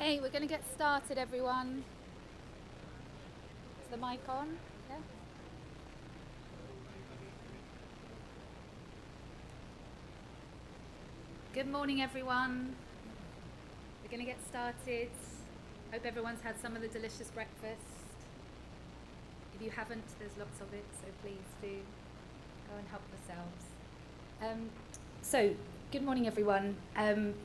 Okay, we're going to get started, everyone. Is the mic on? Yeah. Good morning, everyone. We're going to get started. Hope everyone's had some of the delicious breakfast. If you haven't, there's lots of it, so please do go and help yourselves. Good morning, everyone.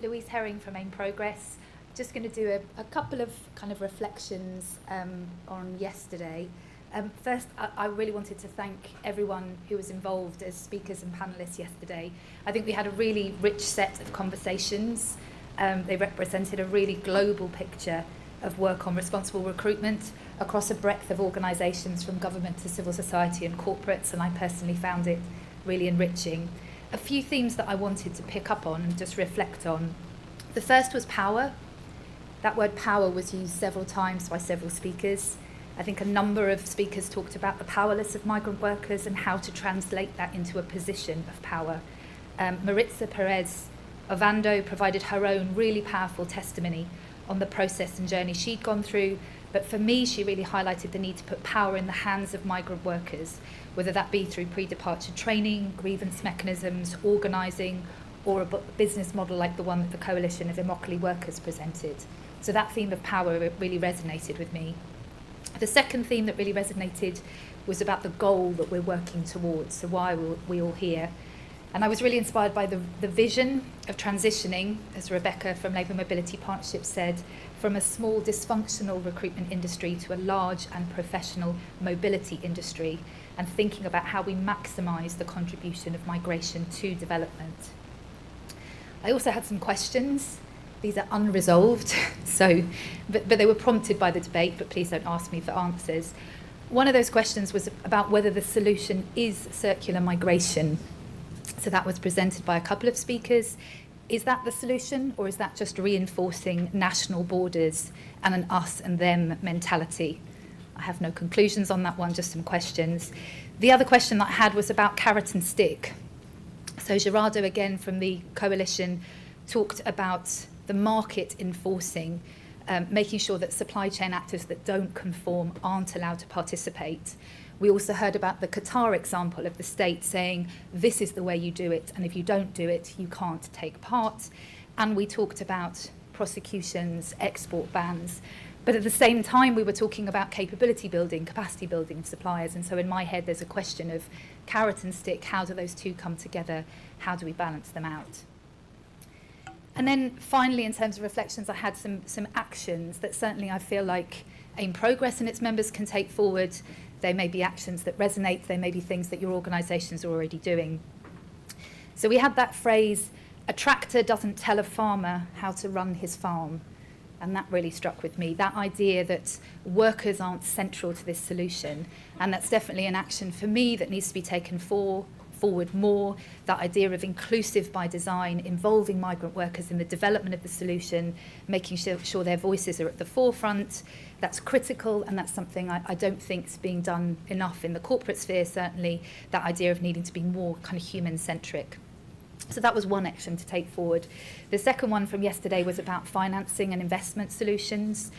Louise Herring from Aim Progress. Just going to do a couple of kind of reflections on yesterday. First, I really wanted to thank everyone who was involved as speakers and panellists yesterday. I think we had a really rich set of conversations. They represented a really global picture of work on responsible recruitment across a breadth of organisations from government to civil society and corporates, and I personally found it really enriching. A few themes that I wanted to pick up on and just reflect on. The first was power. That word power was used several times by several speakers. I think a number of speakers talked about the powerless of migrant workers and how to translate that into a position of power. Maritza Perez Ovando provided her own really powerful testimony on the process and journey she'd gone through, but for me she really highlighted the need to put power in the hands of migrant workers, whether that be through pre-departure training, grievance mechanisms, organising, or a business model like the one that the Coalition of Immokalee Workers presented. So that theme of power really resonated with me. The second theme that really resonated was about the goal that we're working towards, so why we're all here. And I was really inspired by the vision of transitioning, as Rebecca from Labour Mobility Partnership said, from a small dysfunctional recruitment industry to a large and professional mobility industry, and thinking about how we maximise the contribution of migration to development. I also had some questions. These are unresolved, but they were prompted by the debate, but please don't ask me for answers. One of those questions was about whether the solution is circular migration. So that was presented by a couple of speakers. Is that the solution, or is that just reinforcing national borders and an us and them mentality? I have no conclusions on that one, just some questions. The other question that I had was about carrot and stick. So Gerardo, again from the coalition, talked about the market enforcing, making sure that supply chain actors that don't conform aren't allowed to participate. We also heard about the Qatar example of the state saying, this is the way you do it, and if you don't do it, you can't take part. And we talked about prosecutions, export bans. But at the same time, we were talking about capability building, capacity building of suppliers. And so in my head, there's a question of carrot and stick. How do those two come together? How do we balance them out? And then finally, in terms of reflections, I had some actions that certainly I feel like Aim Progress and its members can take forward. They may be actions that resonate. They may be things that your organisations are already doing. So we had that phrase, a tractor doesn't tell a farmer how to run his farm. And that really struck with me, that idea that workers aren't central to this solution. And that's definitely an action for me that needs to be taken forward more, that idea of inclusive by design, involving migrant workers in the development of the solution, making sure their voices are at the forefront. That's critical, and that's something I don't think is being done enough in the corporate sphere, certainly, that idea of needing to be more kind of human-centric. So that was one action to take forward. The second one from yesterday was about financing and investment solutions,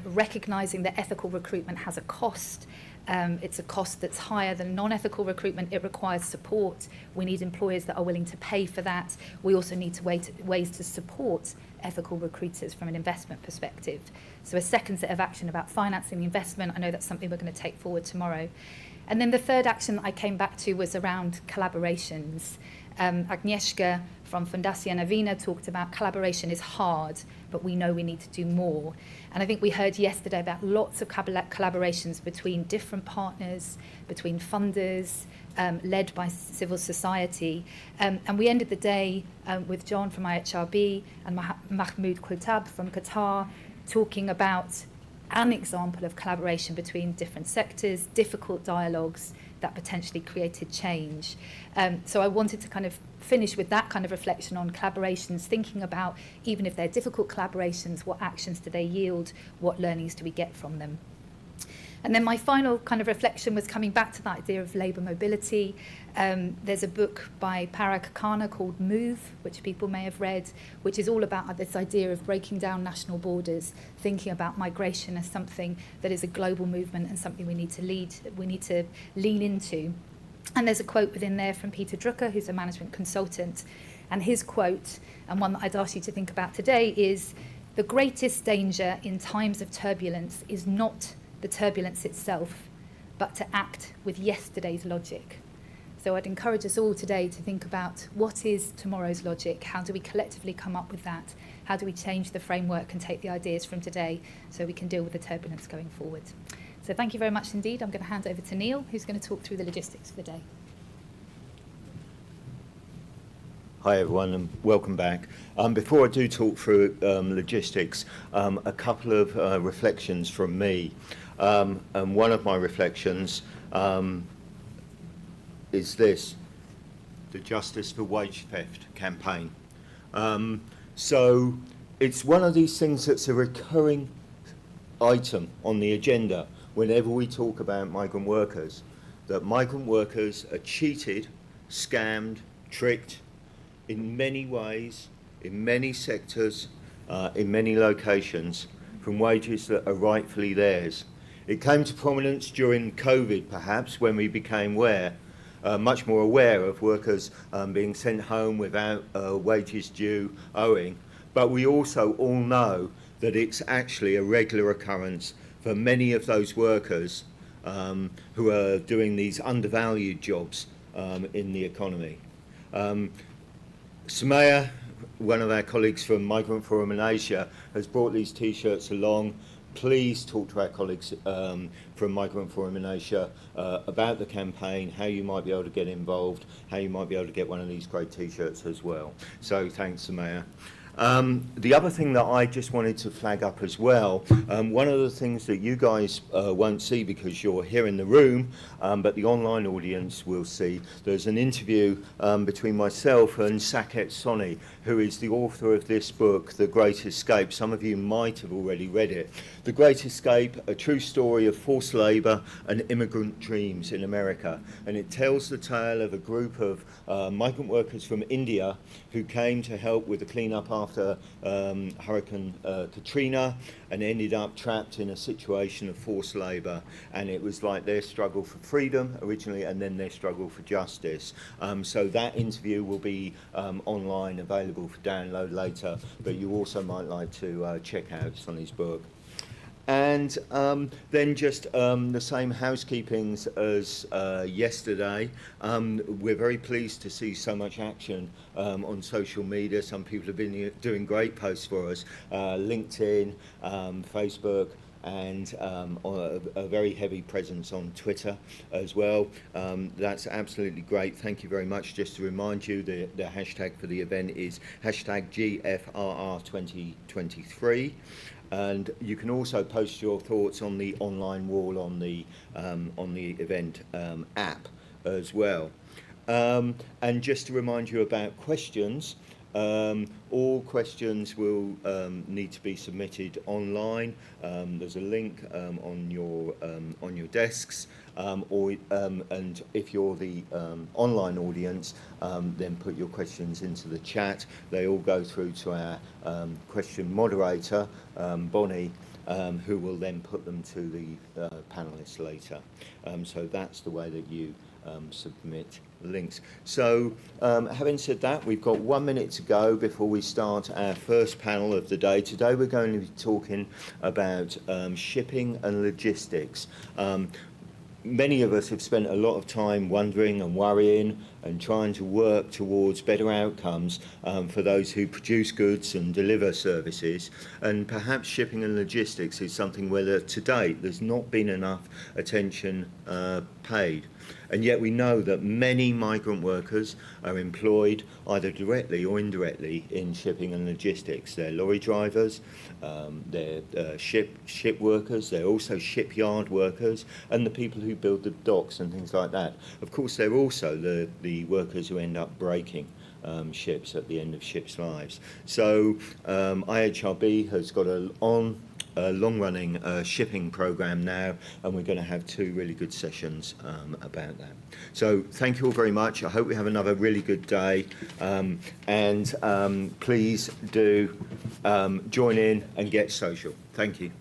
recognising that ethical recruitment has a cost. It's a cost that's higher than non-ethical recruitment. It requires support. We need employers that are willing to pay for that. We also need ways to support ethical recruiters from an investment perspective. So a second set of action about financing investment. I know that's something we're going to take forward tomorrow. And then the third action that I came back to was around collaborations. Agnieszka from Fundacja Nowina talked about collaboration is hard, but we know we need to do more. And I think we heard yesterday about lots of collaborations between different partners, between funders, led by civil society. And we ended the day with John from IHRB and Mahmoud Qutab from Qatar talking about an example of collaboration between different sectors, difficult dialogues that potentially created change. So I wanted to kind of finish with that kind of reflection on collaborations, thinking about, even if they're difficult collaborations, what actions do they yield, what learnings do we get from them? And then my final kind of reflection was coming back to that idea of labour mobility. There's a book by Parag Khanna called Move, which people may have read, which is all about this idea of breaking down national borders, thinking about migration as something that is a global movement and something we need to lean into. And there's a quote within there from Peter Drucker, who's a management consultant. And his quote, and one that I'd ask you to think about today, is, "The greatest danger in times of turbulence is not the turbulence itself, but to act with yesterday's logic." So I'd encourage us all today to think about what is tomorrow's logic? How do we collectively come up with that? How do we change the framework and take the ideas from today so we can deal with the turbulence going forward? So thank you very much indeed. I'm going to hand over to Neil, who's going to talk through the logistics for the day. Hi everyone and welcome back. Before I do talk through logistics, a couple of reflections from me. And one of my reflections is this: the Justice for Wage Theft campaign. So it's one of these things that's a recurring item on the agenda whenever we talk about migrant workers, that migrant workers are cheated, scammed, tricked in many ways, in many sectors, in many locations, from wages that are rightfully theirs. It came to prominence during COVID, perhaps, when we became much more aware of workers being sent home without wages due owing. But we also all know that it's actually a regular occurrence for many of those workers who are doing these undervalued jobs in the economy. Sumaya, one of our colleagues from Migrant Forum in Asia, has brought these T-shirts along. Please talk to our colleagues from Migrant Forum in Asia about the campaign, how you might be able to get involved, how you might be able to get one of these great T-shirts as well. So thanks, Sumaya. The other thing that I just wanted to flag up as well, one of the things that you guys won't see because you're here in the room, but the online audience will see, there's an interview between myself and Saket Soni, who is the author of this book, The Great Escape. Some of you might have already read it. The Great Escape, a true story of forced labour and immigrant dreams in America. And it tells the tale of a group of migrant workers from India who came to help with the clean-up after Hurricane Katrina and ended up trapped in a situation of forced labour. And it was like their struggle for freedom originally and then their struggle for justice. So that interview will be online, available for download later, but you also might like to check out Sonny's book. And then just the same housekeepings as yesterday. We're very pleased to see so much action on social media. Some people have been doing great posts for us. LinkedIn, Facebook, and a very heavy presence on Twitter as well. That's absolutely great. Thank you very much. Just to remind you, the hashtag for the event is hashtag GFRR2023. And you can also post your thoughts on the online wall on the event app as well. And just to remind you about questions, all questions will need to be submitted online. There's a link on your desks, and if you're the online audience, then put your questions into the chat. They all go through to our question moderator, Bonnie, who will then put them to the panelists later. So that's the way that you submit links. So having said that, we've got 1 minute to go before we start our first panel of the day. Today we're going to be talking about shipping and logistics. Many of us have spent a lot of time wondering and worrying and trying to work towards better outcomes for those who produce goods and deliver services. And perhaps shipping and logistics is something where to date there's not been enough attention paid. And yet we know that many migrant workers are employed either directly or indirectly in shipping and logistics. They're lorry drivers, they're ship workers, they're also shipyard workers, and the people who build the docks and things like that. Of course, they're also the workers who end up breaking ships at the end of ships' lives. So IHRB has got a long-running shipping program now, and we're going to have 2 really good sessions about that. So thank you all very much. I hope we have another really good day, and please do join in and get social. Thank you.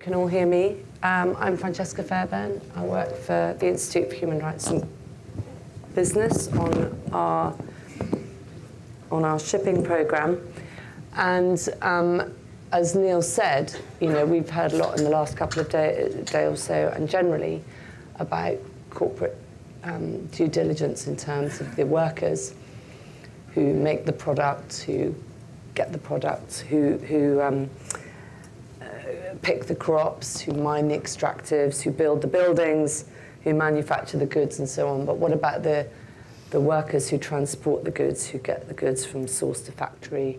Can all hear me? I'm Francesca Fairbairn. I work for the Institute for Human Rights and Business on our shipping programme. And as Neil said, we've heard a lot in the last couple of day or so, and generally about corporate due diligence in terms of the workers who make the products, who get the products, who pick the crops, who mine the extractives, who build the buildings, who manufacture the goods and so on. But what about the workers who transport the goods, who get the goods from source to factory,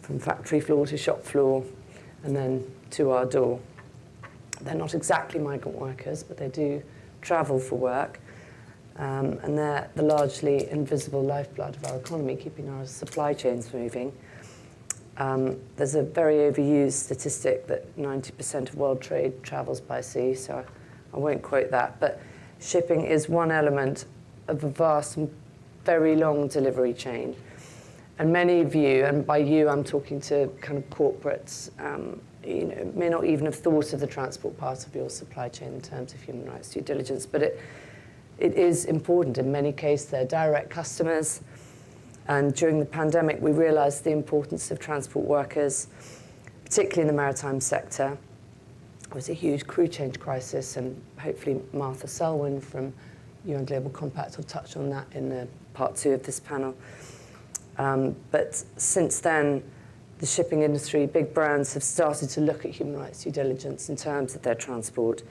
from factory floor to shop floor, and then to our door? They're not exactly migrant workers, but they do travel for work. And they're the largely invisible lifeblood of our economy, keeping our supply chains moving. There's a very overused statistic that 90% of world trade travels by sea, so I won't quote that. But shipping is one element of a vast and very long delivery chain. And many of you, and by you I'm talking to kind of corporates, may not even have thought of the transport part of your supply chain in terms of human rights due diligence, but it is important. In many cases, they're direct customers. And during the pandemic, we realised the importance of transport workers, particularly in the maritime sector. It was a huge crew change crisis, and hopefully Martha Selwyn from UN Global Compact will touch on that in the part 2 of this panel. But since then, the shipping industry, big brands have started to look at human rights due diligence in terms of their transport.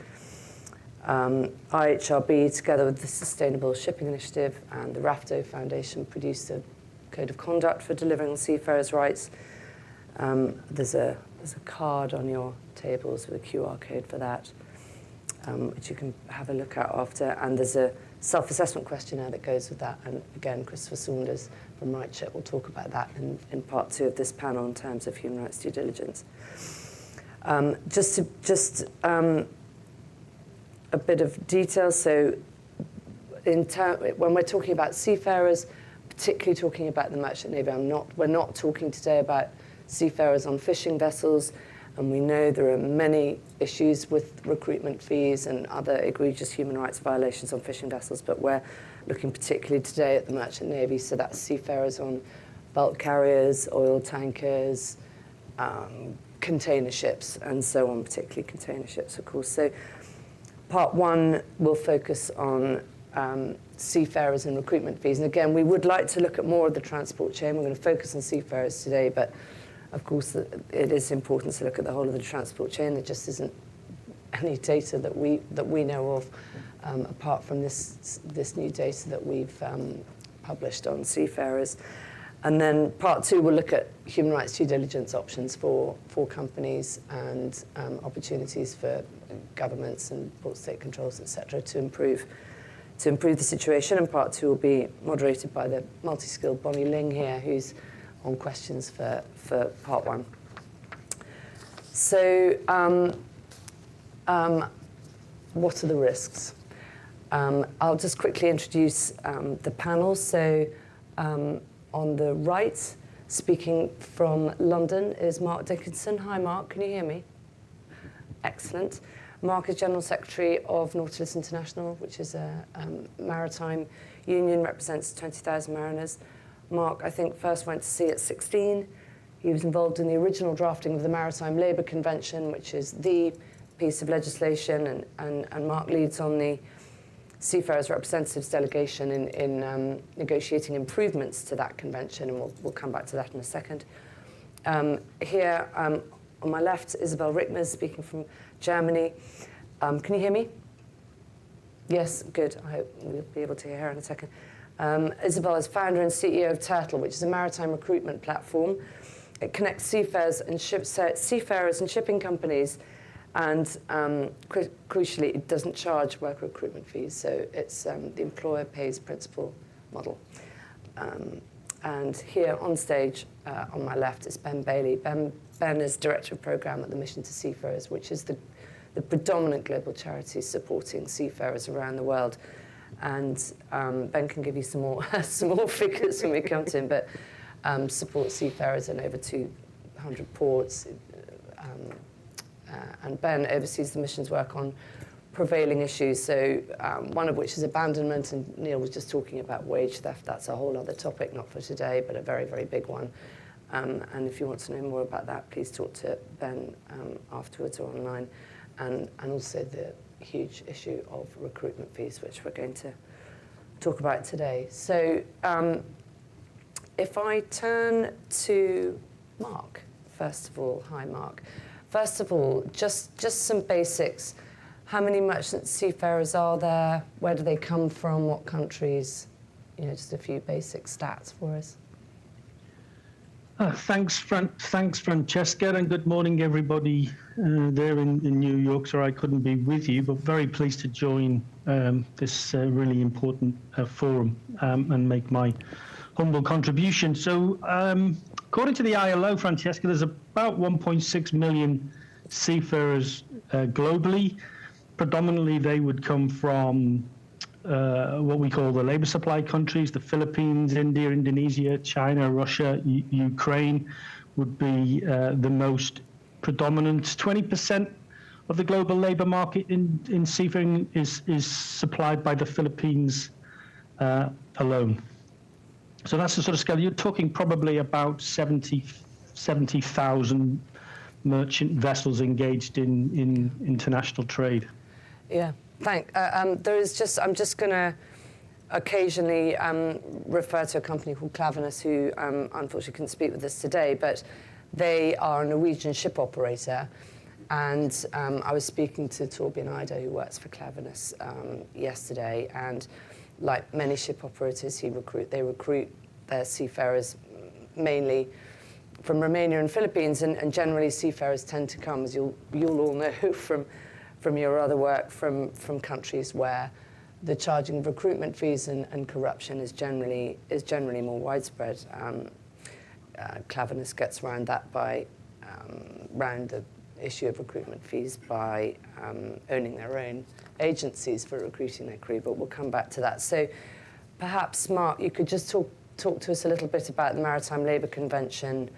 IHRB, together with the Sustainable Shipping Initiative and the RAFTO Foundation, produced a Code of Conduct for delivering on seafarers' rights. There's a card on your tables with a QR code for that, which you can have a look at after. And there's a self-assessment questionnaire that goes with that. And again, Christopher Saunders from RightShip will talk about that in part 2 of this panel in terms of human rights due diligence. Just a bit of detail. So when we're talking about seafarers, particularly talking about the merchant navy, we're not talking today about seafarers on fishing vessels, and we know there are many issues with recruitment fees and other egregious human rights violations on fishing vessels, but we're looking particularly today at the merchant navy, so that's seafarers on bulk carriers, oil tankers, container ships, and so on, particularly container ships, of course. So part 1 will focus on seafarers and recruitment fees. And again, we would like to look at more of the transport chain. We're going to focus on seafarers today, but of course it is important to look at the whole of the transport chain. There just isn't any data that we know of, apart from this new data that we've published on seafarers. And then part 2 will look at human rights due diligence options for companies and opportunities for governments and port state controls, etc., to improve the situation. And part 2 will be moderated by the multi-skilled Bonnie Ling here, who's on questions for part 1. So what are the risks? I'll just quickly introduce the panel. So on the right, speaking from London, is Mark Dickinson. Hi, Mark. Can you hear me? Excellent. Mark is General Secretary of Nautilus International, which is a maritime union, represents 20,000 mariners. Mark, I think, first went to sea at 16. He was involved in the original drafting of the Maritime Labour Convention, which is the piece of legislation, and Mark leads on the Seafarers Representatives Delegation in negotiating improvements to that convention, and we'll come back to that in a second. Here on my left, Isabel Rickmers, speaking from Germany. Can you hear me? Yes, good. I hope we'll be able to hear her in a second. Isabel is founder and CEO of Turtle, which is a maritime recruitment platform. It connects seafarers and shipping companies, and crucially, it doesn't charge worker recruitment fees. So it's the employer pays principal model. And here on stage, on my left, is Ben Bailey. Ben is Director of Programme at the Mission to Seafarers, which is the predominant global charity supporting seafarers around the world. And Ben can give you some more figures when we come to him, but supports seafarers in over 200 ports. And Ben oversees the mission's work on prevailing issues, so one of which is abandonment, and Neil was just talking about wage theft. That's a whole other topic, not for today, but a very, very big one. And if you want to know more about that, please talk to Ben afterwards or online. And also the huge issue of recruitment fees, which we're going to talk about today. So if I turn to Mark, first of all, hi Mark. First of all, just some basics. How many merchant seafarers are there? Where do they come from? What countries? Just a few basic stats for us. Thanks, Francesca, and good morning, everybody there in New York. Sorry I couldn't be with you, but very pleased to join this really important forum and make my humble contribution. So, according to the ILO, Francesca, there's about 1.6 million seafarers globally. Predominantly, they would come from what we call the labor supply countries. The Philippines, India, Indonesia, China, Russia, Ukraine would be the most predominant. 20% of the global labor market in seafaring is supplied by the Philippines alone. So that's the sort of scale. You're talking probably about 70,000 merchant vessels engaged in international trade. Yeah, thanks. I'm just going to occasionally refer to a company called Klaveness, who unfortunately couldn't speak with us today, but they are a Norwegian ship operator. And I was speaking to Torbjørn Eider, who works for Klaveness, yesterday, and like many ship operators, they recruit their seafarers mainly from Romania and Philippines, and generally seafarers tend to come, as you'll all know from your other work, from countries where the charging of recruitment fees and corruption is generally more widespread. Klaveness gets around that by round the issue of recruitment fees by owning their own agencies for recruiting their crew, but we'll come back to that. So perhaps, Mark, you could just talk to us a little bit about the Maritime Labour Convention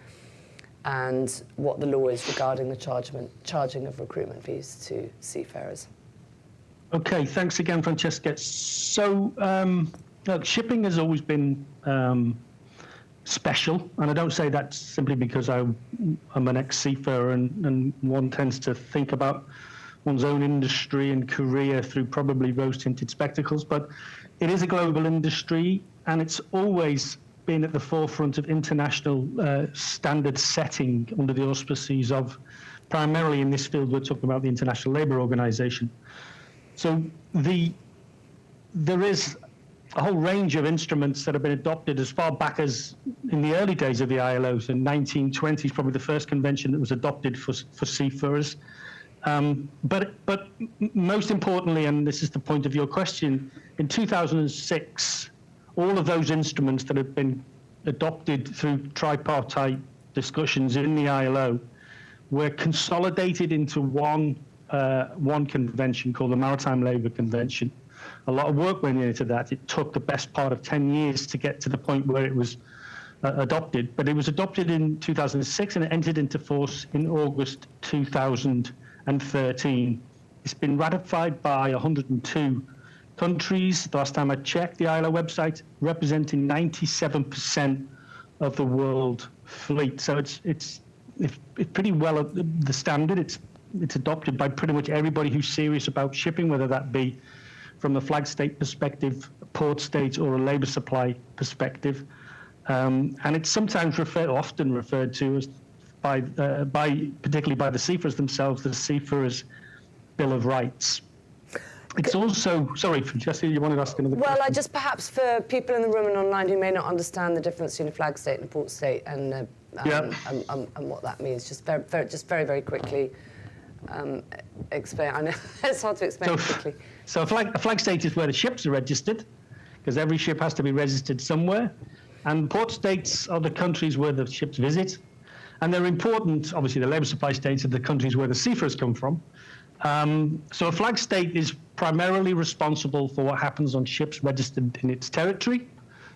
and what the law is regarding the charging of recruitment fees to seafarers. Okay, thanks again, Francesca. So, look, shipping has always been special, and I don't say that simply because I'm an ex-seafarer and one tends to think about one's own industry and career through probably rose-tinted spectacles, but it is a global industry, and it's always been at the forefront of international standard setting under the auspices of, primarily in this field, we're talking about the International Labour Organization. So there is a whole range of instruments that have been adopted as far back as in the early days of the ILO. So 1920 is probably the first convention that was adopted for seafarers. But most importantly, and this is the point of your question, in 2006, all of those instruments that have been adopted through tripartite discussions in the ILO were consolidated into one convention called the Maritime Labour Convention. A lot of work went into that. It took the best part of 10 years to get to the point where it was adopted. But it was adopted in 2006 and it entered into force in August 2013. It's been ratified by 102 countries. The last time I checked the ILO website, representing 97% of the world fleet. So it's pretty well the standard. It's adopted by pretty much everybody who's serious about shipping, whether that be from a flag state perspective, port state, or a labour supply perspective. And it's sometimes often referred to as particularly by the seafarers themselves, the Seafarers' Bill of Rights. It's also, sorry, Francesca, you wanted to ask another question? Well, just perhaps for people in the room and online who may not understand the difference between a flag state and a port state and what that means, just very, very quickly explain. I know it's hard to explain quickly. So a flag state is where the ships are registered, because every ship has to be registered somewhere. And port states are the countries where the ships visit. And they're important, obviously the labour supply states are the countries where the seafarers come from. So a flag state is primarily responsible for what happens on ships registered in its territory.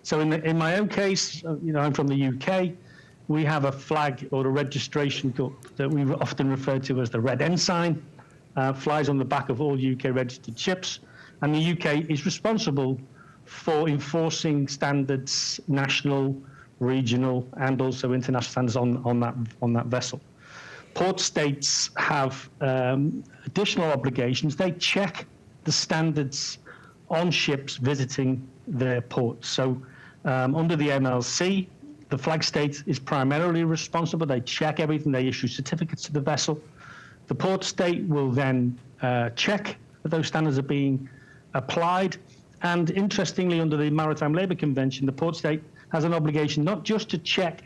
So in my own case, I'm from the UK. We have a flag or a registration that we often refer to as the Red Ensign, flies on the back of all UK registered ships. And the UK is responsible for enforcing standards, national, regional, and also international standards on that vessel. Port states have additional obligations. They check the standards on ships visiting their ports. So under the MLC, the flag state is primarily responsible. They check everything. They issue certificates to the vessel. The port state will then check that those standards are being applied. And interestingly, under the Maritime Labour Convention, the port state has an obligation not just to check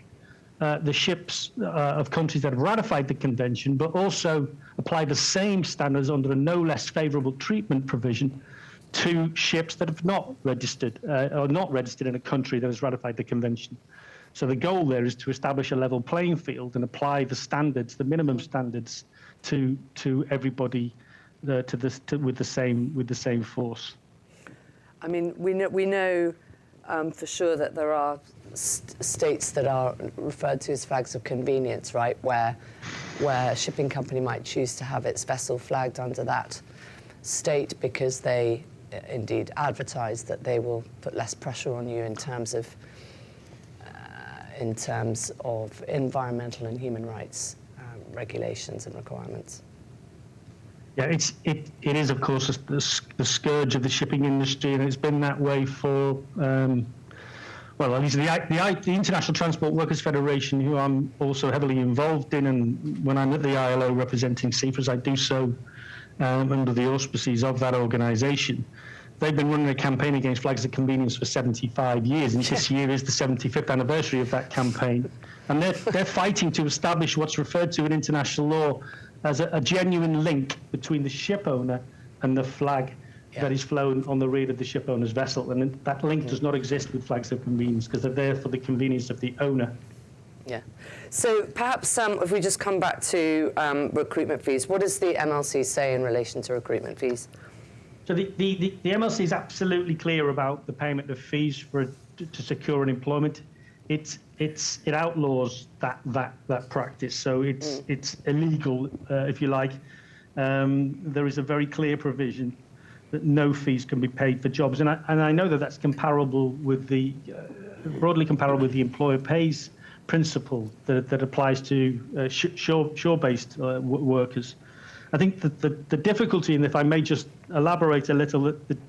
the ships of countries that have ratified the convention, but also apply the same standards under a no less favourable treatment provision to ships that have not registered or not registered in a country that has ratified the convention. So the goal there is to establish a level playing field and apply the standards, the minimum standards, to everybody with the same force. I mean, we know for sure that there are states that are referred to as flags of convenience, right, where a shipping company might choose to have its vessel flagged under that state because they indeed advertise that they will put less pressure on you in terms of environmental and human rights regulations and requirements. Yeah, it is, of course, the scourge of the shipping industry, and it's been that way for, at least the International Transport Workers Federation, who I'm also heavily involved in, and when I'm at the ILO representing seafarers, I do so under the auspices of that organisation. They've been running a campaign against flags of convenience for 75 years, and this year is the 75th anniversary of that campaign. And they're fighting to establish what's referred to in international law as a genuine link between the ship owner and the flag that is flown on the rear of the ship owner's vessel. And that link does not exist with flags of convenience because they're there for the convenience of the owner. Yeah. So perhaps if we just come back to recruitment fees, what does the MLC say in relation to recruitment fees? So the MLC is absolutely clear about the payment of fees to secure an employment. It outlaws that practice, so it's illegal, if you like. There is a very clear provision that no fees can be paid for jobs, and I know that that's comparable with broadly comparable with the employer pays principle that applies to shore-based workers. I think that the difficulty, and if I may just elaborate a little,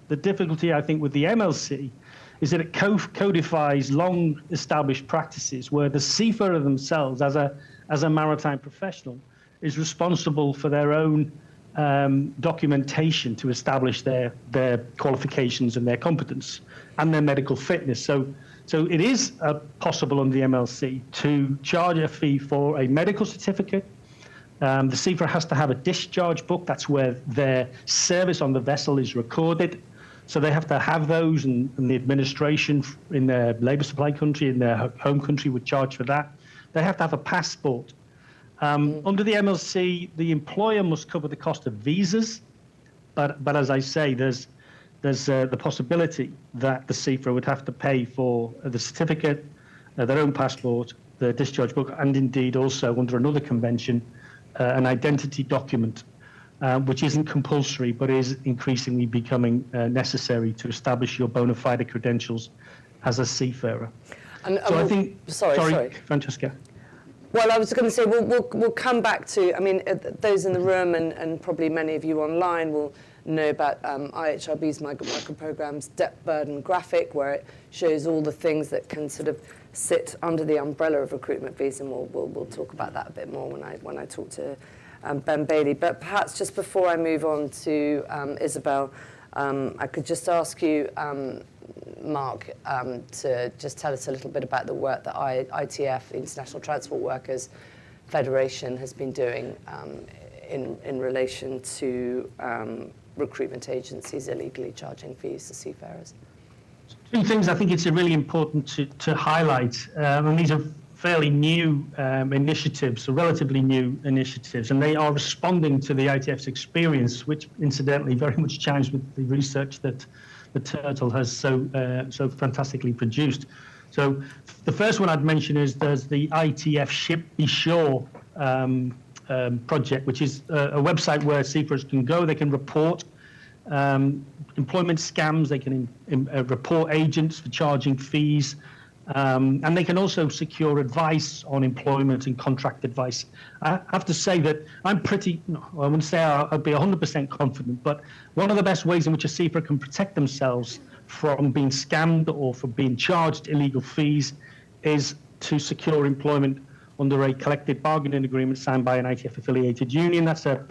the difficulty I think with the MLC is that it codifies long-established practices where the seafarer themselves, as a maritime professional, is responsible for their own documentation to establish their qualifications and their competence and their medical fitness. So it is possible under the MLC to charge a fee for a medical certificate. The seafarer has to have a discharge book. That's where their service on the vessel is recorded. So they have to have those, and the administration in their labour supply country, in their home country, would charge for that. They have to have a passport. Under the MLC, the employer must cover the cost of visas, but as I say, there's the possibility that the seafarer would have to pay for the certificate, their own passport, the discharge book, and indeed also under another convention, an identity document. Which isn't compulsory, but is increasingly becoming necessary to establish your bona fide credentials as a seafarer. So I think. Sorry, Francesca. Well, I was going to say we'll come back to. I mean, those in the room and probably many of you online will know about IHRB's micro programs debt burden graphic, where it shows all the things that can sort of sit under the umbrella of recruitment fees, and we'll talk about that a bit more when I talk to Ben Bailey. But perhaps just before I move on to Isabel, I could just ask you, Mark, to just tell us a little bit about the work that ITF, the International Transport Workers Federation, has been doing in relation to recruitment agencies illegally charging fees to seafarers. Two things I think it's really important to highlight, and these are fairly new initiatives, relatively new initiatives, and they are responding to the ITF's experience, which incidentally very much chimes with the research that the Turtle has so fantastically produced. So the first one I'd mention is there's the ITF Ship Be Sure project, which is a website where seafarers can go. They can report employment scams. They can report agents for charging fees. And they can also secure advice on employment and contract advice. I have to say that I'm I wouldn't say I'd be 100% confident, but one of the best ways in which a seafarer can protect themselves from being scammed or from being charged illegal fees is to secure employment under a collective bargaining agreement signed by an ITF affiliated union. That's an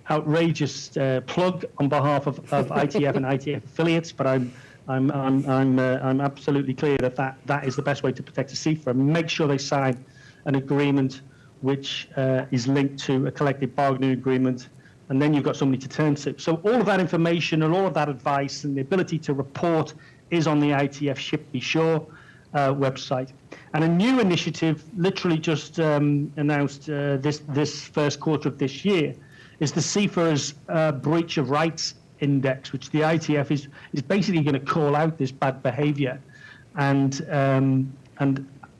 outrageous plug on behalf of ITF and ITF affiliates, but I'm absolutely clear that is the best way to protect a seafarer. Make sure they sign an agreement which is linked to a collective bargaining agreement, and then you've got somebody to turn to. So all of that information and all of that advice and the ability to report is on the ITF Ship Be Sure website. And a new initiative, literally just announced this first quarter of this year, is the Seafarers Breach of Rights Index, which the ITF is basically going to call out this bad behaviour and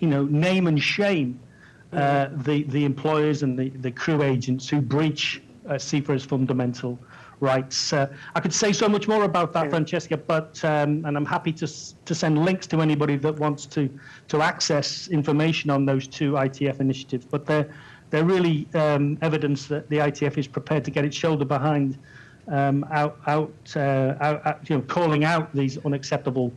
name and shame the employers and the crew agents who breach seafarers' fundamental rights. I could say so much more about that, Francesca, but and I'm happy to send links to anybody that wants to access information on those two ITF initiatives. But they're really evidence that the ITF is prepared to get its shoulder behind, calling out these unacceptable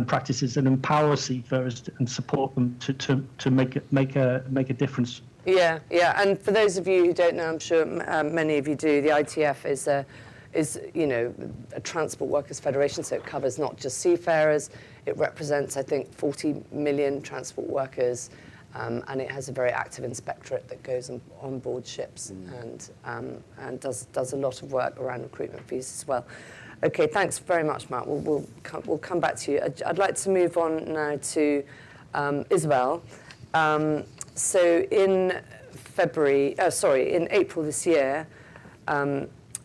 practices and empower seafarers and support them to make a difference. Yeah. And for those of you who don't know, I'm sure many of you do, the ITF is a transport workers federation, so it covers not just seafarers. It represents, I think, 40 million transport workers, and it has a very active inspectorate that goes on board ships and does a lot of work around recruitment fees as well. Okay, thanks very much, Mark. We'll come back to you. I'd like to move on now to Isabel. So in April this year,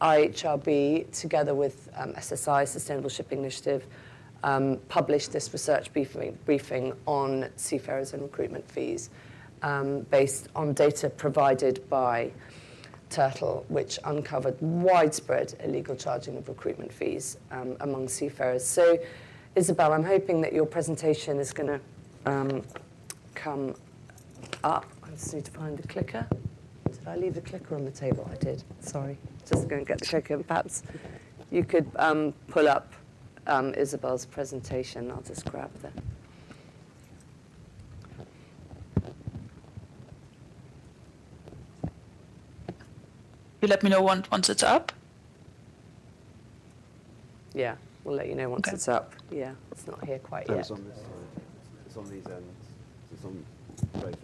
IHRB, together with SSI, Sustainable Shipping Initiative, published this research briefing on seafarers and recruitment fees based on data provided by Turtle, which uncovered widespread illegal charging of recruitment fees among seafarers. So, Isabel, I'm hoping that your presentation is going to come up. I just need to find the clicker. Did I leave the clicker on the table? I did. Sorry. Just going to get the clicker. Perhaps you could pull up Isabel's presentation. I'll just grab the... You let me know once it's up? Yeah, we'll let you know once it's up. Yeah, it's not here quite yet. It's on this side. It's on these ends. It's on both ends.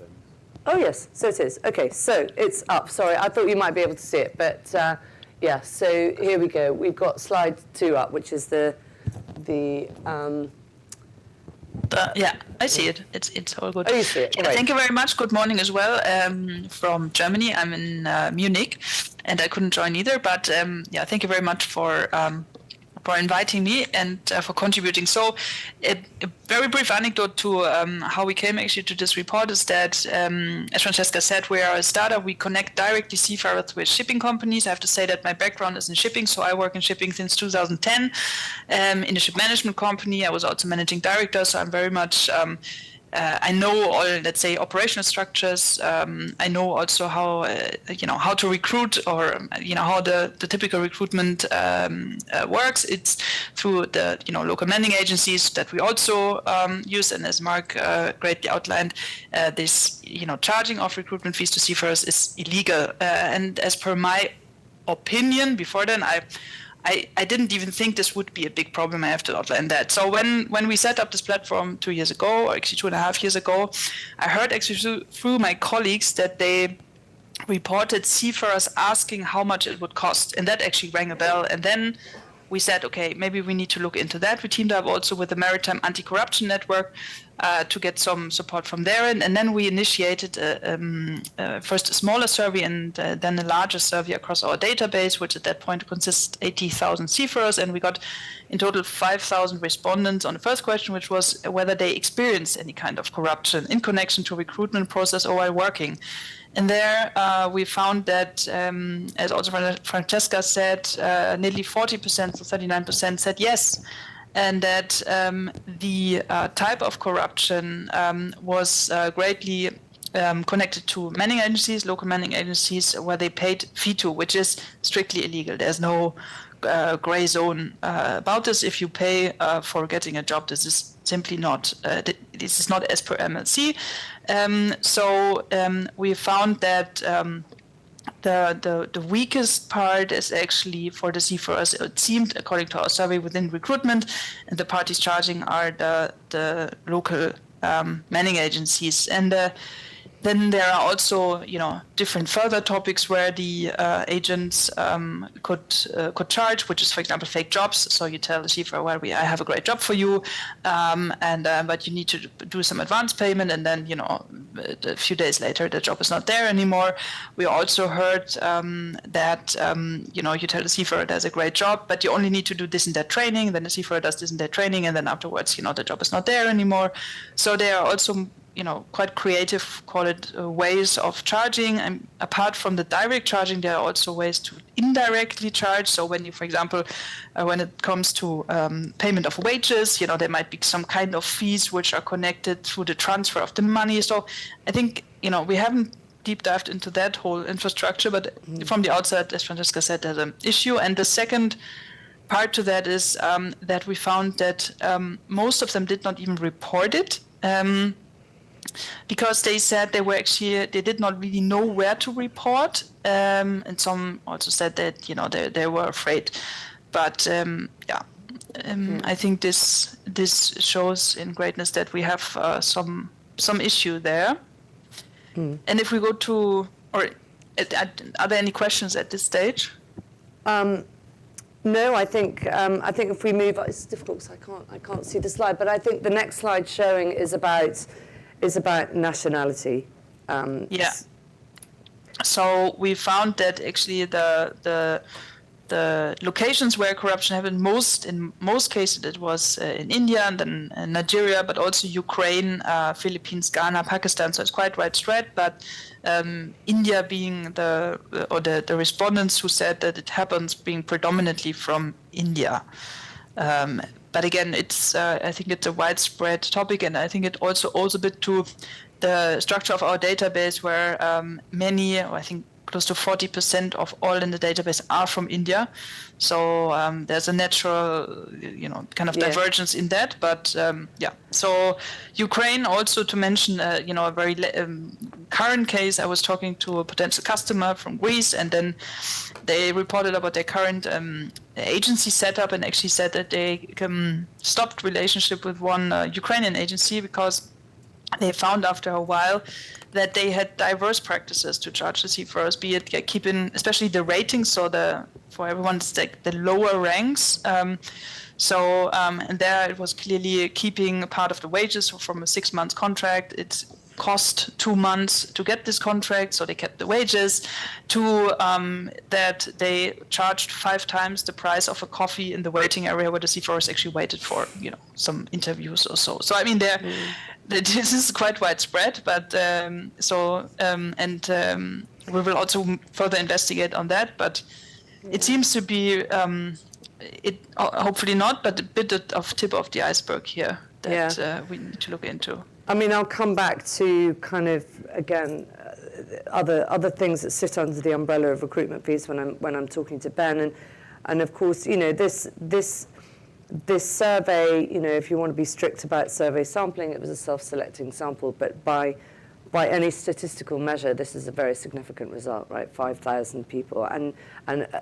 Oh, yes, so it is. Okay, so it's up. Sorry, I thought you might be able to see it, but yeah, so here we go. We've got slide 2 up, which is yeah, I see it. It's all good. Oh, you see it. Yeah, Great. thank you very much. Good morning as well from Germany. I'm in Munich, and I couldn't join either. But yeah, thank you very much for inviting me and for contributing. So a very brief anecdote to how we came actually to this report is that, as Francesca said, we are a startup. We connect directly seafarers with shipping companies. I have to say that my background is in shipping, so I work in shipping since 2010 in a ship management company. I was also managing director, so I'm very much I know all, let's say, operational structures. I know also how, how to recruit, or how the typical recruitment works. It's through the local manning agencies that we also use, and as Mark greatly outlined, this charging of recruitment fees to seafarers is illegal. And as per my opinion, before then, I didn't even think this would be a big problem. I have to outline that. So when we set up this platform 2 years ago, or actually 2.5 years ago, I heard actually through my colleagues that they reported seafarers asking how much it would cost, and that actually rang a bell. And then we said, okay, maybe we need to look into that. We teamed up also with the Maritime Anti-Corruption Network to get some support from there. And then we initiated first a smaller survey and then a larger survey across our database, which at that point consists 80,000 seafarers. And we got in total 5,000 respondents on the first question, which was whether they experienced any kind of corruption in connection to recruitment process or while working. And there we found that, as also Francesca said, nearly 40%, so 39% said yes, and that the type of corruption was greatly connected to manning agencies, local manning agencies, where they paid fee to, which is strictly illegal. There's no gray zone about this. If you pay for getting a job, this is simply not. This is not as per MLC. So we found that the weakest part is actually for the seafarers. It seemed, according to our survey, within recruitment, and the parties charging are the local manning agencies. And then there are also, different further topics where the agents could charge, which is, for example, fake jobs. So you tell the seafarer, well, I have a great job for you, but you need to do some advance payment, and then, a few days later, the job is not there anymore. We also heard that, you tell the seafarer there's a great job, but you only need to do this and that training. Then the seafarer does this and that training, and then afterwards, the job is not there anymore. So there are also quite creative, call it, ways of charging. And apart from the direct charging, there are also ways to indirectly charge. So when you, for example, when it comes to payment of wages, there might be some kind of fees which are connected to the transfer of the money. So I think, we haven't deep dived into that whole infrastructure, but from the outset, as Francesca said, there's an issue. And the second part to that is that we found that most of them did not even report it. Because they said they did not really know where to report, and some also said that they were afraid. But I think this shows in greatness that we have some issue there. And if we go to, or are there any questions at this stage? No, I think if we move, it's difficult because I can't see the slide, but I think the next slide showing is about nationality. Yeah. So we found that actually the locations where corruption happened in most cases it was in India and then Nigeria, but also Ukraine, Philippines, Ghana, Pakistan. So it's quite widespread. But India being the respondents who said that it happens being predominantly from India. But again, I think it's a widespread topic, and I think it also owes a bit to the structure of our database, where I think close to 40% of all in the database are from India. So there's a natural, kind of divergence in that. But so Ukraine, also to mention, a very current case. I was talking to a potential customer from Greece, and then they reported about their current agency setup, and actually said that they stopped relationship with one Ukrainian agency because they found after a while that they had diverse practices to charge the seafarers, be it keeping especially the ratings, so for everyone it's like the lower ranks. And there it was clearly keeping part of the wages. So from a 6-month contract, it cost 2 months to get this contract, so they kept the wages. That they charged 5 times the price of a coffee in the waiting area where the seafarers actually waited for, some interviews or so. So I mean, this is quite widespread, but we will also further investigate on that. But it seems to be, hopefully not, but a bit of tip of the iceberg here that we need to look into. I mean, I'll come back to kind of, again, other things that sit under the umbrella of recruitment fees when I'm talking to Ben, and of course, you know, this survey, you know, if you want to be strict about survey sampling, it was a self-selecting sample, but by any statistical measure, this is a very significant result, right? 5,000 people, and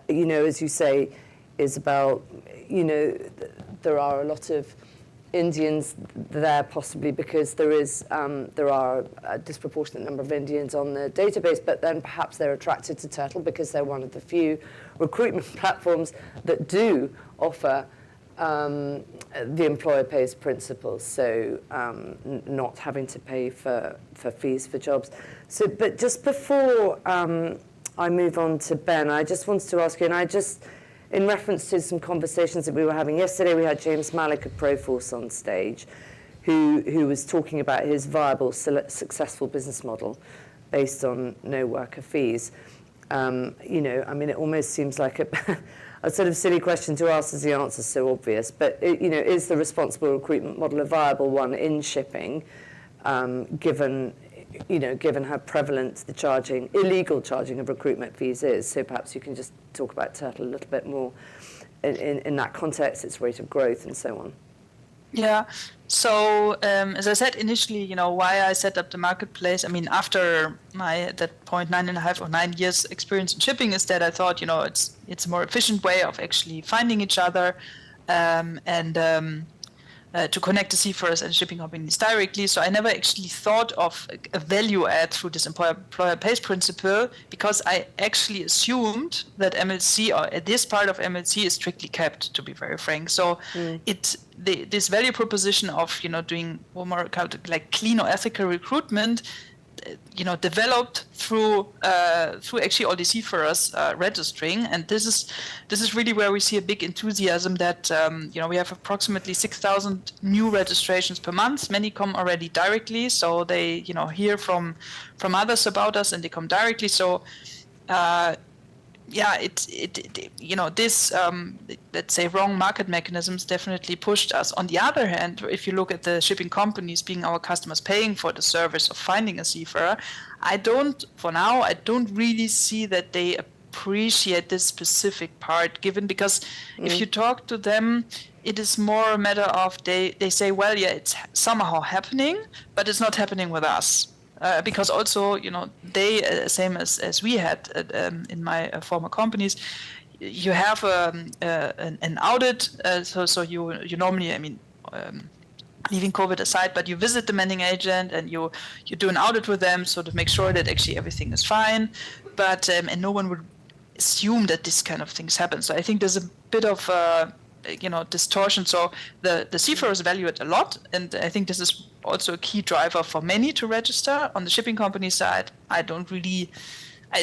you know, as you say, Isabel, you know, there are a lot of Indians there, possibly because there are a disproportionate number of Indians on the database, but then perhaps they're attracted to Turtle because they're one of the few recruitment platforms that do offer the employer pays principle, so not having to pay for fees for jobs. So, but just before I move on to Ben, I just wanted to ask you, and I just, in reference to some conversations that we were having yesterday, we had James Malik of Proforce on stage, who was talking about his viable, successful business model based on no worker fees. You know, I mean, it almost seems like a sort of silly question to ask as the answer's so obvious, but, you know, is the responsible recruitment model a viable one in shipping, given how prevalent the illegal charging of recruitment fees is? So perhaps you can just talk about Turtle a little bit more in that context, its rate of growth and so on. Yeah. So as I said initially, you know, why I set up the marketplace, I mean, after my, at that point, 9.5 or 9 years experience in shipping, is that I thought, you know, it's a more efficient way of actually finding each other to connect the seafarers and shipping companies directly. So I never actually thought of a value add through this employer pays principle, because I actually assumed that MLC, or this part of MLC, is strictly kept, to be very frank. So this value proposition of, you know, doing more like clean or ethical recruitment, you know, developed through actually all the seafarers registering, and this is really where we see a big enthusiasm that you know, we have approximately 6,000 new registrations per month. Many come already directly, so they, you know, hear from others about us and they come directly. So yeah, it you know, this let's say wrong market mechanisms definitely pushed us. On the other hand, if you look at the shipping companies being our customers paying for the service of finding a seafarer, I don't really see that they appreciate this specific part, given, because if you talk to them, it is more a matter of they say, well, yeah, it's somehow happening, but it's not happening with us. Because also, you know, they, same as we had in my former companies, you have an audit. So you normally, I mean, leaving COVID aside, but you visit the manning agent and you do an audit with them, so to make sure that actually everything is fine. But and no one would assume that this kind of things happen. So I think there's a bit of you know, distortion. So the seafarers value it a lot, and I think this is also a key driver for many to register. On the shipping company side, I don't really.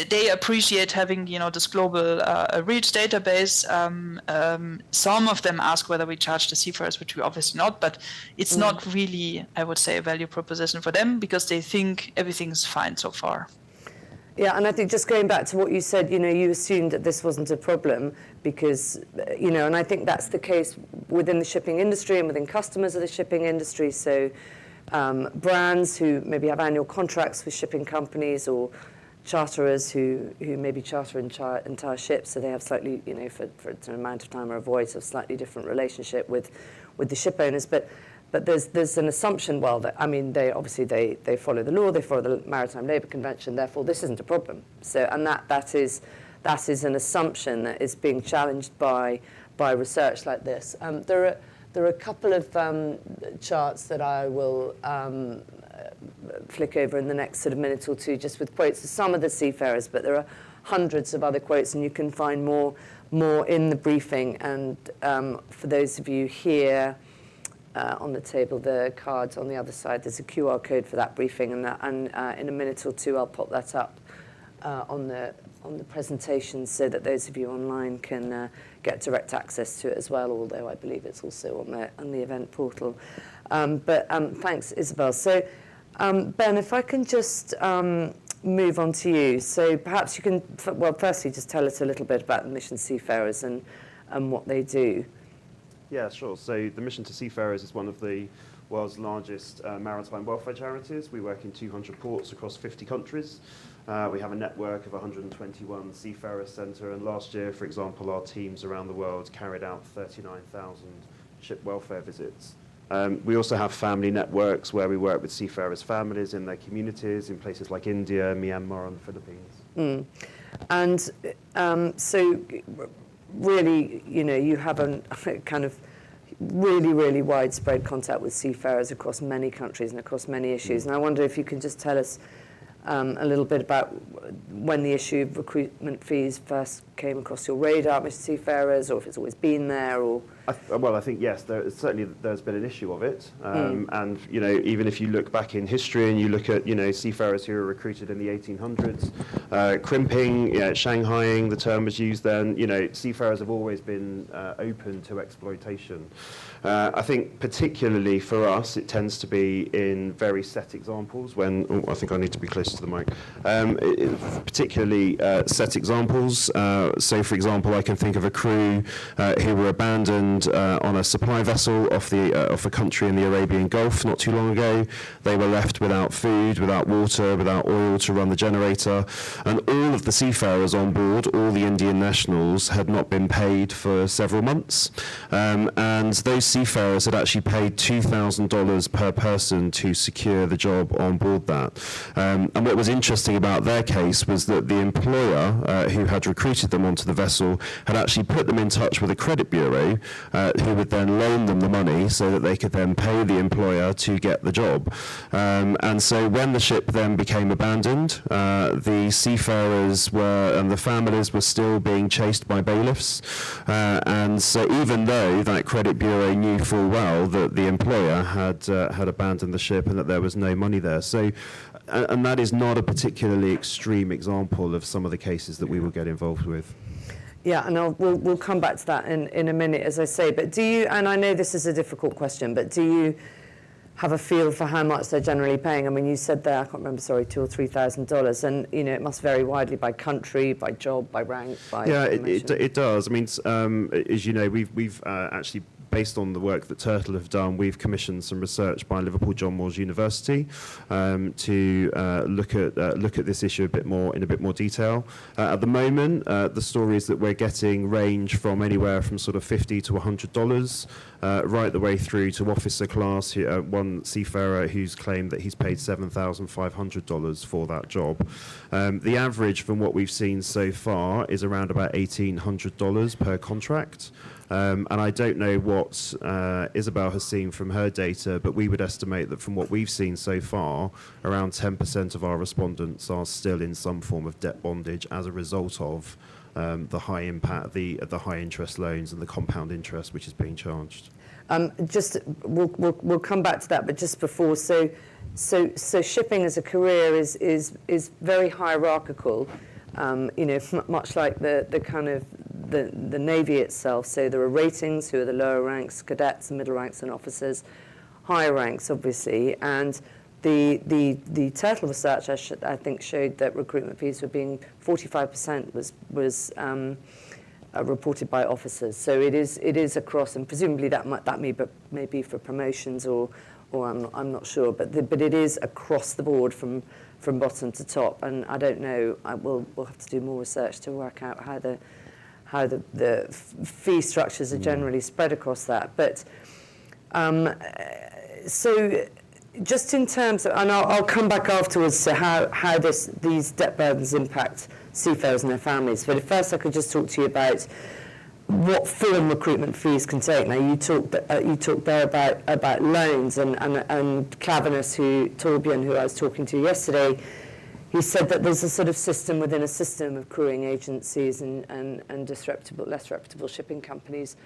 They appreciate having, you know, this global reach database. Some of them ask whether we charge the seafarers, which we obviously not, but it's not really, I would say, a value proposition for them, because they think everything's fine so far. Yeah, and I think just going back to what you said, you know, you assumed that this wasn't a problem because, you know, and I think that's the case within the shipping industry and within customers of the shipping industry. So brands who maybe have annual contracts with shipping companies, or charterers who maybe charter entire ships, so they have slightly, you know, for an amount of time or a voyage, a slightly different relationship with the ship owners. But there's an assumption, well, that, I mean, they obviously they follow the law, they follow the Maritime Labour Convention, therefore this isn't a problem. So, and that is an assumption that is being challenged by research like this. There are a couple of charts that I will flick over in the next sort of minute or two, just with quotes of some of the seafarers, but there are hundreds of other quotes, and you can find more in the briefing. And for those of you here, on the table, the cards on the other side, there's a QR code for that briefing, and in a minute or two I'll pop that up on the presentation, so that those of you online can get direct access to it as well, although I believe it's also on the event portal. But thanks, Isabel. So Ben, if I can just move on to you. So perhaps you can, well, firstly just tell us a little bit about the Mission Seafarers and what they do. Yeah, sure. So the Mission to Seafarers is one of the world's largest maritime welfare charities. We work in 200 ports across 50 countries. We have a network of 121 seafarers centre, and last year, for example, our teams around the world carried out 39,000 ship welfare visits. We also have family networks where we work with seafarers' families in their communities in places like India, Myanmar and the Philippines. And so really, you know, you have a kind of really widespread contact with seafarers across many countries and across many issues. And I wonder if you can just tell us a little bit about when the issue of recruitment fees first came across your radar, Mr. Seafarers, or if it's always been there, or... Well, I think, yes, there's been an issue of it. And, you know, even if you look back in history and you look at, you know, seafarers who were recruited in the 1800s, crimping, Shanghaiing, the term was used then, you know, seafarers have always been open to exploitation. I think particularly for us, it tends to be in very set examples when, I think I need to be closer to the mic, particularly set examples. So, for example, I can think of a crew who were abandoned on a supply vessel off a country in the Arabian Gulf not too long ago. They were left without food, without water, without oil to run the generator, and all of the seafarers on board, all the Indian nationals, had not been paid for several months. And those seafarers had actually paid $2,000 per person to secure the job on board that. And what was interesting about their case was that the employer who had recruited them onto the vessel had actually put them in touch with a credit bureau who would then loan them the money so that they could then pay the employer to get the job. And so when the ship then became abandoned, the seafarers and the families were still being chased by bailiffs. And so even though that credit bureau knew full well that the employer had abandoned the ship and that there was no money there. So, and that is not a particularly extreme example of some of the cases that we will get involved with. Yeah, and we'll come back to that in a minute, as I say. But do you, and I know this is a difficult question, but do you have a feel for how much they're generally paying? I mean, you said there, I can't remember, sorry, $2,000 or $3,000, and you know it must vary widely by country, by job, by rank, by it does. I mean, as you know, we've actually, based on the work that Turtle have done, we've commissioned some research by Liverpool John Moores University to look at this issue in a bit more detail. At the moment, the stories that we're getting range from anywhere from sort of $50 to $100, right the way through to officer class. One seafarer who's claimed that he's paid $7,500 for that job. The average from what we've seen so far is around about $1,800 per contract. And I don't know what Isabel has seen from her data, but we would estimate that from what we've seen so far, around 10% of our respondents are still in some form of debt bondage as a result of the high impact, the high interest loans and the compound interest which is being charged. We'll come back to that, but just before, so shipping as a career is very hierarchical. You know, much like the kind of the Navy itself. So there are ratings, who are the lower ranks, cadets, middle ranks, and officers. Higher ranks, obviously, and the Turtle research I think showed that recruitment fees were being 45% was reported by officers. So it is across, and presumably that may be for promotions or I'm not sure, but it is across the board from bottom to top. And I don't know. We'll have to do more research to work out how the fee structures are generally spread across that. But so just in terms of, and I'll come back afterwards to how these debt burdens impact seafarers and their families. But first I could just talk to you about what form recruitment fees can take. Now you talked there about loans and Torbjörn, who I was talking to yesterday, he said that there's a sort of system within a system of crewing agencies and less reputable shipping companies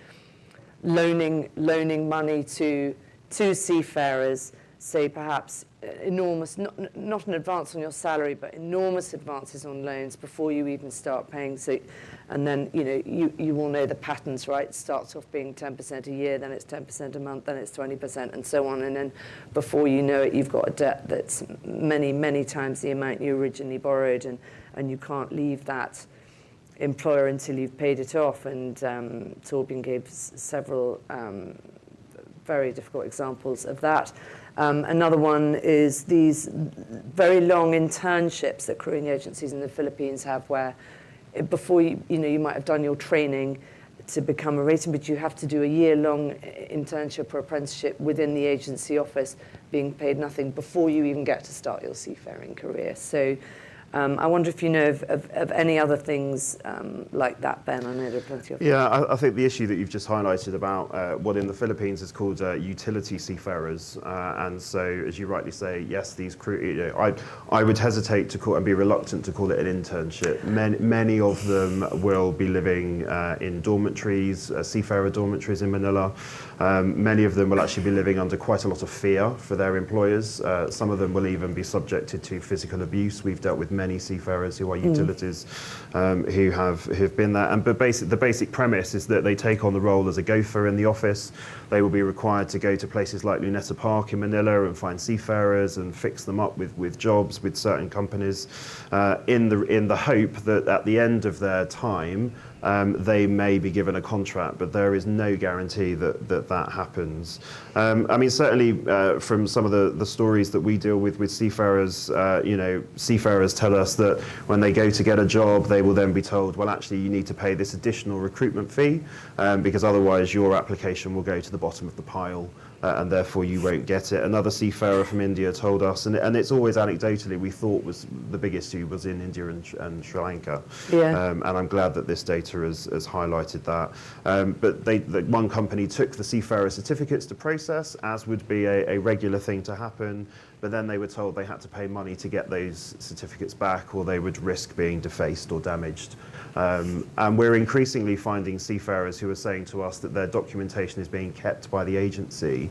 loaning money to seafarers, say perhaps enormous, not an advance on your salary, but enormous advances on loans before you even start paying. So, and then you all know the patterns, right? It starts off being 10% a year, then it's 10% a month, then it's 20%, and so on. And then before you know it, you've got a debt that's many, many times the amount you originally borrowed, and you can't leave that employer until you've paid it off. And Torbjörn gave several very difficult examples of that. Another one is these very long internships that crewing agencies in the Philippines have, where before you might have done your training to become a rating, but you have to do a year-long internship or apprenticeship within the agency office, being paid nothing before you even get to start your seafaring career. So I wonder if you know of any other things like that, Ben. I know there are plenty of them. Yeah, I think the issue that you've just highlighted about what in the Philippines is called utility seafarers, and so as you rightly say, yes, these crew. I would hesitate to call and be reluctant to call it an internship. Many of them will be living in dormitories, seafarer dormitories in Manila. Many of them will actually be living under quite a lot of fear for their employers. Some of them will even be subjected to physical abuse. We've dealt with many seafarers who are utilities who've been there. But the basic premise is that they take on the role as a gopher in the office. They will be required to go to places like Luneta Park in Manila and find seafarers and fix them up with jobs with certain companies, in the hope that at the end of their time they may be given a contract, but there is no guarantee that happens. I mean, certainly from some of the stories that we deal with seafarers, seafarers tell us that when they go to get a job, they will then be told, well, actually, you need to pay this additional recruitment fee because otherwise your application will go to the bottom of the pile. And therefore you won't get it. Another seafarer from India told us, and it's always anecdotally, we thought was the biggest issue was in India and Sri Lanka. Yeah. And I'm glad that this data has highlighted that. But one company took the seafarer certificates to process, as would be a regular thing to happen. But then they were told they had to pay money to get those certificates back, or they would risk being defaced or damaged. And we're increasingly finding seafarers who are saying to us that their documentation is being kept by the agency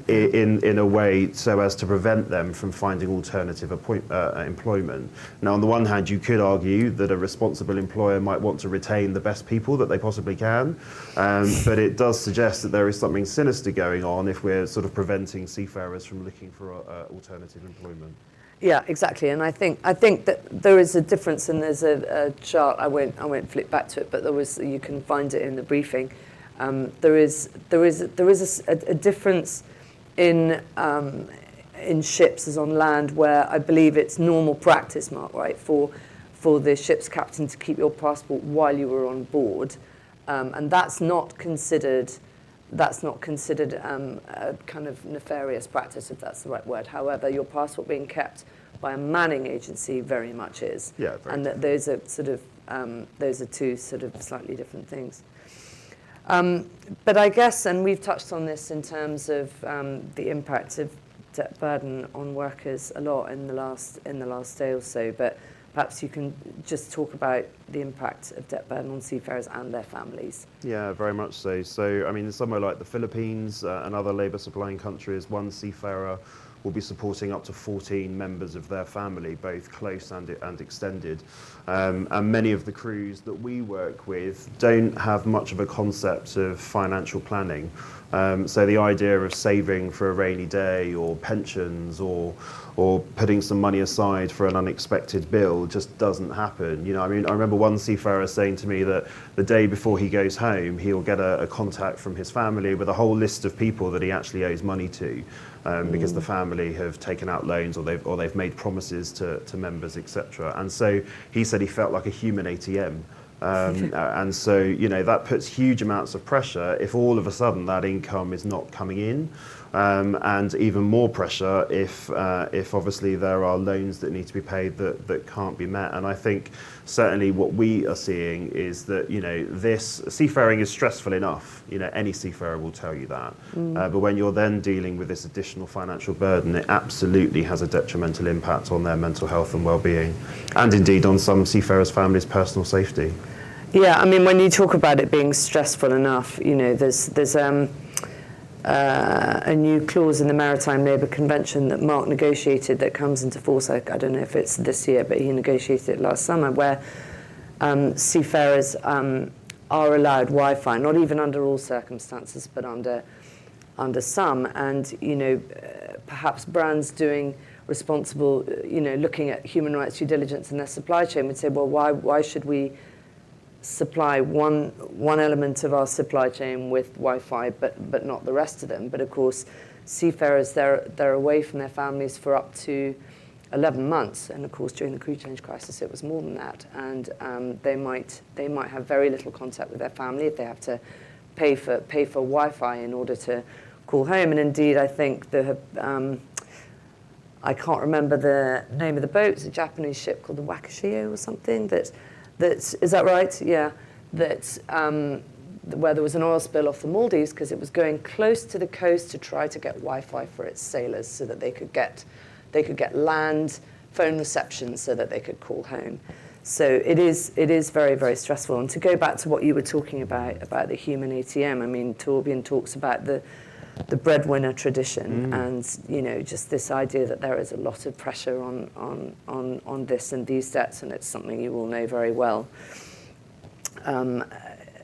in a way so as to prevent them from finding alternative employment. Now, on the one hand, you could argue that a responsible employer might want to retain the best people that they possibly can, but it does suggest that there is something sinister going on if we're sort of preventing seafarers from looking for alternative employment. Yeah, exactly. And I think that there is a difference, and there's a chart. I won't flip back to it, but you can find it in the briefing. There is a difference in ships as on land, where I believe it's normal practice, Mark, right, for the ship's captain to keep your passport while you were on board, and that's not considered a kind of nefarious practice, if that's the right word. However, your passport being kept by a manning agency very much is. Yeah, and that those are two sort of slightly different things. But I guess, and we've touched on this in terms of the impact of debt burden on workers a lot in the last day or so, but perhaps you can just talk about the impact of debt burden on seafarers and their families. Yeah, very much so. So, I mean, somewhere like the Philippines and other labour supplying countries, one seafarer will be supporting up to 14 members of their family, both close and extended. And many of the crews that we work with don't have much of a concept of financial planning. So the idea of saving for a rainy day or pensions or putting some money aside for an unexpected bill just doesn't happen. You know, I mean, I remember one seafarer saying to me that the day before he goes home, he'll get a contact from his family with a whole list of people that he actually owes money to, because the family have taken out loans or they've made promises to members, etc. And so he said he felt like a human ATM. And so, you know, that puts huge amounts of pressure if all of a sudden that income is not coming in, and even more pressure if obviously there are loans that need to be paid that can't be met. And I think certainly what we are seeing is that, you know, this seafaring is stressful enough. You know, any seafarer will tell you that. But when you're then dealing with this additional financial burden, it absolutely has a detrimental impact on their mental health and well-being, and indeed on some seafarers' families' personal safety. Yeah, I mean, when you talk about it being stressful enough, you know, there's a new clause in the Maritime Labour Convention that Mark negotiated that comes into force, I don't know if it's this year, but he negotiated it last summer, where seafarers are allowed Wi-Fi, not even under all circumstances, but under some. And, you know, perhaps brands doing responsible, you know, looking at human rights due diligence in their supply chain would say, well, why should we supply one element of our supply chain with Wi-Fi, but not the rest of them. But of course, seafarers, they're away from their families for up to 11 months, and of course during the crew change crisis it was more than that, and they might have very little contact with their family if they have to pay for Wi-Fi in order to call home. And indeed, I think I can't remember the name of the boat. It's a Japanese ship called the Wakashio or something. Is that right? Yeah. Where there was an oil spill off the Maldives because it was going close to the coast to try to get Wi-Fi for its sailors so that they could get land phone reception so that they could call home. So it is very, very stressful. And to go back to what you were talking about the human ATM, I mean, Torbjörn talks about the breadwinner tradition, and just this idea that there is a lot of pressure on this and these debts, and it's something you all know very well.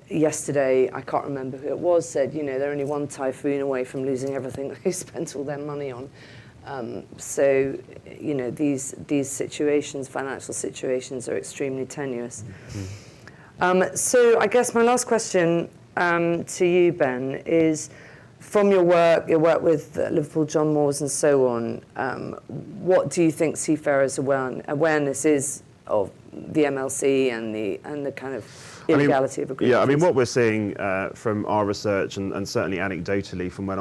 Yesterday, I can't remember who it was, said they're only one typhoon away from losing everything they spent all their money on. So these situations, financial situations, are extremely tenuous. So I guess my last question to you, Ben, is from your work with Liverpool John Moores and so on, what do you think seafarers' awareness is of the MLC and the kind of illegality of recruitment? Yeah, I mean, what we're seeing from our research and certainly anecdotally from when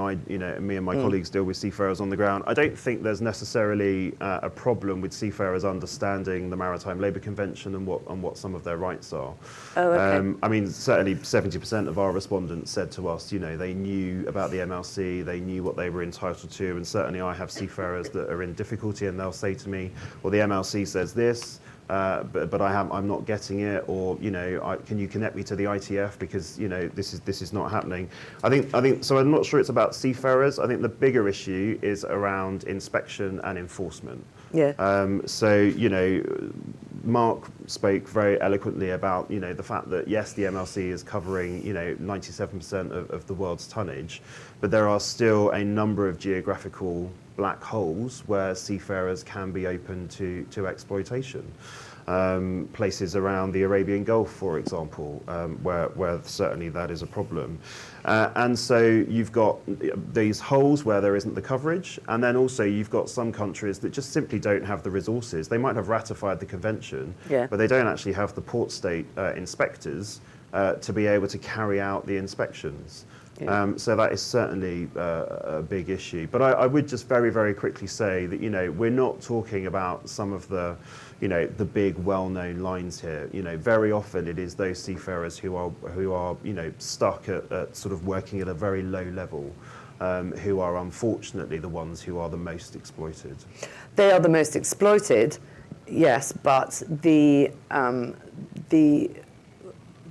me and my colleagues deal with seafarers on the ground, I don't think there's necessarily a problem with seafarers understanding the Maritime Labour Convention and what some of their rights are. Oh, okay. I mean, certainly 70% of our respondents said to us, they knew about the MLC, they knew what they were entitled to, and certainly I have seafarers that are in difficulty and they'll say to me, well, the MLC says this, but I'm not getting it, or can you connect me to the ITF because this is not happening. I think so. I'm not sure it's about seafarers. I think the bigger issue is around inspection and enforcement. Yeah. So Mark spoke very eloquently about the fact that yes, the MLC is covering 97% of the world's tonnage, but there are still a number of geographical black holes where seafarers can be open to exploitation. Places around the Arabian Gulf, for example, where certainly that is a problem. And so you've got these holes where there isn't the coverage, and then also you've got some countries that just simply don't have the resources. They might have ratified the convention, but they don't actually have the port state inspectors to be able to carry out the inspections. Yeah. So that is certainly a big issue. But I would just very, very quickly say that, we're not talking about some of the, the big well-known lines here. Very often it is those seafarers who are stuck at sort of working at a very low level, who are unfortunately the ones who are the most exploited. They are the most exploited, yes, but the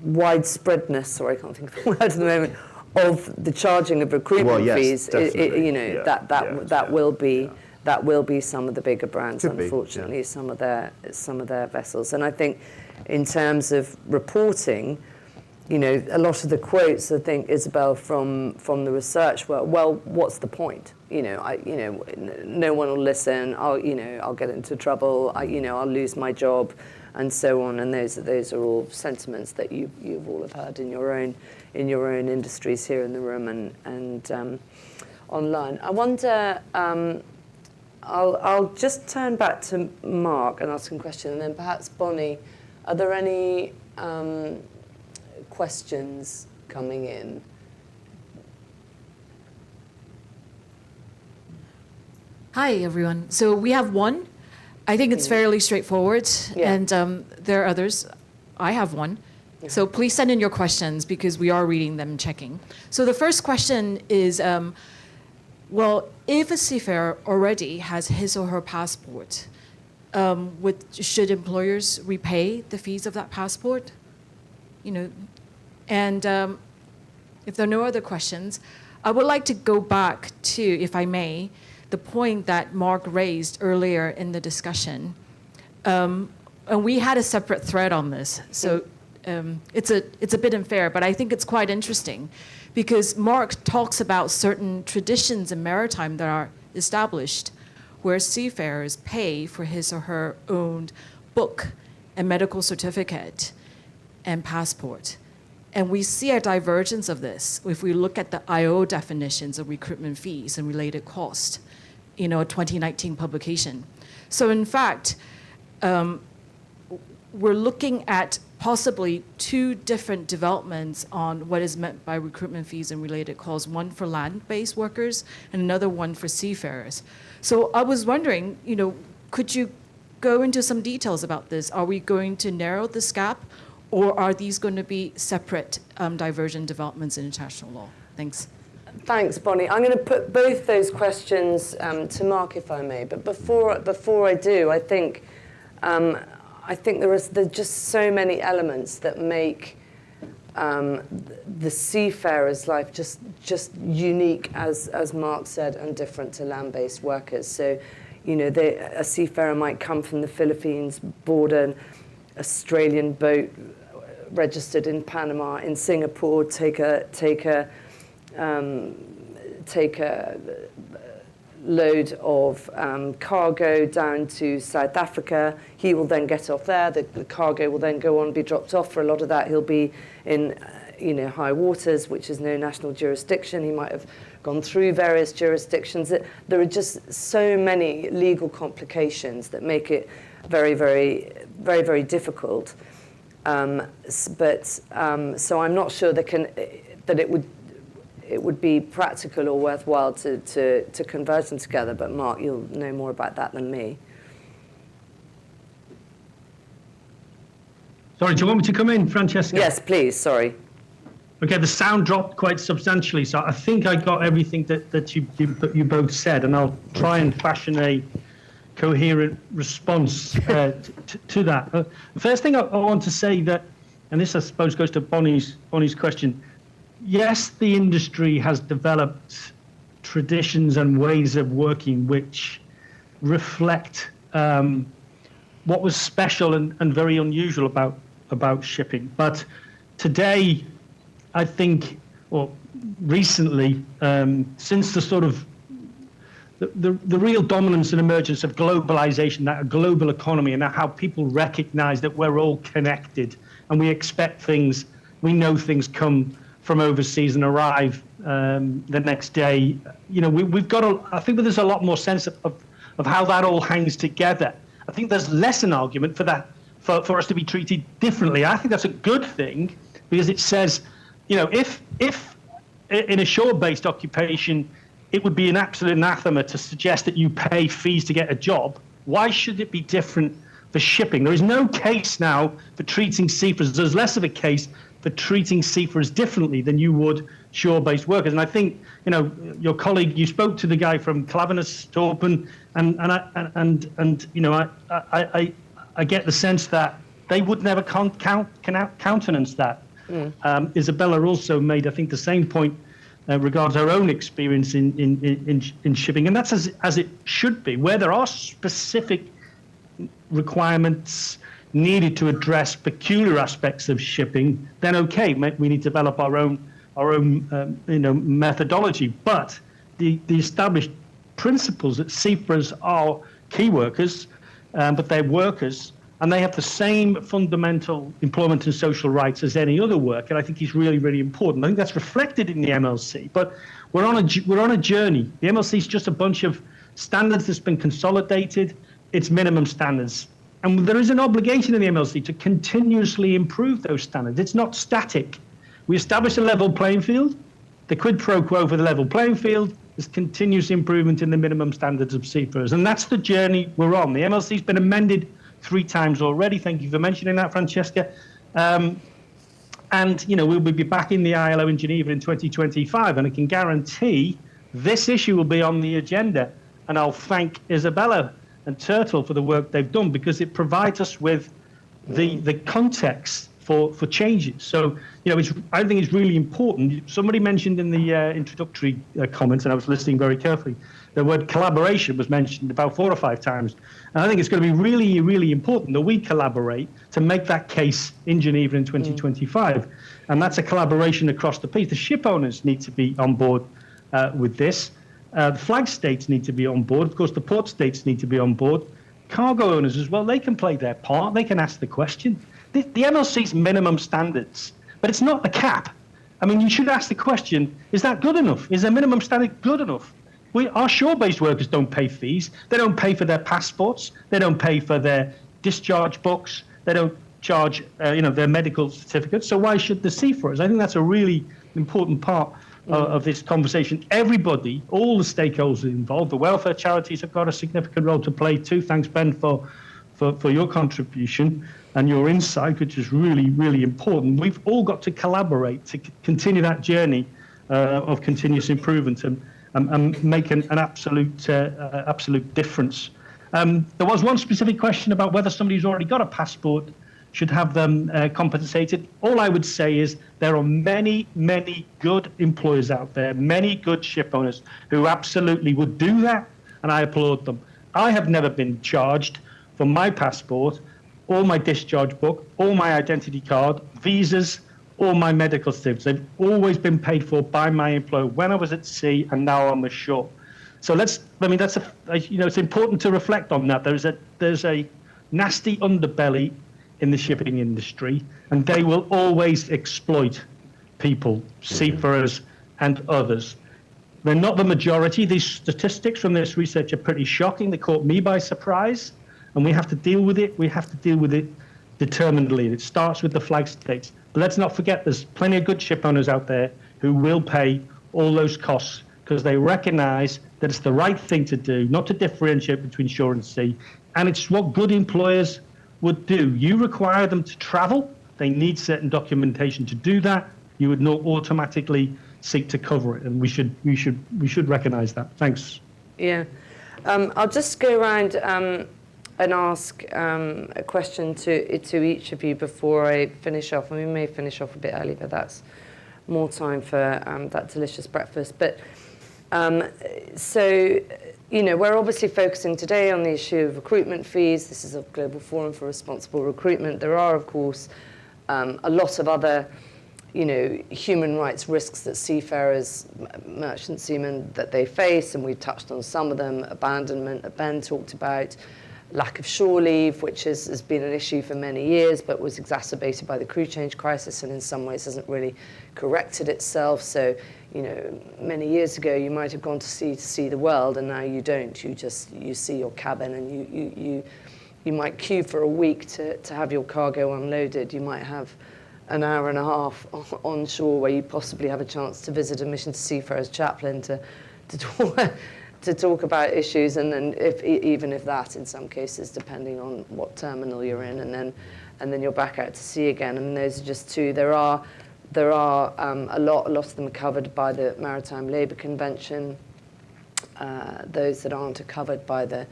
widespreadness, sorry, I can't think of the word at the moment, of the charging of recruitment fees, that will be some of the bigger brands, unfortunately, some of their vessels. And I think, in terms of reporting, a lot of the quotes, I think, Isabel, from the research were, well, what's the point? No one will listen. I'll get into trouble. I'll lose my job, and so on. And those are all sentiments that you've all have heard in your own industries here in the room and online. I wonder. I'll just turn back to Mark and ask him a question, and then perhaps Bonnie, are there any questions coming in? Hi, everyone. So we have one. I think it's fairly straightforward, and there are others. I have one. So please send in your questions because we are reading them and checking. So the first question is, well, if a seafarer already has his or her passport, should employers repay the fees of that passport? And if there are no other questions, I would like to go back to, if I may, the point that Mark raised earlier in the discussion. And we had a separate thread on this, so it's a bit unfair, but I think it's quite interesting because Mark talks about certain traditions in maritime that are established where seafarers pay for his or her own book and medical certificate. and passport. And we see a divergence of this if we look at the IO definitions of recruitment fees and related cost, a 2019 publication. So in fact, we're looking at possibly two different developments on what is meant by recruitment fees and related costs, one for land-based workers and another one for seafarers. So I was wondering, could you go into some details about this? Are we going to narrow this gap, or are these going to be separate divergent developments in international law? Thanks. Thanks, Bonnie. I'm going to put both those questions to Mark, if I may. But before I do, I think there's just so many elements that make the seafarer's life just unique, as Mark said, and different to land-based workers. So, a seafarer might come from the Philippines, board an Australian boat registered in Panama, in Singapore, take a load of cargo down to South Africa. He will then get off there. The cargo will then go on and be dropped off. For a lot of that, he'll be in high waters, which is no national jurisdiction. He might have gone through various jurisdictions. There are just so many legal complications that make it very, very, very, very difficult. So I'm not sure that it would be practical or worthwhile to converge them together. But Mark, you'll know more about that than me. Sorry, do you want me to come in, Francesca? Yes, please. Sorry. Okay, the sound dropped quite substantially, so I think I got everything that you both said, and I'll try and fashion a coherent response to that. The first thing I want to say that, and this I suppose goes to Bonnie's question, yes, the industry has developed traditions and ways of working which reflect what was special and very unusual about shipping. But today, I think, or recently, since the sort of the real dominance and emergence of globalization, that global economy, and how people recognize that we're all connected and we expect things, we know things come from overseas and arrive the next day. We've got I think there's a lot more sense of how that all hangs together. I think there's less an argument for that, for us to be treated differently. I think that's a good thing, because it says, if in a shore-based occupation, it would be an absolute anathema to suggest that you pay fees to get a job, why should it be different for shipping? There is no case now for treating seafarers. There's less of a case for treating seafarers differently than you would shore-based workers. And I think, your colleague, you spoke to the guy from Klaveness, Torpen, I get the sense that they would never countenance that. Isabella also made, I think, the same point regards her own experience in shipping, and that's as it should be. Where there are specific requirements needed to address peculiar aspects of shipping, then okay, we need to develop our own methodology. But the established principles that seafarers are key workers, but they're workers, and they have the same fundamental employment and social rights as any other worker, I think is really, really important. I think that's reflected in the MLC. But we're on a journey. The MLC is just a bunch of standards that's been consolidated. It's minimum standards. And there is an obligation in the MLC to continuously improve those standards. It's not static. We establish a level playing field. The quid pro quo for the level playing field is continuous improvement in the minimum standards of seafarers. And that's the journey we're on. The MLC's been amended 3 times already. Thank you for mentioning that, Francesca. And we'll be back in the ILO in Geneva in 2025, and I can guarantee this issue will be on the agenda. And I'll thank Isabella and Turtle for the work they've done, because it provides us with the context for changes. So, I think it's really important. Somebody mentioned in the introductory comments, and I was listening very carefully, the word collaboration was mentioned about 4 or 5 times. And I think it's going to be really, really important that we collaborate to make that case in Geneva in 2025. And that's a collaboration across the piece. The ship owners need to be on board with this. The flag states need to be on board. Of course, the port states need to be on board. Cargo owners as well, they can play their part. They can ask the question. the MLC's minimum standards, but it's not the cap. I mean, you should ask the question, is that good enough? Is a minimum standard good enough? Our shore-based workers don't pay fees. They don't pay for their passports. They don't pay for their discharge books. They don't charge, their medical certificates. So why should the seafarers? I think that's a really important part of this conversation. Everybody, all the stakeholders involved, the welfare charities have got a significant role to play too. Thanks, Ben, for your contribution and your insight, which is really, really important. We've all got to collaborate to continue that journey of continuous improvement and make an absolute difference. There was one specific question about whether somebody who's already got a passport should have them compensated. All I would say is there are many, many good employers out there, many good ship owners who absolutely would do that, and I applaud them. I have never been charged for my passport, or my discharge book, or my identity card, visas, or my medical certificates. They've always been paid for by my employer when I was at sea and now on the shore. So it's important to reflect on that. There's a nasty underbelly in the shipping industry, and they will always exploit people, seafarers and others. They're not the majority. These statistics from this research are pretty shocking. They caught me by surprise, and we have to deal with it. We have to deal with it determinedly. It starts with the flag states. But let's not forget there's plenty of good ship owners out there who will pay all those costs because they recognize that it's the right thing to do, not to differentiate between shore and sea. And it's what good employers would do. You require them to travel. They need certain documentation to do that. You would not automatically seek to cover it. And we should recognize that. Thanks. Yeah. I'll just go around and ask a question to each of you before I finish off. And we may finish off a bit early, but that's more time for that delicious breakfast. But we're obviously focusing today on the issue of recruitment fees. This is a global forum for responsible recruitment. There are, of course, a lot of other, human rights risks that seafarers, merchant seamen, that they face, and we touched on some of them. Abandonment, that Ben talked about. Lack of shore leave, which has been an issue for many years, but was exacerbated by the crew change crisis, and in some ways hasn't really corrected itself. So, many years ago you might have gone to sea to see the world, and now you don't. You see your cabin, and you might queue for a week to have your cargo unloaded. You might have an hour and a half on shore where you possibly have a chance to visit a mission to seafarers chaplain to talk about issues, and then even if that, in some cases, depending on what terminal you're in, and then you're back out to sea again. And those are just two. There are a lot of them are covered by the Maritime Labour Convention. Those that aren't are covered by the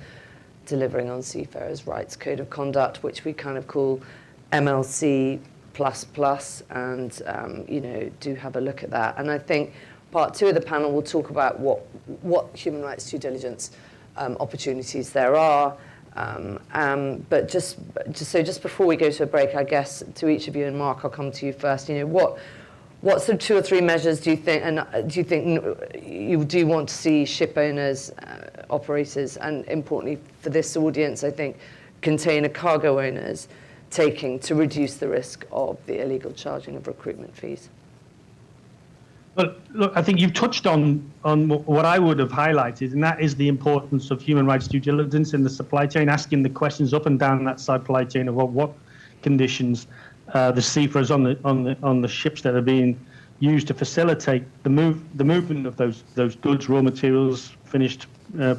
Delivering on Seafarers' Rights Code of Conduct, which we kind of call MLC++, and do have a look at that. And I think part two of the panel will talk about what human rights due diligence opportunities there are. But just before we go to a break, I guess to each of you, and Mark, I'll come to you first. What sort of 2 or 3 measures do you think, and do you think you do want to see ship owners, operators, and importantly for this audience, I think, container cargo owners taking to reduce the risk of the illegal charging of recruitment fees? Well, look, I think you've touched on what I would have highlighted, and that is the importance of human rights due diligence in the supply chain, asking the questions up and down that supply chain of what conditions the seafarers on the ships that are being used to facilitate the movement of those goods, raw materials, finished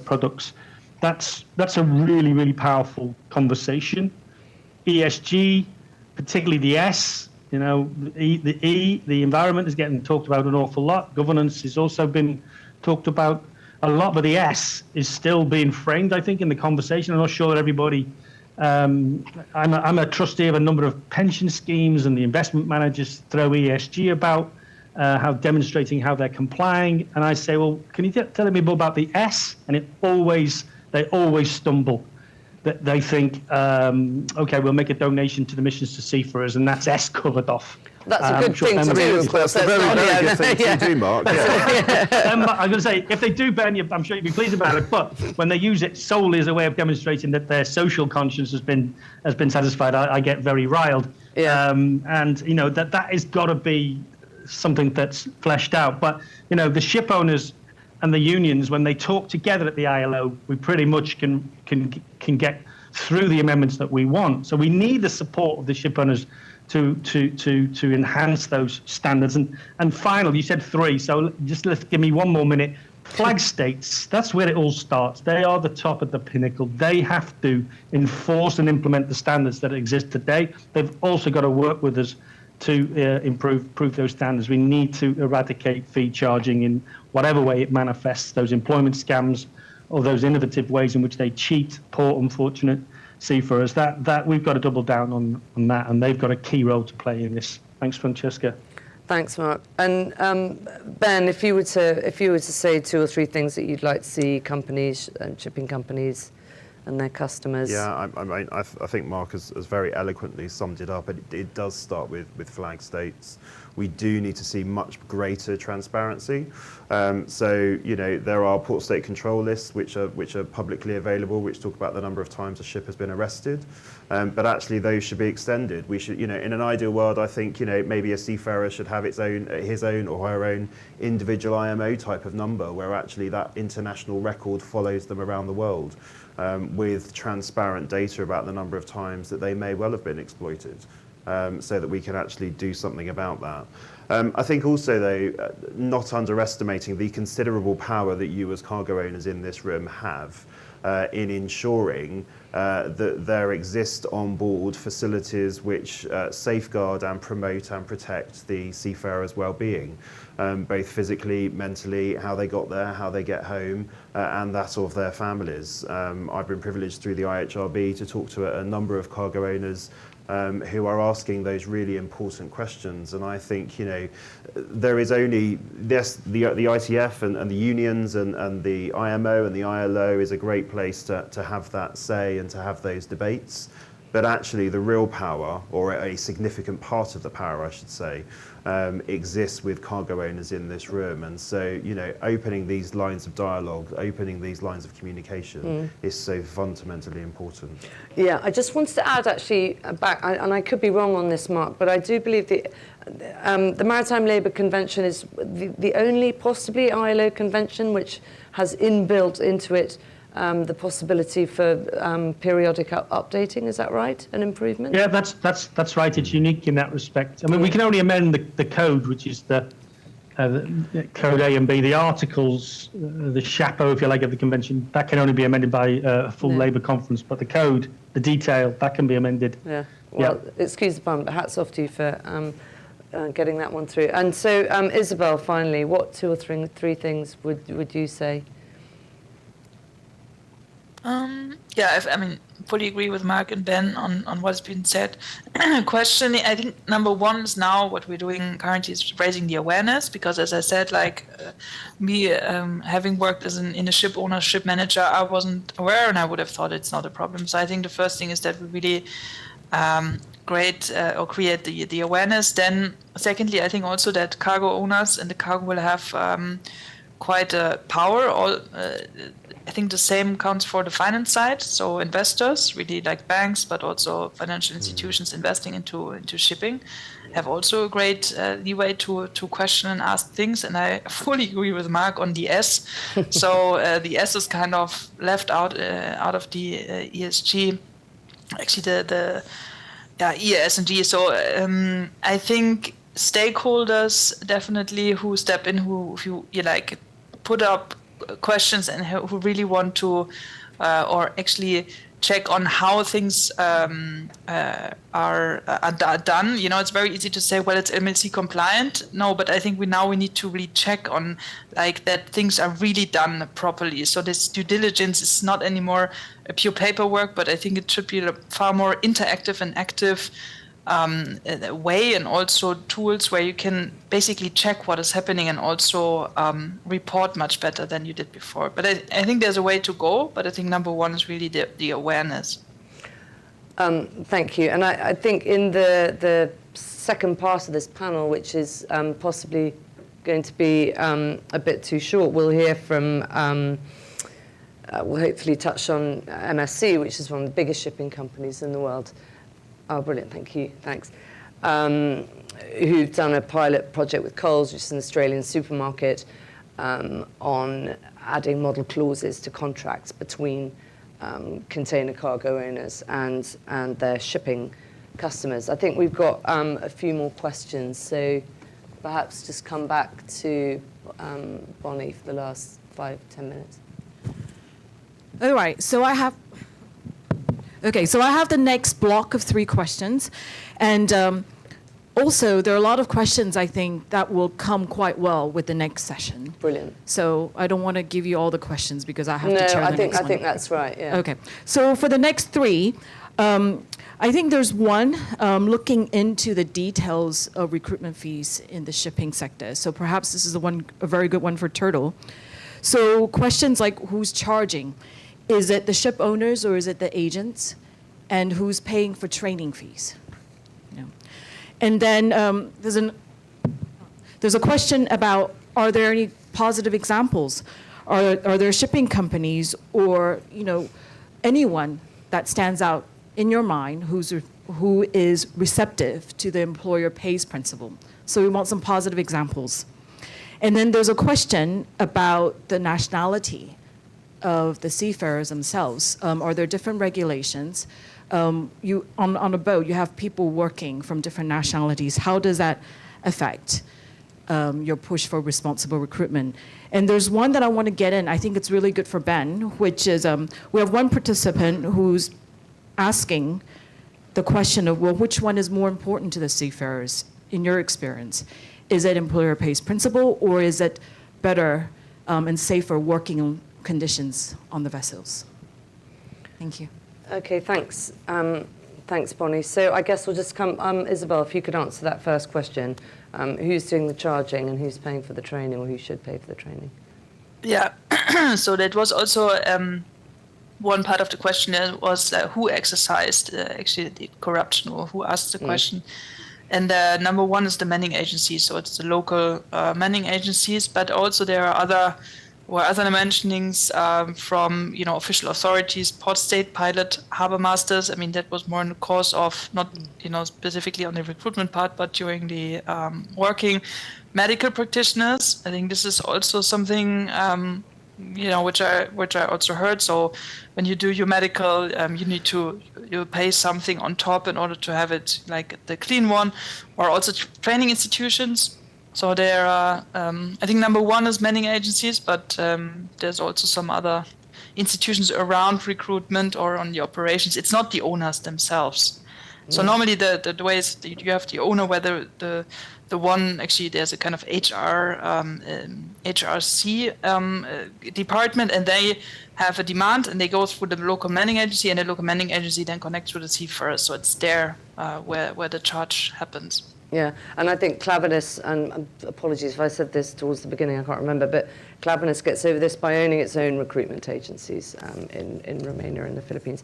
products. That's a really, really powerful conversation. ESG, particularly the S. The environment is getting talked about an awful lot. Governance has also been talked about a lot, but the S is still being framed, I think, in the conversation. I'm not sure that everybody. I'm a trustee of a number of pension schemes, and the investment managers throw ESG about demonstrating how they're complying. And I say, well, can you tell me more about the S? And they always stumble. They think, okay, we'll make a donation to the missions to seafarers, and that's S covered off. That's a good thing to do, of course. That's a very good thing to do, Mark. Yeah. I'm going to say, if they do, Ben, I'm sure you'd be pleased about it, but when they use it solely as a way of demonstrating that their social conscience has been satisfied, I get very riled. Yeah. And you know that has got to be something that's fleshed out. But you know, the ship owners and the unions, when they talk together at the ILO, we pretty much can get through the amendments that we want. So we need the support of the ship owners to enhance those standards. And finally, you said 3, so just let's give me one more minute. Flag states, that's where it all starts. They are the top of the pinnacle. They have to enforce and implement the standards that exist today. They've also got to work with us to improve those standards. We need to eradicate fee charging in whatever way it manifests, those employment scams or those innovative ways in which they cheat poor, unfortunate seafarers. That we've got to double down on that, and they've got a key role to play in this. Thanks, Francesca. Thanks, Mark. And Ben, if you were to say 2 or 3 things that you'd like to see companies, shipping companies, and their customers. Yeah, I think Mark has very eloquently summed it up. It does start with flag states. We do need to see much greater transparency. So, you know, there are port state control lists which are publicly available, which talk about the number of times a ship has been arrested. But actually, those should be extended. We should, you know, in an ideal world, I think, you know, maybe a seafarer should have his own or her own individual IMO type of number, where actually that international record follows them around the world. With transparent data about the number of times that they may well have been exploited, so that we can actually do something about that. I think also, though, not underestimating the considerable power that you as cargo owners in this room have in ensuring that there exist on board facilities which safeguard and promote and protect the seafarer's well-being, both physically, mentally, how they got there, how they get home, and that of their families. I've been privileged through the IHRB to talk to a number of cargo owners who are asking those really important questions. And I think, you know, there is only this, the ITF and the unions and the IMO and the ILO is a great place to have that say and to have those debates. But actually the real power, or a significant part of the power, I should say, exists with cargo owners in this room. And so, you know, opening these lines of dialogue, opening these lines of communication is so fundamentally important. Yeah, I just wanted to add actually back, and I could be wrong on this, Mark, but I do believe the Maritime Labour Convention is the only possibly ILO convention which has inbuilt into it the possibility for periodic updating. Is that right? An improvement? Yeah, that's right. It's unique in that respect. I mean, we can only amend the code, which is the code A and B. The articles, the chapeau, if you like, of the convention, that can only be amended by a full Labour conference. But the code, the detail, that can be amended. Yeah. Well, excuse the pun, but hats off to you for getting that one through. And so, Isabel, finally, what 2 or 3 things would you say? Yeah, I mean, fully agree with Mark and Ben on what's been said. Questioning, I think number 1 is now what we're doing currently is raising the awareness, because as I said, like me having worked in a ship owner, ship manager, I wasn't aware and I would have thought it's not a problem. So I think the first thing is that we really create the awareness. Then secondly, I think also that cargo owners and the cargo will have quite a power. I think the same counts for the finance side. So investors, really like banks, but also financial institutions investing into shipping, have also a great leeway to question and ask things. And I fully agree with Mark on the S. So the S is kind of left out of the ESG. Actually, the ESG. So I think stakeholders definitely who step in, who you like put up questions and who really want to or actually check on how things are done. You know, it's very easy to say, well, it's MLC compliant. No, but I think we need to really check on like that things are really done properly. So this due diligence is not anymore a pure paperwork, but I think it should be a far more interactive and active way, and also tools where you can basically check what is happening and also report much better than you did before. But I think there's a way to go, but I think number 1 is really the awareness. Thank you. And I think in the second part of this panel, which is possibly going to be a bit too short, we'll hear from, we'll hopefully touch on MSC, which is one of the biggest shipping companies in the world. Oh, brilliant, thank you, thanks. Who've done a pilot project with Coles, which is an Australian supermarket, on adding model clauses to contracts between container cargo owners and their shipping customers. I think we've got a few more questions, so perhaps just come back to Bonnie for the last 5-10 minutes. All right, so I have the next block of 3 questions, and also there are a lot of questions I think that will come quite well with the next session. Brilliant. So I don't want to give you all the questions because I have to No, chair the I think next one. I think that's right. Yeah. Okay, so for the next 3, I think there's one looking into the details of recruitment fees in the shipping sector. So perhaps this is a very good one for Turtle. So questions like who's charging? Is it the ship owners or is it the agents? And who's paying for training fees? And then there's a question about, are there any positive examples? Are there shipping companies or anyone that stands out in your mind who is receptive to the employer pays principle? So we want some positive examples. And then there's a question about the nationality of the seafarers themselves. Are there different regulations? On a boat, you have people working from different nationalities. How does that affect your push for responsible recruitment? And there's one that I want to get in. I think it's really good for Ben, which is we have one participant who's asking the question of, well, which one is more important to the seafarers in your experience? Is it employer pays principle, or is it better and safer working conditions on the vessels? Thank you. Okay, thanks. Thanks, Bonnie. So I guess we'll just come, Isabel, if you could answer that first question. Who's doing the charging and who's paying for the training, or who should pay for the training? Yeah, so that was also one part of the question was who exercised actually the corruption, or who asked the question. And number one is the manning agencies, so it's the local manning agencies, but also there are other mentionings from official authorities, port state pilot, harbor masters. I mean, that was more in the course of not specifically on the recruitment part, but during the working. Medical practitioners, I think this is also something which I also heard. So when you do your medical, you pay something on top in order to have it like the clean one, or also training institutions. So there are, I think number one is manning agencies, but there's also some other institutions around recruitment or on the operations. It's not the owners themselves. So normally the way is you have the owner, whether the one, actually there's a kind of HRC department, and they have a demand and they go through the local manning agency, and the local manning agency then connects with the seafarers. So it's there where the charge happens. Yeah, and I think Klaveness, and apologies if I said this towards the beginning, I can't remember, but Klaveness gets over this by owning its own recruitment agencies in Romania and the Philippines.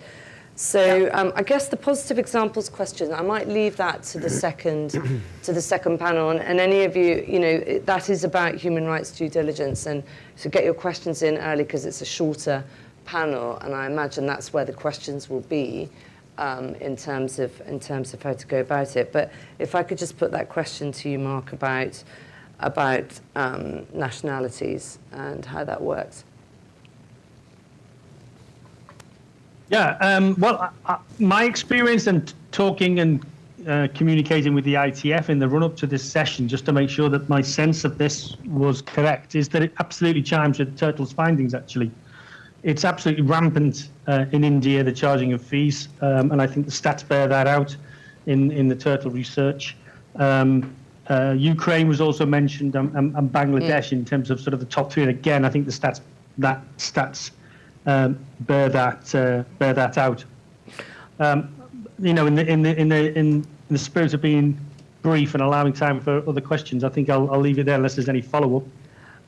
So I guess the positive examples question, I might leave that to the second panel, and any of you, that is about human rights due diligence, and so get your questions in early because it's a shorter panel, and I imagine that's where the questions will be. In terms of how to go about it, but if I could just put that question to you, Mark, about nationalities and how that works. Yeah, well, my experience and talking and communicating with the ITF in the run-up to this session, just to make sure that my sense of this was correct, is that it absolutely chimes with Turtle's findings, actually. It's absolutely rampant in India, the charging of fees, and I think the stats bear that out in the Turtle research. Ukraine was also mentioned, and Bangladesh in terms of sort of the top 3. And again, I think the stats bear that out. In the spirit of being brief and allowing time for other questions, I think I'll leave it there unless there's any follow-up.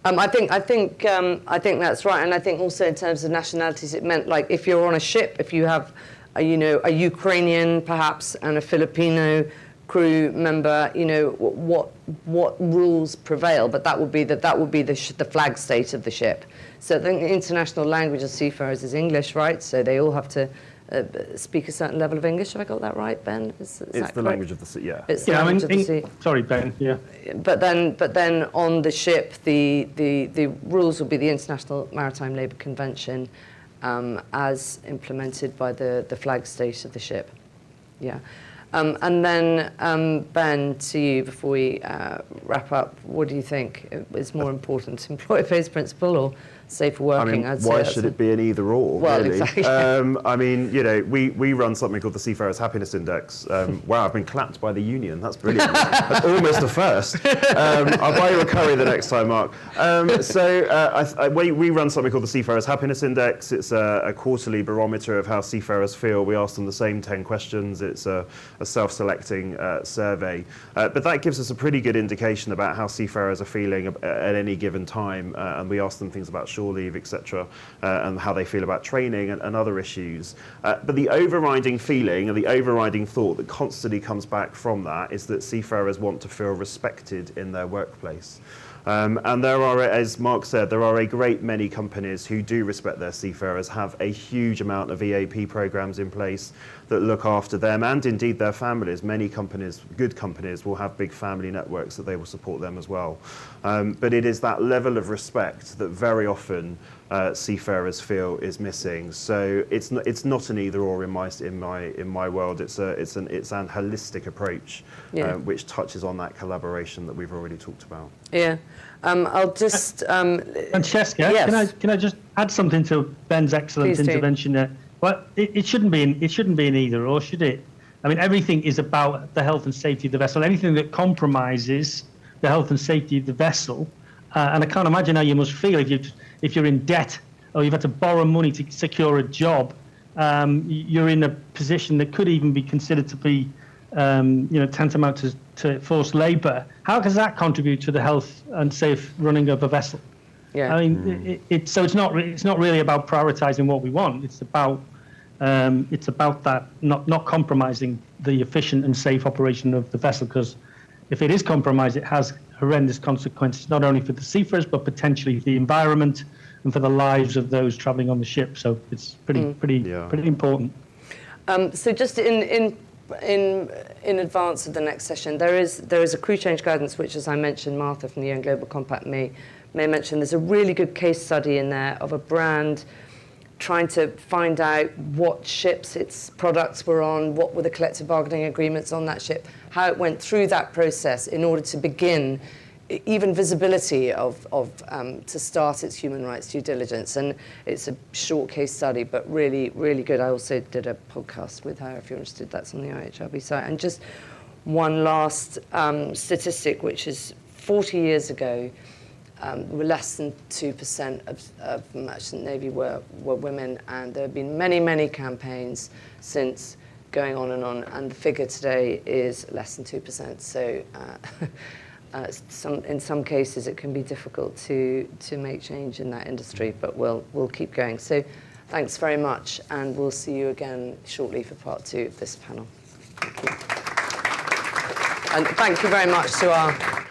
I think that's right, and I think also in terms of nationalities, it meant like if you're on a ship, if you have, a Ukrainian perhaps and a Filipino crew member, what rules prevail, but that would be the flag state of the ship. So I think the international language of seafarers is English, right? So they all have to speak a certain level of English. Have I got that right, Ben? Is that It's the correct? language of the sea, yeah. It's the Yeah, I language mean, of the sea. sorry, Ben. Yeah. But then on the ship, the rules will be the International Maritime Labour Convention, as implemented by the flag state of the ship. Yeah. And then, Ben, to you, before we wrap up, what do you think is more important, employer-based principle or safer I working? mean, I'd say why that's should it be an either or, Well, really? exactly. I mean, you know, we run something called the Seafarers Happiness Index. Wow, I've been clapped by the union. That's brilliant. That's almost a first. I'll buy you a curry the next time, Mark. We run something called the Seafarers Happiness Index. It's a quarterly barometer of how seafarers feel. We ask them the same 10 questions. It's a self-selecting survey. But that gives us a pretty good indication about how seafarers are feeling at any given time. And we ask them things about shore leave, etc., and how they feel about training and other issues. But the overriding feeling and the overriding thought that constantly comes back from that is that seafarers want to feel respected in their workplace. And there are, as Mark said, there are a great many companies who do respect their seafarers, have a huge amount of EAP programs in place that look after them and indeed their families. Many companies, good companies, will have big family networks that they will support them as well. But it is that level of respect that very often seafarers feel is missing. So it's not an either or in my world. It's an holistic approach, Yeah. which touches on that collaboration that we've already talked about. Yeah. I'll just... Francesca, yes. can I just add something to Ben's excellent Please do. intervention there? Well, it shouldn't be an either or, should it? I mean, everything is about the health and safety of the vessel. Anything that compromises the health and safety of the vessel, and I can't imagine how you must feel if you're in debt or you've had to borrow money to secure a job. You're in a position that could even be considered to be, tantamount to forced labour. How does that contribute to the health and safe running of a vessel? Yeah. I mean, it's not really about prioritising what we want. It's about that not compromising the efficient and safe operation of the vessel, because if it is compromised, it has horrendous consequences not only for the seafarers but potentially the environment and for the lives of those travelling on the ship. So it's pretty important. So just in advance of the next session, there is a crew change guidance, which, as I mentioned, Martha from the UN Global Compact may mention. There's a really good case study in there of a brand trying to find out what ships its products were on, what were the collective bargaining agreements on that ship, how it went through that process in order to begin even visibility of to start its human rights due diligence. And it's a short case study, but really, really good. I also did a podcast with her, if you're interested. That's on the IHRB site. And just one last statistic, which is 40 years ago, less than 2% of merchant navy were women, and there have been many, many campaigns since going on, and the figure today is less than 2%. So in some cases it can be difficult to make change in that industry, but we'll keep going. So thanks very much, and we'll see you again shortly for part 2 of this panel. Thank you. And thank you very much to our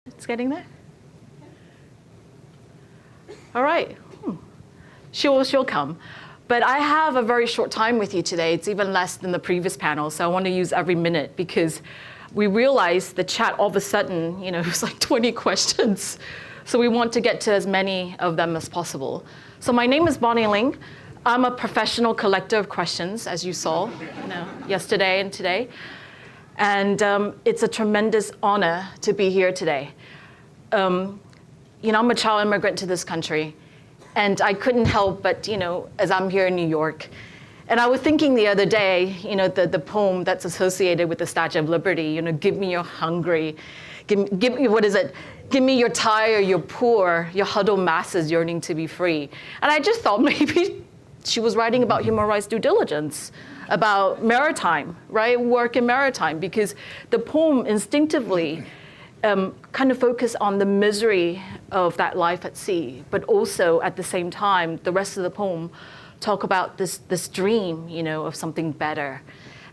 It's getting there? All right. She'll come. But I have a very short time with you today. It's even less than the previous panel, so I want to use every minute because we realized the chat all of a sudden, it was like 20 questions. So we want to get to as many of them as possible. So my name is Bonnie Ling. I'm a professional collector of questions, as you saw yesterday and today. And it's a tremendous honor to be here today. I'm a child immigrant to this country. And I couldn't help but, as I'm here in New York, and I was thinking the other day, the poem that's associated with the Statue of Liberty, give me your hungry, give me, what is it? Give me your tired, your poor, your huddled masses yearning to be free. And I just thought maybe she was writing about human rights due diligence, about maritime, right? Work in maritime, because the poem instinctively kind of focus on the misery of that life at sea, but also at the same time, the rest of the poem talk about this dream, of something better.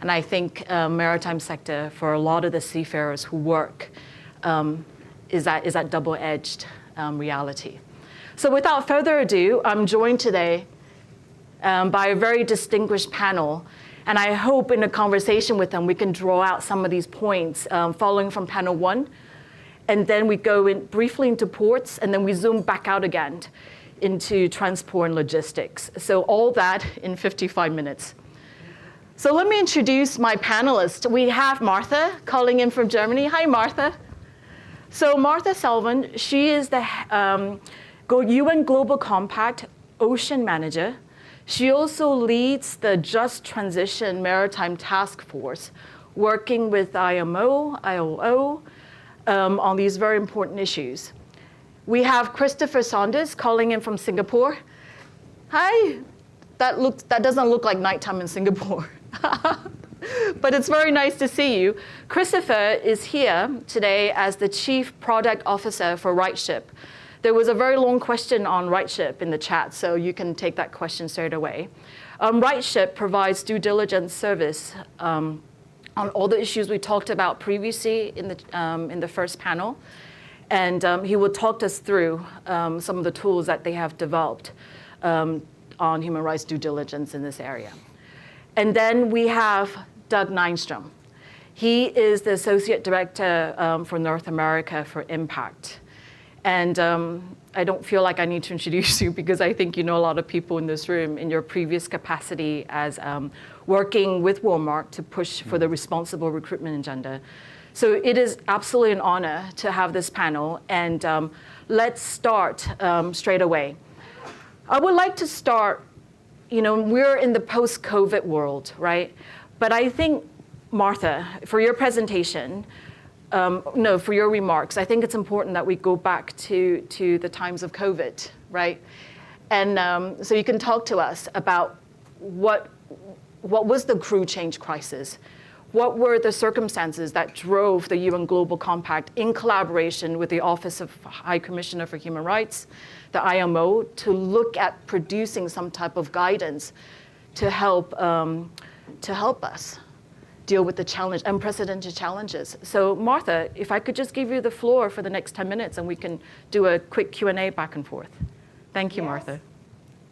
And I think maritime sector for a lot of the seafarers who work is that double-edged reality. So without further ado, I'm joined today by a very distinguished panel. And I hope in a conversation with them, we can draw out some of these points following from panel 1. And then we go in briefly into ports, and then we zoom back out again into transport and logistics. So all that in 55 minutes. So let me introduce my panelists. We have Martha calling in from Germany. Hi, Martha. So Martha Sullivan, she is the UN Global Compact Ocean Manager. She also leads the Just Transition Maritime Task Force, working with IMO, ILO, on these very important issues. We have Christopher Saunders calling in from Singapore. Hi, that doesn't look like nighttime in Singapore. But it's very nice to see you. Christopher is here today as the Chief Product Officer for RightShip. There was a very long question on RightShip in the chat, so you can take that question straight away. RightShip provides due diligence service on all the issues we talked about previously in the first panel. And he will talk us through some of the tools that they have developed on human rights due diligence in this area. And then we have Doug Nystrom. He is the Associate Director for North America for Impact. And I don't feel like I need to introduce you because I think you know a lot of people in this room in your previous capacity as working with Walmart to push for the responsible recruitment agenda. So it is absolutely an honor to have this panel, and let's start straight away. I would like to start, we're in the post-COVID world, right? But I think, Martha, for your presentation, for your remarks, I think it's important that we go back to the times of COVID, right? And so you can talk to us about what was the crew change crisis? What were the circumstances that drove the UN Global Compact in collaboration with the Office of High Commissioner for Human Rights, the IMO, to look at producing some type of guidance to help us deal with the unprecedented challenges. So Martha, if I could just give you the floor for the next 10 minutes and we can do a quick Q&A back and forth. Thank you, yes. Martha.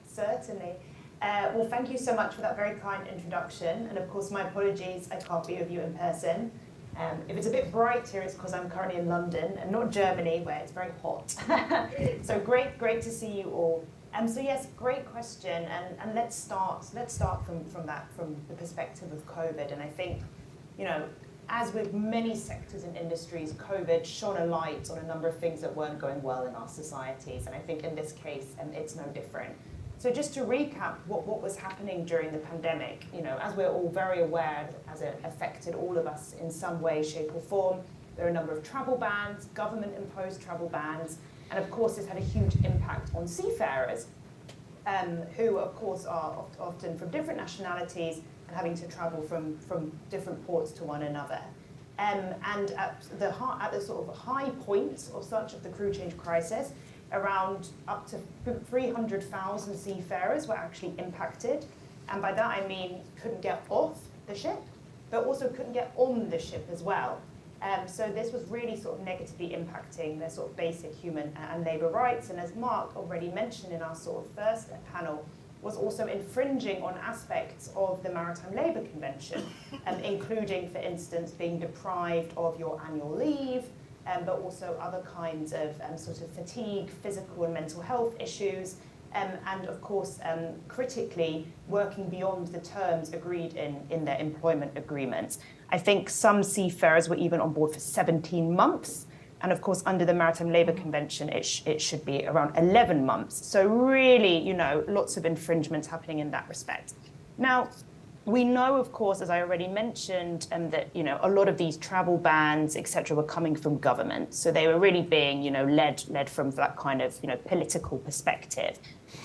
Certainly. Well, thank you so much for that very kind introduction. And of course, my apologies, I can't be with you in person. If it's a bit bright here, it's because I'm currently in London and not Germany, where it's very hot. So great to see you all. So yes, great question. And let's start from the perspective of COVID. And I think, as with many sectors and industries, COVID shone a light on a number of things that weren't going well in our societies. And I think in this case, it's no different. So just to recap what was happening during the pandemic, as we're all very aware, as it affected all of us in some way, shape or form, there are a number of travel bans, government-imposed travel bans, and of course this had a huge impact on seafarers, who of course are often from different nationalities and having to travel from different ports to one another. And at the sort of high point of such of the crew change crisis, around up to 300,000 seafarers were actually impacted. And by that I mean couldn't get off the ship, but also couldn't get on the ship as well. So this was really sort of negatively impacting their sort of basic human and labour rights. And as Mark already mentioned in our sort of first panel, was also infringing on aspects of the Maritime Labour Convention, including, for instance, being deprived of your annual leave, but also other kinds of sort of fatigue, physical and mental health issues, and of course, critically, working beyond the terms agreed in their employment agreements. I think some seafarers were even on board for 17 months. And of course, under the Maritime Labour Convention, it should be around 11 months. So really, you know, lots of infringements happening in that respect. Now, we know, of course, as I already mentioned, that, you know, a lot of these travel bans, et cetera, were coming from government. So they were really being, you know, led from that kind of, you know, political perspective.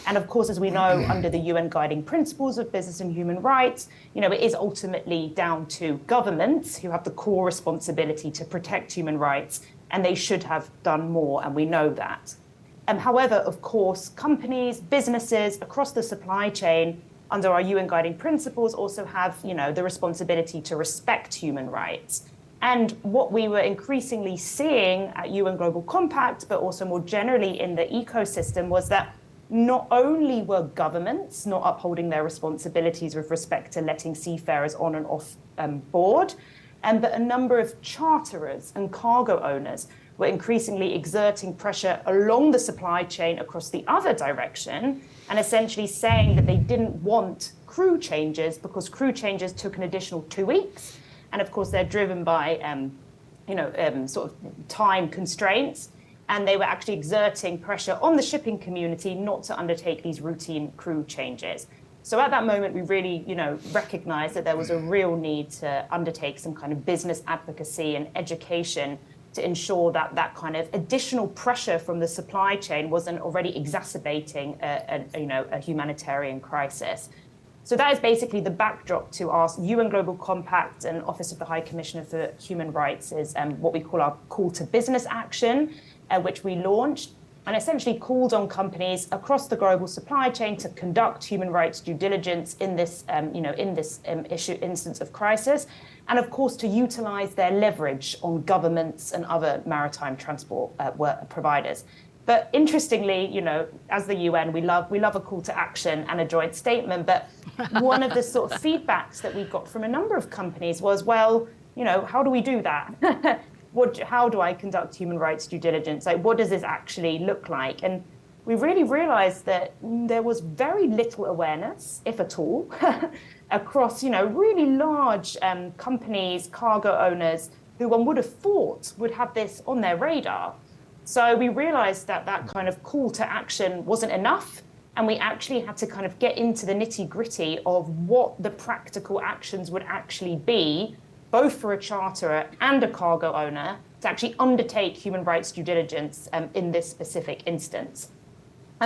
And of course, as we know, under the UN Guiding Principles of Business and Human Rights, you know, it is ultimately down to governments who have the core responsibility to protect human rights, and they should have done more, and we know that. However, of course, companies, businesses across the supply chain under our UN Guiding Principles also have, you know, the responsibility to respect human rights. And what we were increasingly seeing at UN Global Compact, but also more generally in the ecosystem, was that not only were governments not upholding their responsibilities with respect to letting seafarers on and off board, but a number of charterers and cargo owners were increasingly exerting pressure along the supply chain across the other direction, and essentially saying that they didn't want crew changes because crew changes took an additional 2 weeks. And of course, they're driven by sort of time constraints. And they were actually exerting pressure on the shipping community not to undertake these routine crew changes. So at that moment, we really, you know, recognized that there was a real need to undertake some kind of business advocacy and education to ensure that that kind of additional pressure from the supply chain wasn't already exacerbating a humanitarian crisis. So that is basically the backdrop to our UN Global Compact and Office of the High Commissioner for Human Rights is what we call our call to business action, which we launched, and essentially called on companies across the global supply chain to conduct human rights due diligence in this, instance of crisis, and of course to utilize their leverage on governments and other maritime transport providers. But interestingly, you know, as the UN, we love a call to action and a joint statement. But one of the sort of feedbacks that we got from a number of companies was, well, you know, how do we do that? How do I conduct human rights due diligence? Like, what does this actually look like? And we really realized that there was very little awareness, if at all, across, you know, really large companies, cargo owners, who one would have thought would have this on their radar. So we realized that that kind of call to action wasn't enough. And we actually had to kind of get into the nitty gritty of what the practical actions would actually be, both for a charterer and a cargo owner, to actually undertake human rights due diligence in this specific instance.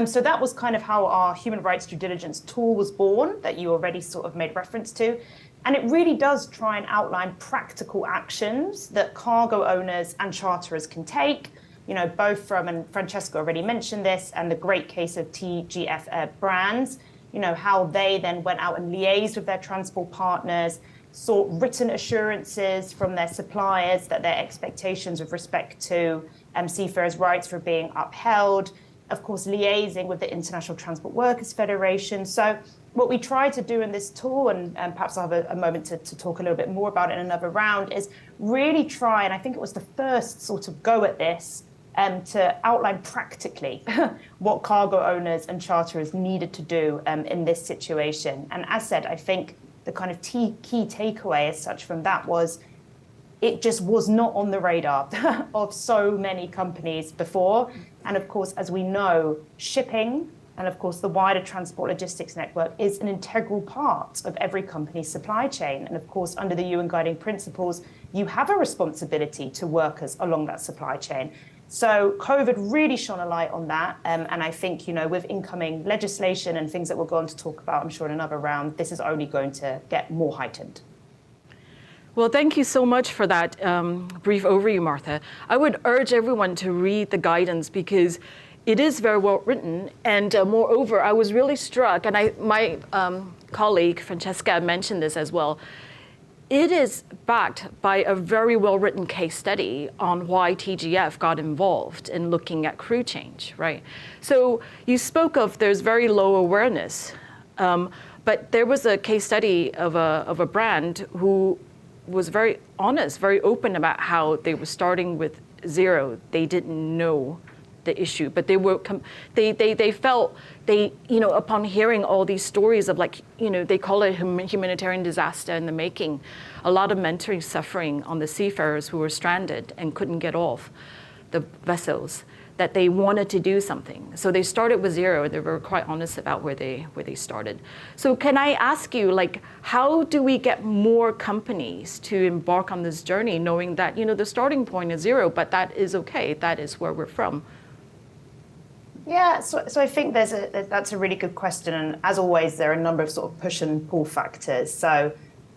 So that was kind of how our human rights due diligence tool was born, that you already sort of made reference to. And it really does try and outline practical actions that cargo owners and charterers can take, you know, both from, and Francesca already mentioned this, and the great case of TGF Brands, you know, how they then went out and liaised with their transport partners, sought written assurances from their suppliers that their expectations with respect to seafarers' rights were being upheld, of course, liaising with the International Transport Workers Federation. So what we try to do in this tool, and perhaps I'll have a moment to talk a little bit more about it in another round, is really try, and I think it was the first sort of go at this, to outline practically what cargo owners and charterers needed to do in this situation. And as said, I think the kind of key takeaway as such from that was it just was not on the radar of so many companies before. And of course, as we know, shipping and of course the wider transport logistics network is an integral part of every company's supply chain. And of course, under the UN Guiding Principles, you have a responsibility to workers along that supply chain. So COVID really shone a light on that. And I think, you know, with incoming legislation and things that we're going to talk about, I'm sure in another round, this is only going to get more heightened. Well, thank you so much for that brief overview, Martha. I would urge everyone to read the guidance because it is very well written. And moreover, I was really struck, and my colleague, Francesca, mentioned this as well. it is backed by a very well-written case study on why TGF got involved in looking at crew change, right? So you spoke of there's very low awareness, but there was a case study of a brand who was very honest, very open about how they were starting with zero. They didn't know the issue, but they felt upon hearing all these stories of they call it humanitarian disaster in the making, a lot of mental suffering on the seafarers who were stranded and couldn't get off the vessels, that they wanted to do something. So they started with zero. They were quite honest about where they started. So can I ask you, how do we get more companies to embark on this journey, knowing that the starting point is zero, but that is okay. That is where we're from. Yeah, so I think that's a really good question. And as always, there are a number of sort of push and pull factors. So,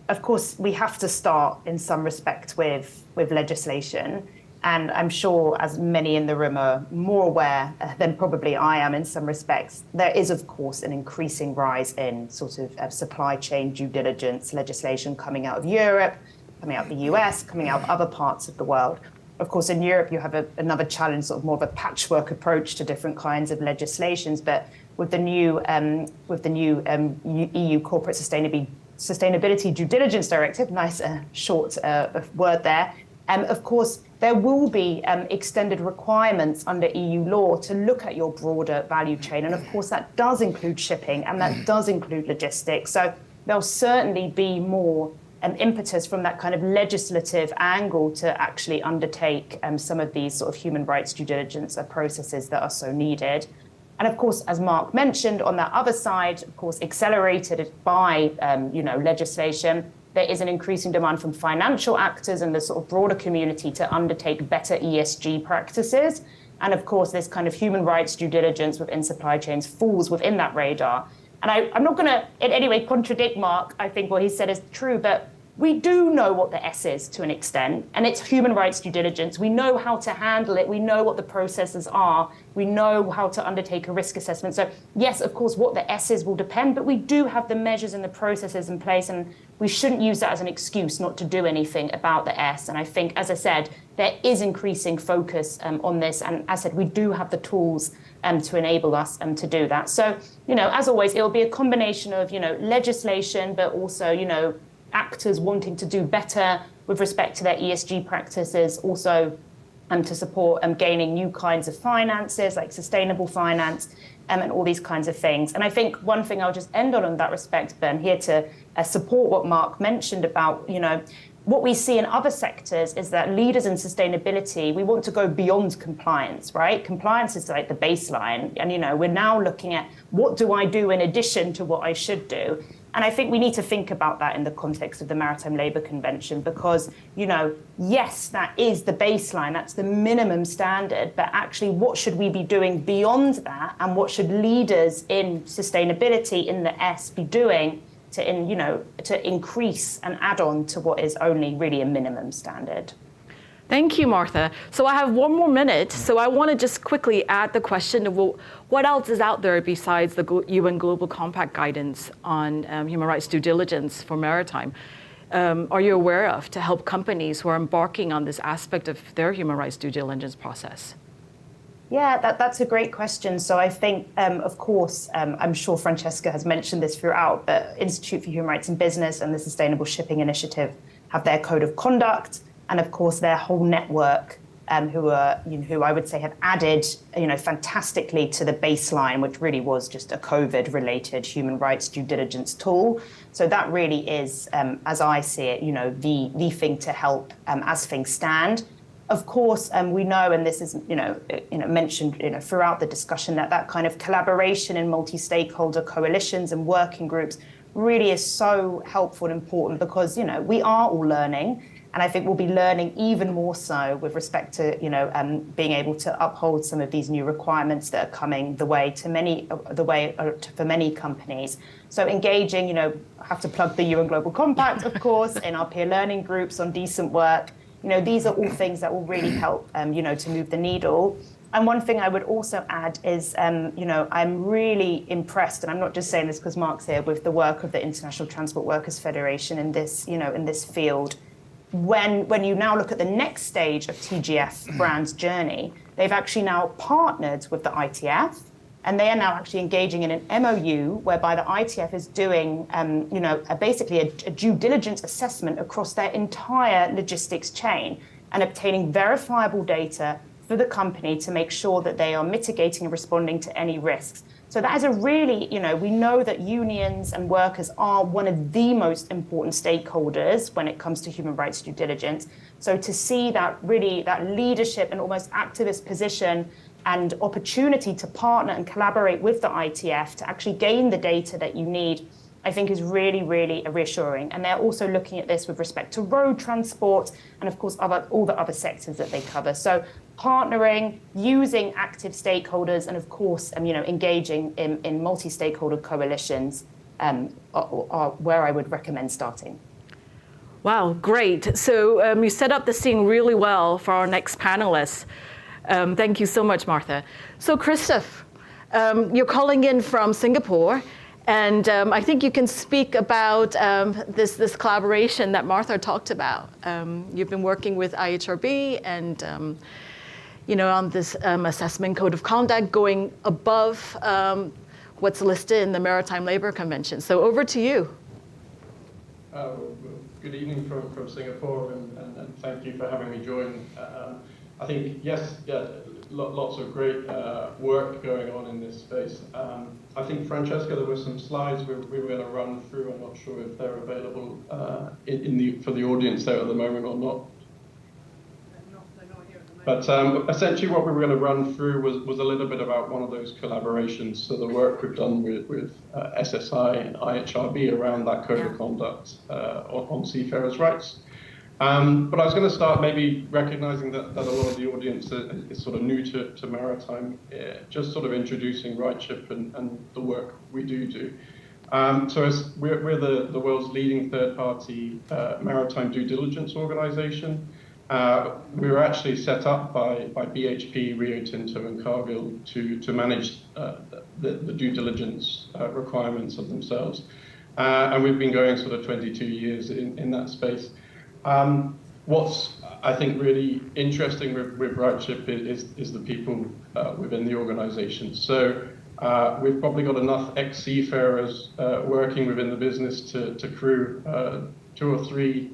of course, we have to start in some respect with legislation. And I'm sure as many in the room are more aware than probably I am in some respects, there is, of course, an increasing rise in sort of supply chain due diligence legislation coming out of Europe, coming out of the US, coming out of other parts of the world. Of course, in Europe, you have another challenge, sort of more of a patchwork approach to different kinds of legislations. But with the new EU Corporate Sustainability Due Diligence Directive, nice short word there, of course, there will be extended requirements under EU law to look at your broader value chain. And of course, that does include shipping and that does include logistics. So there'll certainly be more impetus from that kind of legislative angle to actually undertake some of these sort of human rights due diligence processes that are so needed. And of course, as Mark mentioned, on that other side, of course, accelerated by legislation, there is an increasing demand from financial actors and the sort of broader community to undertake better ESG practices. And of course, this kind of human rights due diligence within supply chains falls within that radar. And I'm not going to in any way contradict Mark. I think what he said is true, but we do know what the S is to an extent, and it's human rights due diligence. We know how to handle it. We know what the processes are. We know how to undertake a risk assessment. So yes, of course, what the S is will depend, but we do have the measures and the processes in place, and we shouldn't use that as an excuse not to do anything about the S. And I think, as I said, there is increasing focus on this. And as I said, we do have the tools to enable us to do that. So, as always, it will be a combination of, legislation, but also, actors wanting to do better with respect to their ESG practices, also to support gaining new kinds of finances, like sustainable finance, and all these kinds of things. And I think one thing I'll just end on in that respect, Ben, here to support what Mark mentioned about, what we see in other sectors is that leaders in sustainability, we want to go beyond compliance, right? Compliance is like the baseline. And, we're now looking at what do I do in addition to what I should do? And I think we need to think about that in the context of the Maritime Labour Convention because, yes, that is the baseline, that's the minimum standard, but actually what should we be doing beyond that? And what should leaders in sustainability in the S be doing to increase and add on to what is only really a minimum standard? Thank you, Martha. So I have one more minute. So I want to just quickly add the question of what else is out there besides the UN Global Compact guidance on human rights due diligence for maritime? Are you aware of to help companies who are embarking on this aspect of their human rights due diligence process? Yeah, that's a great question. So I think, of course, I'm sure Francesca has mentioned this throughout, but Institute for Human Rights in Business and the Sustainable Shipping Initiative have their code of conduct. And of course, their whole network, who I would say have added, fantastically to the baseline, which really was just a COVID-related human rights due diligence tool. So that really is, as I see it, the thing to help as things stand. Of course, we know, and this is mentioned throughout the discussion, that kind of collaboration in multi-stakeholder coalitions and working groups really is so helpful and important because we are all learning. And I think we'll be learning even more so with respect to, being able to uphold some of these new requirements that are coming for many companies. So engaging, I have to plug the UN Global Compact, of course, in our peer learning groups on decent work. These are all things that will really help, to move the needle. And one thing I would also add is, I'm really impressed, and I'm not just saying this because Mark's here, with the work of the International Transport Workers Federation in this, in this field. When you now look at the next stage of TGF brand's journey, they've actually now partnered with the ITF, and they are now actually engaging in an MOU whereby the ITF is doing, basically a due diligence assessment across their entire logistics chain and obtaining verifiable data for the company to make sure that they are mitigating and responding to any risks. So that is a really, we know that unions and workers are one of the most important stakeholders when it comes to human rights due diligence. So to see that leadership and almost activist position and opportunity to partner and collaborate with the ITF to actually gain the data that you need, I think is really, really reassuring. And they're also looking at this with respect to road transport and, of course, all the other sectors that they cover. So partnering, using active stakeholders, and, of course, engaging in multi-stakeholder coalitions are where I would recommend starting. Wow, great. So you set up the scene really well for our next panelists. Thank you so much, Martha. So Christoph, you're calling in from Singapore. And I think you can speak about this collaboration that Martha talked about. You've been working with IHRB and on this assessment code of conduct going above what's listed in the Maritime Labour Convention. So over to you. Good evening from Singapore, and thank you for having me join. I think, lots of great work going on in this space. I think, Francesca, there were some slides we were going to run through. I'm not sure if they're available for the audience there at the moment or not. But essentially what we were going to run through was a little bit about one of those collaborations, so the work we've done with SSI and IHRB around that code of conduct on seafarers' rights. But I was going to start maybe recognizing that a lot of the audience is sort of new to maritime, just sort of introducing RightShip and the work we do. So we're the world's leading third-party maritime due diligence organization. We were actually set up by BHP, Rio Tinto and Cargill to manage the due diligence requirements of themselves. And we've been going sort of 22 years in that space. What's, I think, really interesting with RightShip is the people within the organization. So we've probably got enough ex-seafarers working within the business to crew 2 or 3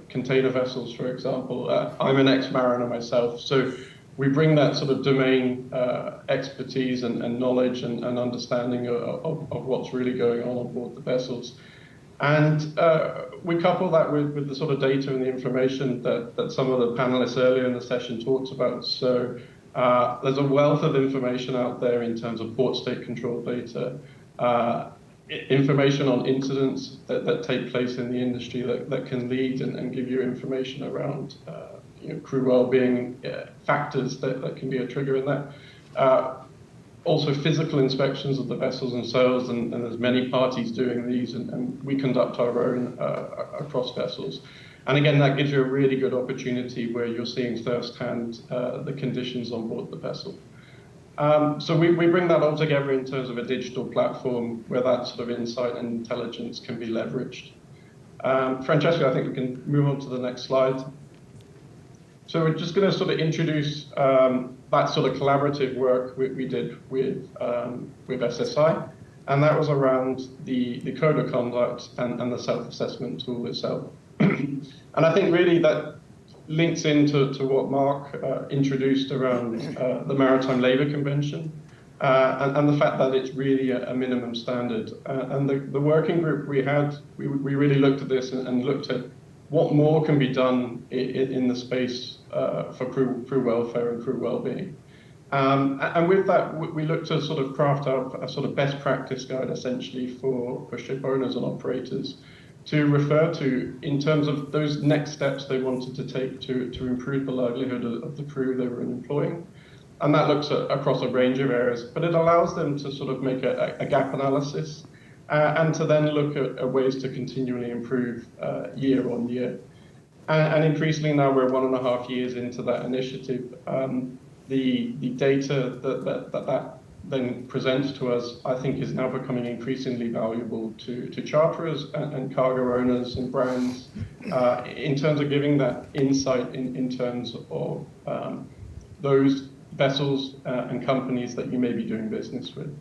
container vessels, for example. I'm an ex-mariner myself, so we bring that sort of domain expertise and knowledge and understanding of what's really going on board the vessels. And we couple that with the sort of data and the information that some of the panelists earlier in the session talked about. So there's a wealth of information out there in terms of port state control data, information on incidents that take place in the industry that can lead and give you information around crew well-being, factors that can be a trigger in that. Also physical inspections of the vessels themselves, and there's many parties doing these, and we conduct our own across vessels. And again, that gives you a really good opportunity where you're seeing firsthand the conditions on board the vessel. So we bring that all together in terms of a digital platform where that sort of insight and intelligence can be leveraged. Francesca, I think we can move on to the next slide. So we're just going to sort of introduce that sort of collaborative work we did with SSI, and that was around the code of conduct and the self-assessment tool itself. And I think really that links into what Mark introduced around the Maritime Labour Convention and the fact that it's really a minimum standard. And the working group we had, we really looked at this and looked at what more can be done in the space for crew welfare and crew well-being. And with that, we looked to sort of craft out a sort of best practice guide, essentially, for ship owners and operators to refer to in terms of those next steps they wanted to take to improve the livelihood of the crew they were employing. And that looks across a range of areas, but it allows them to sort of make a gap analysis and to then look at ways to continually improve year on year. And increasingly now we're 1.5 years into that initiative. the data that then presents to us, I think, is now becoming increasingly valuable to charterers and cargo owners and brands in terms of giving that insight in terms of those vessels and companies that you may be doing business with.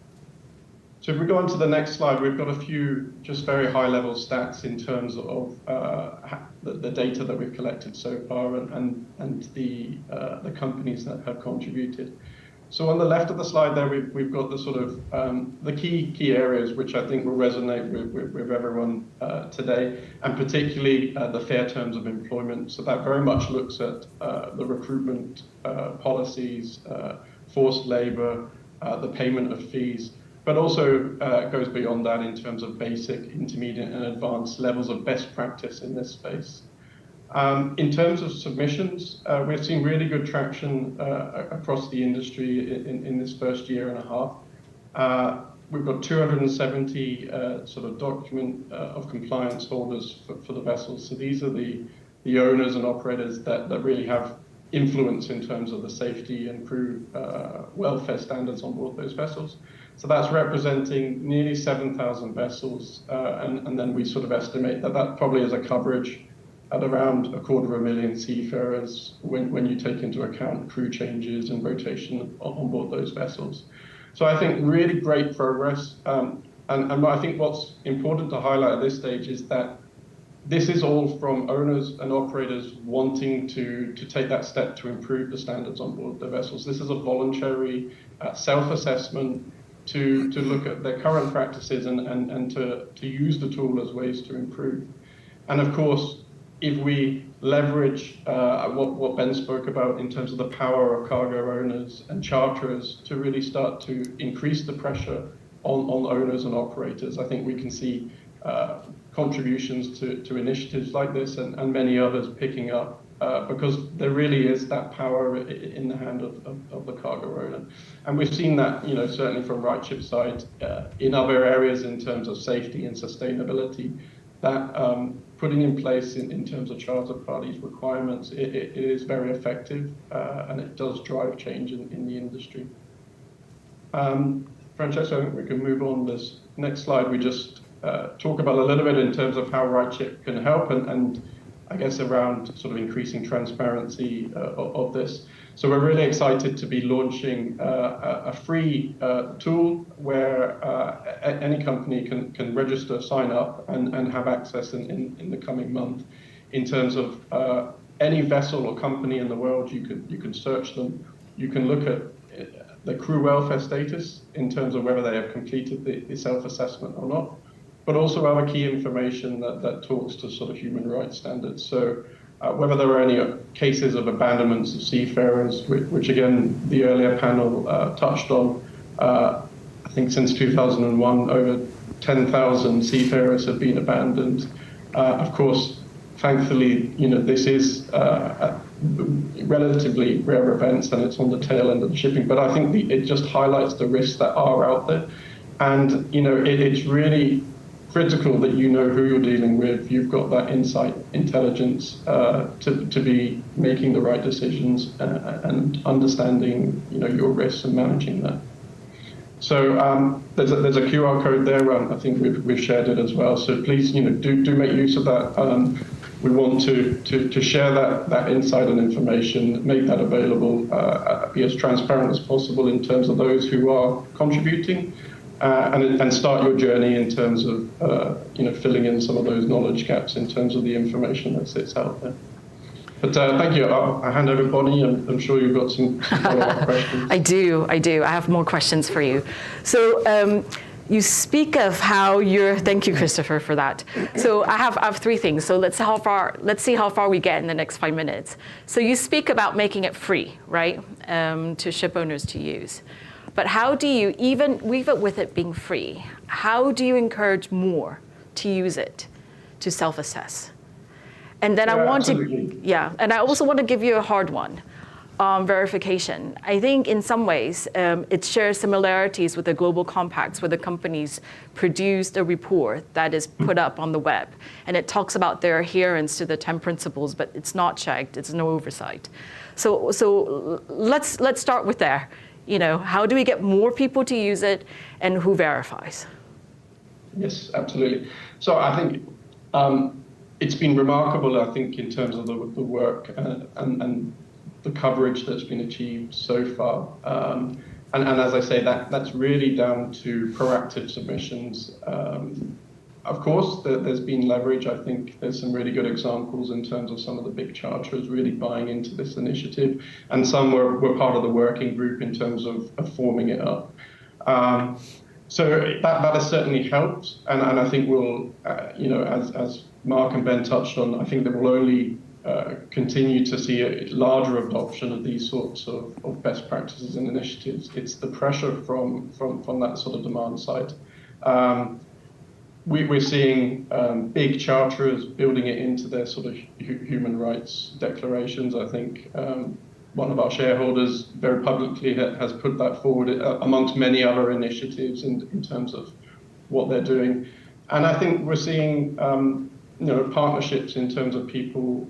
So if we go on to the next slide, we've got a few just very high-level stats in terms of the data that we've collected so far and the companies that have contributed. So on the left of the slide there, we've got the sort of the key areas which I think will resonate with everyone today, and particularly the fair terms of employment. So that very much looks at the recruitment policies, forced labour, the payment of fees, but also goes beyond that in terms of basic, intermediate and advanced levels of best practice in this space. In terms of submissions, we've seen really good traction across the industry in this first year and a half. We've got 270 sort of document of compliance holders for the vessels. So these are the owners and operators that really have influence in terms of the safety and crew welfare standards on board those vessels. So that's representing nearly 7,000 vessels, and then we sort of estimate that probably is a coverage at around 250,000 seafarers when you take into account crew changes and rotation on board those vessels. So I think really great progress. And I think what's important to highlight at this stage is that this is all from owners and operators wanting to take that step to improve the standards on board the vessels. This is a voluntary self-assessment to look at their current practices and to use the tool as ways to improve. And of course, if we leverage what Ben spoke about in terms of the power of cargo owners and charterers to really start to increase the pressure on owners and operators, I think we can see contributions to initiatives like this and many others picking up because there really is that power in the hand of the cargo owner. And we've seen that, certainly from RightShip side in other areas in terms of safety and sustainability, that putting in place in terms of charter parties requirements, it is very effective and it does drive change in the industry. Francesco, I think we can move on. This next slide, we just talk about a little bit in terms of how RightShip can help and I guess around sort of increasing transparency of this. So we're really excited to be launching a free tool where any company can register, sign up, and have access in the coming month. In terms of any vessel or company in the world, you can search them. You can look at the crew welfare status in terms of whether they have completed the self-assessment or not, but also other key information that talks to sort of human rights standards. So whether there are any cases of abandonments of seafarers, which again, the earlier panel touched on. I think since 2001, over 10,000 seafarers have been abandoned. Of course, thankfully, this is relatively rare events and it's on the tail end of the shipping, but I think it just highlights the risks that are out there. And, it's really critical that you know who you're dealing with. You've got that insight, intelligence to be making the right decisions and understanding, your risks and managing that. So there's a QR code there. I think we've shared it as well. So please, do make use of that. We want to share that insight and information, make that available, be as transparent as possible in terms of those who are contributing. And start your journey in terms of filling in some of those knowledge gaps in terms of the information that sits out there. But thank you. I'll hand over, Bonnie. I'm sure you've got some follow-up questions. I do. I have more questions for you. So you speak of how thank you, Christopher, for that. So I have three things. So let's see how far we get in the next 5 minutes. So you speak about making it free, right, to ship owners to use. But how do you, even with it being free, how do you encourage more to use it, to self-assess? And then and I also want to give you a hard one. verification. I think in some ways it shares similarities with the global compacts, where the companies produced a report that is put up on the web, and it talks about their adherence to the 10 principles, but it's not checked, it's no oversight. So let's start with there. How do we get more people to use it, and who verifies? Yes, absolutely. So I think it's been remarkable, I think, in terms of the work and the coverage that's been achieved so far. And as I say, that's really down to proactive submissions. Of course, there's been leverage. I think there's some really good examples in terms of some of the big charters really buying into this initiative, and some were part of the working group in terms of forming it up. So that has certainly helped, and I think we'll, as Mark and Ben touched on, I think that we'll only continue to see a larger adoption of these sorts of best practices and initiatives. It's the pressure from that sort of demand side. We're seeing big charters building it into their sort of human rights declarations. I think one of our shareholders very publicly has put that forward amongst many other initiatives in terms of what they're doing. And I think we're seeing partnerships in terms of people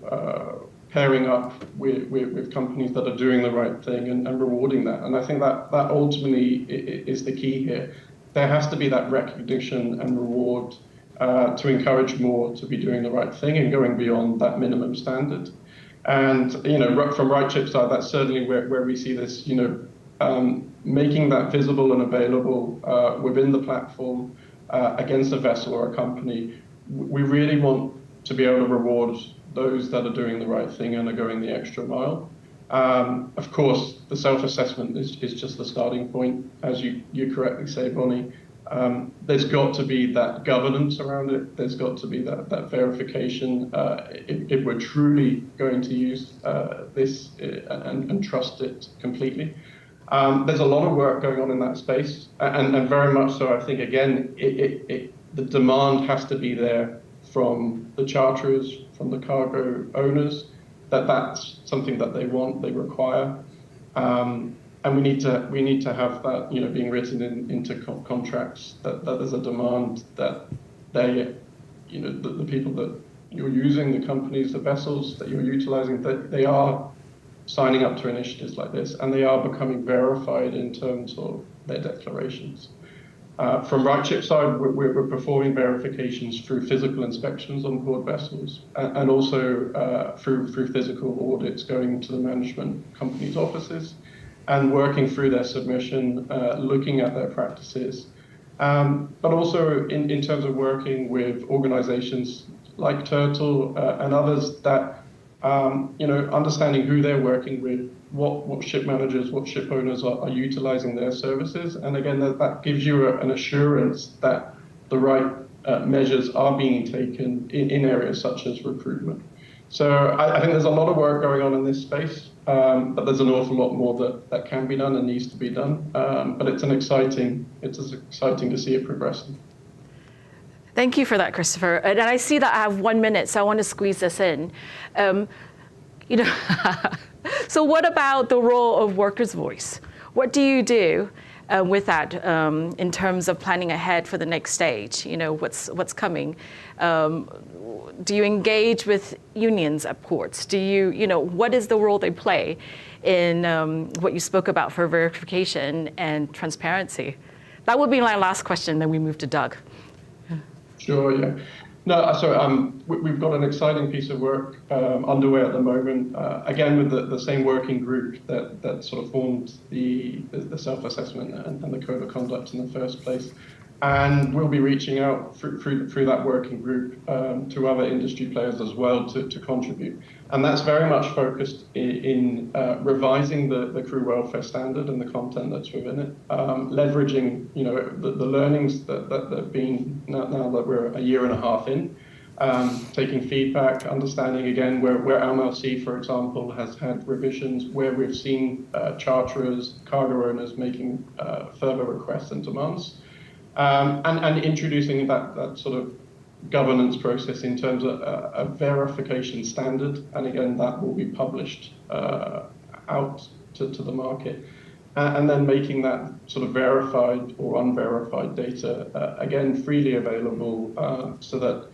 pairing up with companies that are doing the right thing and rewarding that. And I think that ultimately is the key here. There has to be that recognition and reward to encourage more to be doing the right thing and going beyond that minimum standard. And from RightShip's side, that's certainly where we see this. Making that visible and available within the platform against a vessel or a company. We really want to be able to reward those that are doing the right thing and are going the extra mile. Of course, the self-assessment is just the starting point, as you correctly say, Bonnie. There's got to be that governance around it. There's got to be that verification if we're truly going to use this and trust it completely. There's a lot of work going on in that space, and very much so. I think, again, the demand has to be there from the charterers, from the cargo owners, that's something that they want, they require. And we need to have that, being written into contracts that there's a demand that they, the people that you're using, the companies, the vessels that you're utilizing, that they are signing up to initiatives like this, and they are becoming verified in terms of their declarations. From RightShip's side, we're performing verifications through physical inspections on board vessels, and also through physical audits going to the management company's offices, and working through their submission, looking at their practices, but also in terms of working with organizations like Turtle and others that, understanding who they're working with, what ship managers, what ship owners are utilizing their services. And again, that gives you an assurance that the right measures are being taken in areas such as recruitment. So I think there's a lot of work going on in this space, but there's an awful lot more that can be done and needs to be done. But it's exciting to see it progressing. Thank you for that, Christopher. And I see that I have 1 minute, so I want to squeeze this in. So what about the role of workers' voice? What do you do with that in terms of planning ahead for the next stage? What's coming? Do you engage with unions at ports? Do you, what is the role they play in what you spoke about for verification and transparency? That would be my last question, then we move to Doug. Sure, yeah. No, so we've got an exciting piece of work underway at the moment, again with the same working group that sort of formed the self-assessment and the code of conduct in the first place. And we'll be reaching out through that working group to other industry players as well to contribute. And that's very much focused in revising the crew welfare standard and the content that's within it, leveraging the learnings that have been now that we're a year and a half in, taking feedback, understanding again where MLC, for example, has had revisions, where we've seen charterers, cargo owners making further requests and demands. And introducing that sort of governance process in terms of a verification standard, and again that will be published out to the market. And then making that sort of verified or unverified data, again, freely available so that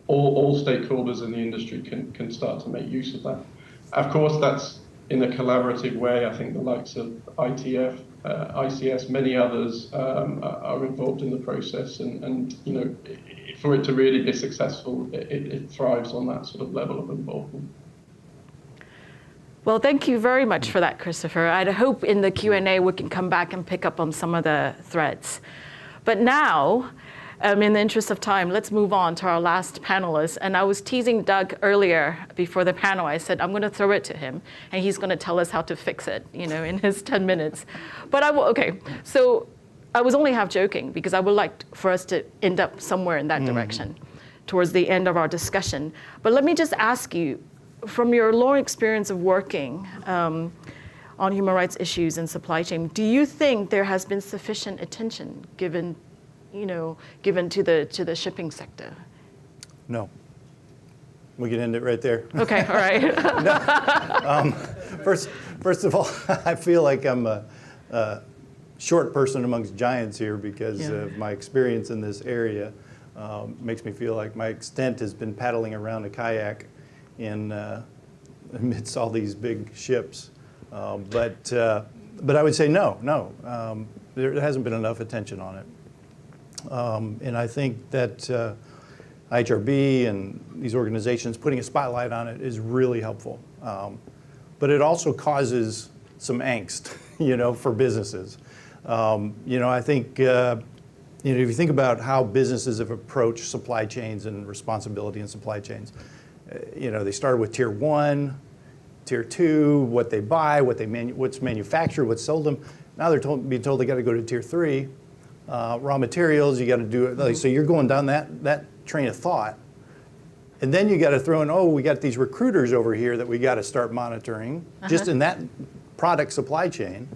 all stakeholders in the industry can start to make use of that. Of course, that's in a collaborative way. I think the likes of ITF, ICS, many others are involved in the process, and you know, for it to really be successful, it thrives on that sort of level of involvement. Well, thank you very much for that, Christopher. I hope in the Q&A we can come back and pick up on some of the threads. But now, in the interest of time, let's move on to our last panelist. And I was teasing Doug earlier before the panel. I said, I'm going to throw it to him, and he's going to tell us how to fix it, you know, in his 10 minutes. But okay, so I was only half joking, because I would like for us to end up somewhere in that direction towards the end of our discussion. But let me just ask you, from your long experience of working on human rights issues in supply chain, do you think there has been sufficient attention given to the shipping sector? No. We can end it right there. Okay, all right. First of all, I feel like I'm a short person amongst giants here because of my experience in this area. Makes me feel like my extent has been paddling around a kayak amidst all these big ships. But I would say no. There hasn't been enough attention on it. And I think that IHRB and these organizations putting a spotlight on it is really helpful. But it also causes some angst, you know, for businesses. I think, if you think about how businesses have approached supply chains and responsibility in supply chains, they started with tier 1, tier 2, what they buy, what's manufactured, what's sold them. Now they're being told they got to go to tier 3, raw materials. You got to do it. So you're going down that train of thought, and then you got to throw in, we got these recruiters over here that we got to start monitoring just in that product supply chain,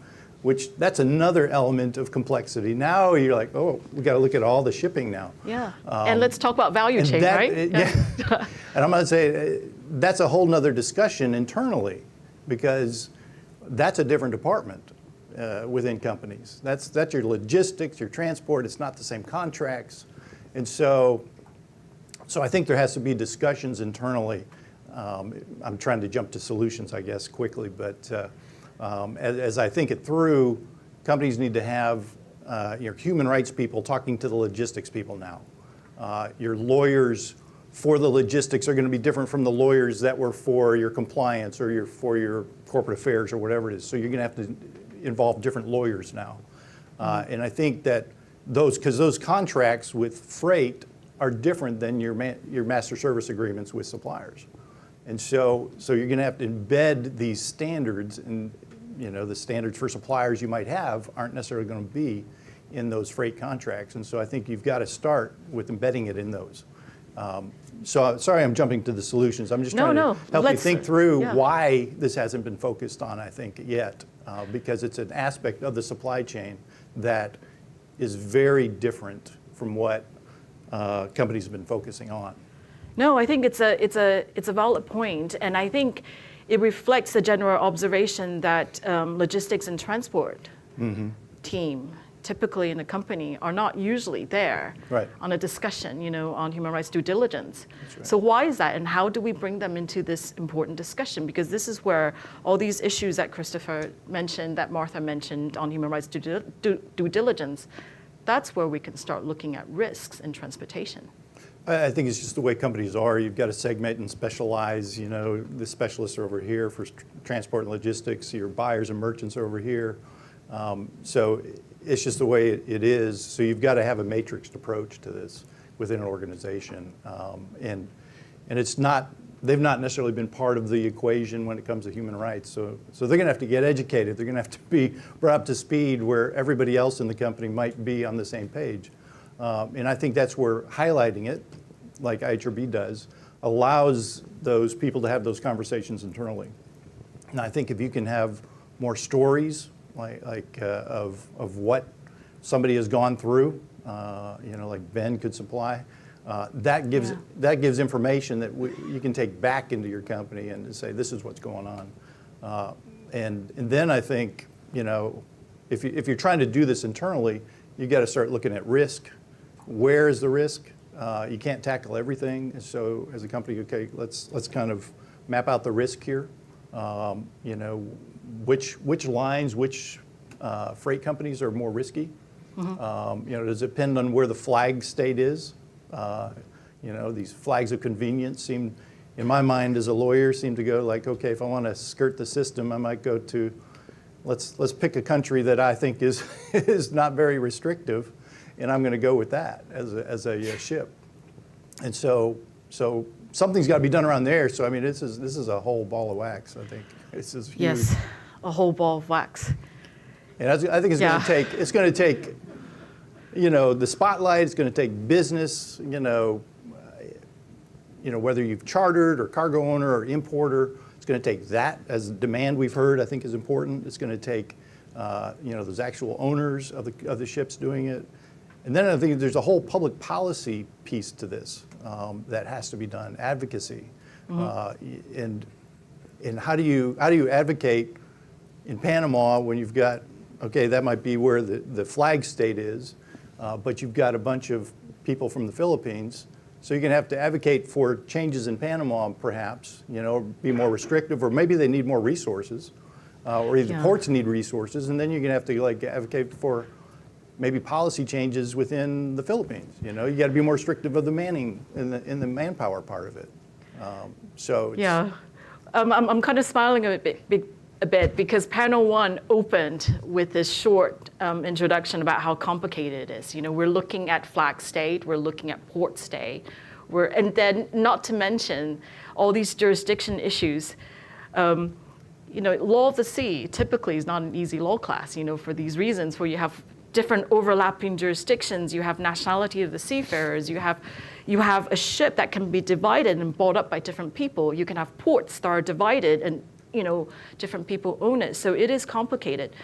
which that's another element of complexity. Now you're like, we got to look at all the shipping now. Yeah, and let's talk about value chain, right? And I'm going to say that's a whole nother discussion internally, because that's a different department within companies. That's your logistics, your transport. It's not the same contracts, and so I think there has to be discussions internally. I'm trying to jump to solutions, I guess, quickly, but as I think it through, companies need to have your human rights people talking to the logistics people now. Your lawyers for the logistics are going to be different from the lawyers that were for your compliance or for your corporate affairs or whatever it is. So you're going to have to involve different lawyers now. And I think that those contracts with freight are different than your master service agreements with suppliers. And so you're going to have to embed these standards, and the standards for suppliers you might have aren't necessarily going to be in those freight contracts. And so I think you've got to start with embedding it in those. So sorry, I'm jumping to the solutions. I'm just trying to help you think through why this hasn't been focused on, I think, yet, because it's an aspect of the supply chain that is very different from what companies have been focusing on. No, I think it's a valid point, and I think it reflects the general observation that logistics and transport team, typically in a company, are not usually there on a discussion, on human rights due diligence. Right. So why is that, and how do we bring them into this important discussion? Because this is where all these issues that Christopher mentioned, that Martha mentioned on human rights due diligence, that's where we can start looking at risks in transportation. I think it's just the way companies are. You've got to segment and specialize. The specialists are over here for transport and logistics. Your buyers and merchants are over here. So it's just the way it is. So you've got to have a matrixed approach to this within an organization. And it's not, they've not necessarily been part of the equation when it comes to human rights. So they're going to have to get educated. They're going to have to be brought up to speed where everybody else in the company might be on the same page. And I think that's where highlighting it, like IHRB does, allows those people to have those conversations internally. And I think if you can have more stories of what somebody has gone through, like Ben could supply, that gives information that you can take back into your company and say, this is what's going on. And then I think, if you're trying to do this internally, you got to start looking at risk. Where is the risk? You can't tackle everything. And so as a company, okay, let's kind of map out the risk here. Which lines, which freight companies are more risky? Does it depend on where the flag state is? These flags of convenience seem, in my mind as a lawyer, seem to go like, okay, if I want to skirt the system, I might go to, let's pick a country that I think is is not very restrictive, and I'm going to go with that as a ship. And so something's got to be done around there. So I mean, this is a whole ball of wax. I think this is huge. Yes, a whole ball of wax. And I think it's going to take, the spotlight. It's going to take business. Whether you've chartered or cargo owner or importer, it's going to take that as demand we've heard. I think is important. It's going to take, those actual owners of the ships doing it. And then I think there's a whole public policy piece to this that has to be done, advocacy, and how do you advocate in Panama when you've got, okay, that might be where the flag state is, but you've got a bunch of people from the Philippines, so you're going to have to advocate for changes in Panama, perhaps, be more restrictive, or maybe they need more resources, or the ports need resources, and then you're going to have to advocate for maybe policy changes within the Philippines. You got to be more restrictive of the manning in the manpower part of it. I'm kind of smiling a bit because panel 1 opened with this short introduction about how complicated it is. We're looking at flag state, we're looking at port state, and then not to mention all these jurisdiction issues. Law of the sea typically is not an easy law class, for these reasons where you have different overlapping jurisdictions, you have nationality of the seafarers, you have a ship that can be divided and bought up by different people, you can have ports that are divided and different people own it. So it is complicated.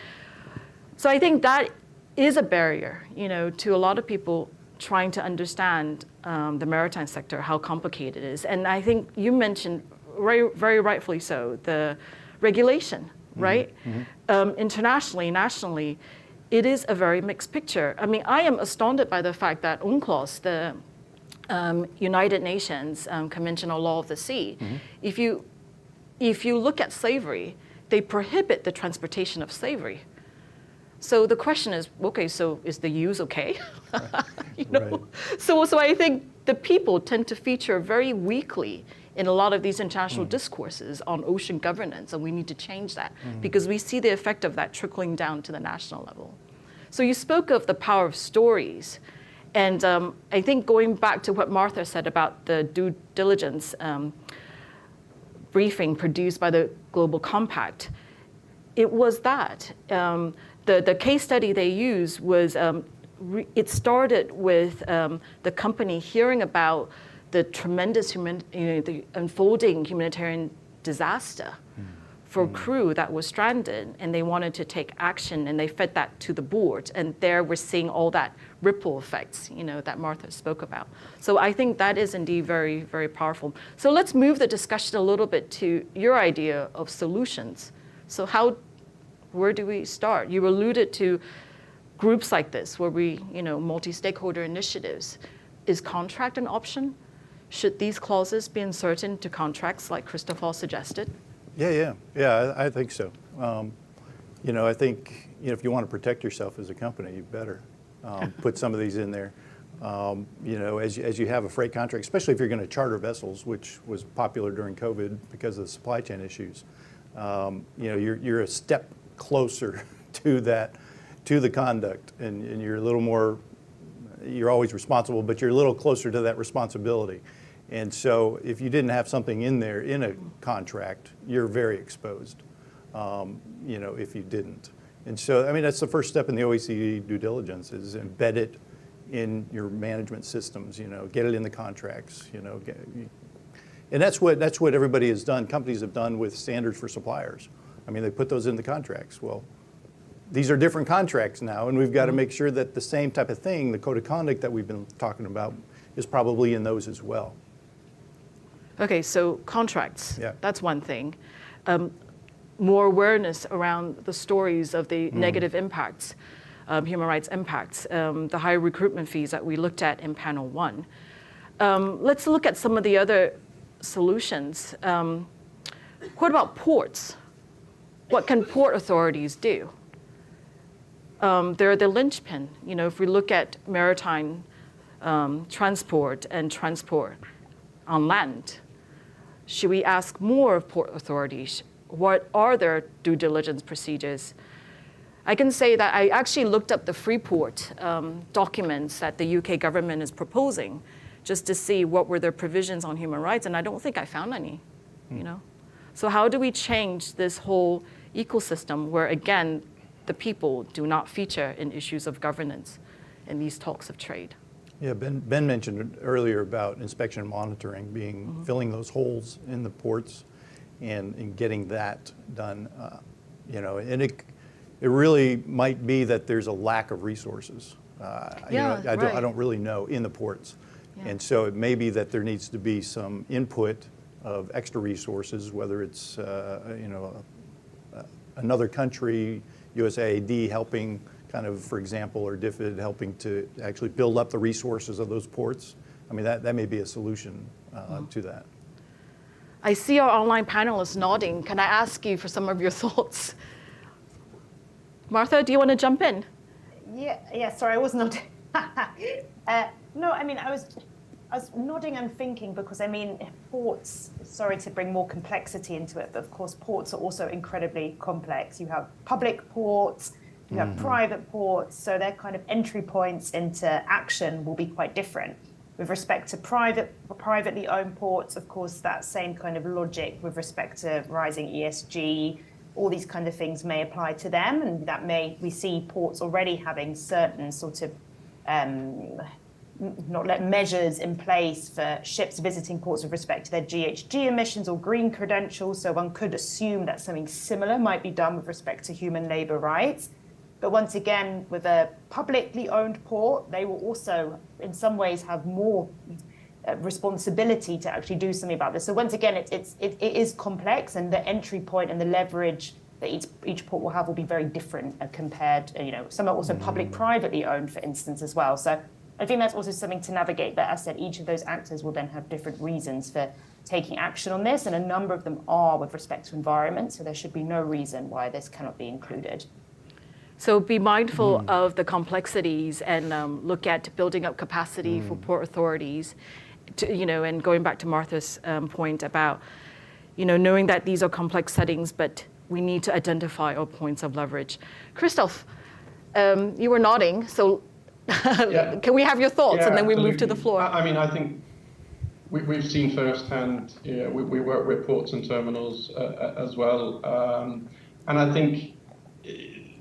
So I think that is a barrier, to a lot of people trying to understand the maritime sector, how complicated it is. And I think you mentioned very, very rightfully so, the regulation, right? Internationally, nationally, it is a very mixed picture. I mean, I am astounded by the fact that UNCLOS, the United Nations Convention on Law of the Sea, if you look at slavery, they prohibit the transportation of slavery. So the question is, okay, so is the use okay? Right. So I think the people tend to feature very weakly in a lot of these international discourses on ocean governance, and we need to change that because we see the effect of that trickling down to the national level. So you spoke of the power of stories, and I think going back to what Martha said about the due diligence briefing produced by the Global Compact, it was that. The case study they used was, it started with the company hearing about the tremendous the unfolding humanitarian disaster for crew that was stranded, and they wanted to take action, and they fed that to the board, and there we're seeing all that ripple effects, that Martha spoke about. So I think that is indeed very, very powerful. So let's move the discussion a little bit to your idea of solutions. So where do we start? You alluded to groups like this, where we, multi-stakeholder initiatives. Is contract an option? Should these clauses be inserted into contracts like Christopher suggested? Yeah, I think so. I think if you want to protect yourself as a company, you better put some of these in there. As you have a freight contract, especially if you're going to charter vessels, which was popular during COVID because of the supply chain issues. You're a step closer to the conduct, and you're a little more. You're always responsible, but you're a little closer to that responsibility. And so if you didn't have something in there in a contract, you're very exposed, if you didn't. And so, I mean, that's the first step in the OECD due diligence is embed it in your management systems, get it in the contracts, and that's what everybody has done. Companies have done with standards for suppliers. I mean, they put those in the contracts. Well, these are different contracts now, and we've got to make sure that the same type of thing, the code of conduct that we've been talking about, is probably in those as well. Okay, so contracts, Yeah. that's one thing. more awareness around the stories of the negative impacts, human rights impacts, the high recruitment fees that we looked at in panel 1. Let's look at some of the other solutions. What about ports? What can port authorities do? They're the linchpin. You know, if we look at maritime transport and transport on land, should we ask more of port authorities? What are their due diligence procedures? I can say that I actually looked up the Freeport documents that the UK government is proposing, just to see what were their provisions on human rights, and I don't think I found any, you know? So how do we change this whole ecosystem where, again, the people do not feature in issues of governance in these talks of trade? Yeah, Ben mentioned earlier about inspection and monitoring being, filling those holes in the ports and getting that done, you know, and it really might be that there's a lack of resources. You know, I don't really know in the ports. Yeah. And so it may be that there needs to be some input of extra resources, whether it's, you know, another country, USAID helping kind of, for example, or DFID helping to actually build up the resources of those ports. I mean, that may be a solution to that. I see our online panelists nodding. Can I ask you for some of your thoughts? Martha, do you want to jump in? Yeah. Sorry, I was nodding. No, I mean, I was nodding and thinking because, I mean, ports, sorry to bring more complexity into it, but of course ports are also incredibly complex. You have public ports, you have private ports, so their kind of entry points into action will be quite different. With respect to privately owned ports, of course, that same kind of logic with respect to rising ESG, all these kind of things may apply to them, and that we see ports already having certain sort of measures in place for ships visiting ports with respect to their GHG emissions or green credentials. So one could assume that something similar might be done with respect to human labour rights. But once again, with a publicly owned port, they will also, in some ways, have more responsibility to actually do something about this. So once again, it is complex, and the entry point and the leverage that each port will have will be very different compared, you know, some are also public-privately owned, for instance, as well. So I think that's also something to navigate. But as I said, each of those actors will then have different reasons for taking action on this, and a number of them are with respect to environment, so there should be no reason why this cannot be included. So be mindful of the complexities and look at building up capacity for port authorities, to, you know, and going back to Martha's point about, you know, knowing that these are complex settings, but we need to identify our points of leverage. Christoph, you were nodding, so can we have your thoughts and then we move to the floor? I mean, I think we've seen firsthand, we work with ports and terminals as well. And I think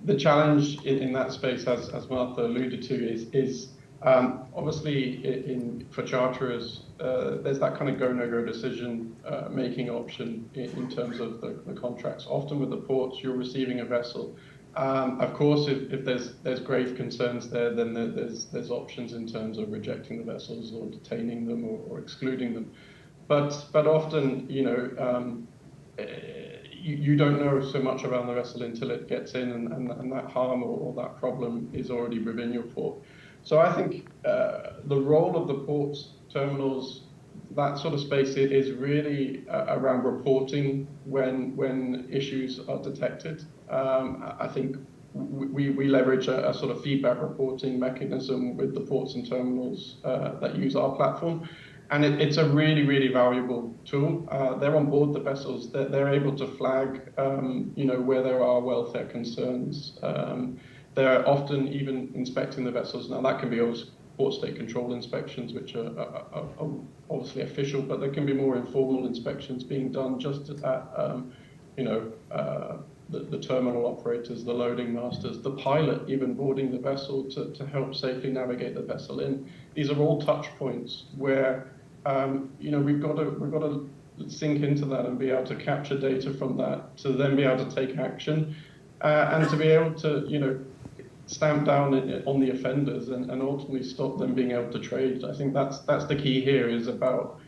the challenge in that space, as Martha alluded to, is obviously for charterers, there's that kind of go, no-go decision making option in terms of the contracts. Often with the ports, you're receiving a vessel. Of course, if there's grave concerns there, then there's options in terms of rejecting the vessels or detaining them or excluding them. But often, you know, you don't know so much around the vessel until it gets in, and that harm or that problem is already within your port. So I think the role of the ports, terminals, that sort of space is really around reporting when issues are detected. I think we leverage a sort of feedback reporting mechanism with the ports and terminals that use our platform. And it's a really, really valuable tool. They're on board the vessels. They're able to flag, you know, where there are welfare concerns. They're often even inspecting the vessels. Now, that can be port state control inspections, which are obviously official, but there can be more informal inspections being done just at, you know, the terminal operators, the loading masters, the pilot even boarding the vessel to help safely navigate the vessel in. These are all touch points where you know, we've got to sink into that and be able to capture data from that to then be able to take action and to be able to, you know, stamp down on the offenders and ultimately stop them being able to trade. I think that's the key here, is about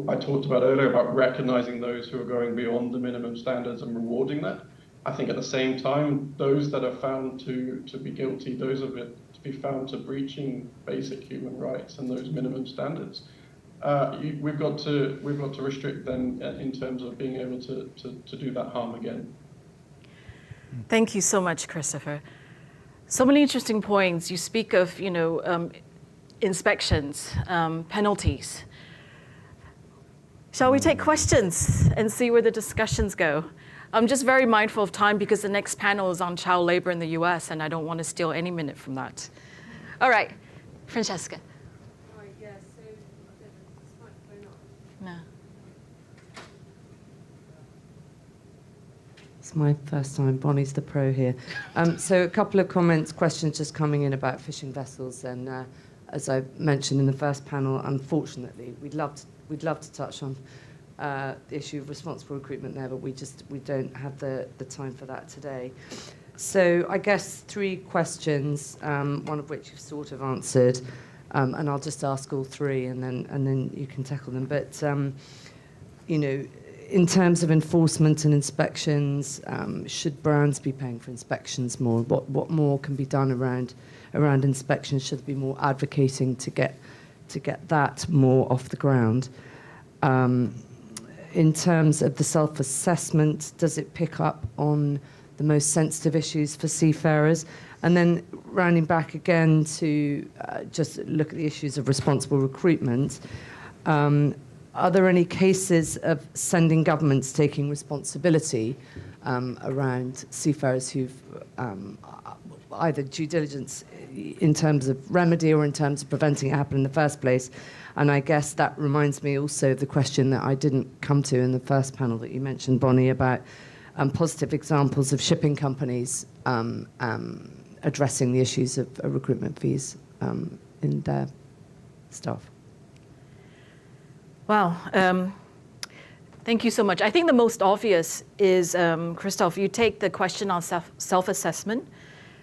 I talked about earlier about recognizing those who are going beyond the minimum standards and rewarding that. I think at the same time, those that are found to be guilty, those of it to be found to breaching basic human rights and those minimum standards, we've got to restrict them in terms of being able to do that harm again. Thank you so much, Christopher. So many interesting points. You speak of, inspections, penalties. Shall we take questions and see where the discussions go? I'm just very mindful of time because the next panel is on child labor in the US, and I don't want to steal any minute from that. All right, Francesca. No. It's my first time. Bonnie's the pro here. So a couple of questions just coming in about fishing vessels, and as I mentioned in the first panel, unfortunately, we'd love to touch on the issue of responsible recruitment there, but we don't have the time for that today. So I guess 3 questions, one of which you've sort of answered, and I'll just ask all 3, and then you can tackle them. But in terms of enforcement and inspections, should brands be paying for inspections more? What more can be done around inspections? Should there be more advocating to get that more off the ground? In terms of the self-assessment, does it pick up on the most sensitive issues for seafarers? And then rounding back again to just look at the issues of responsible recruitment, are there any cases of sending governments taking responsibility around seafarers who've either due diligence in terms of remedy or in terms of preventing it happening in the first place? And I guess that reminds me also of the question that I didn't come to in the first panel that you mentioned, Bonnie, about positive examples of shipping companies addressing the issues of recruitment fees in their staff. Wow. Thank you so much. I think the most obvious is, Christoph, you take the question on self-assessment.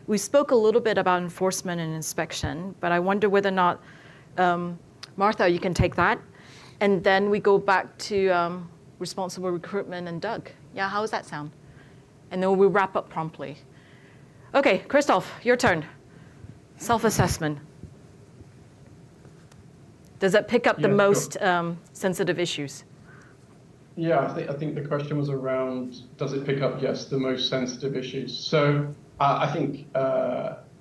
We spoke a little bit about enforcement and inspection, but I wonder whether or not, Martha, you can take that. And then we go back to responsible recruitment and Doug. Yeah, how does that sound? And then we'll wrap up promptly. Okay, Christoph, your turn. Self-assessment. Does that pick up the most sensitive issues? Yeah, I think the question was around, does it pick up, yes, the most sensitive issues? So I think,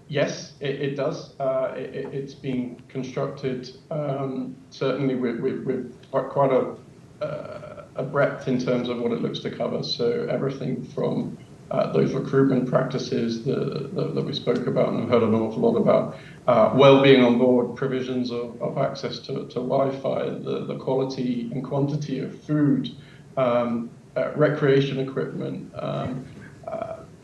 yes, it does. It's been constructed certainly with quite a breadth in terms of what it looks to cover. So everything from those recruitment practices that we spoke about and have heard an awful lot about, well-being on board, provisions of access to Wi-Fi, the quality and quantity of food, recreation equipment,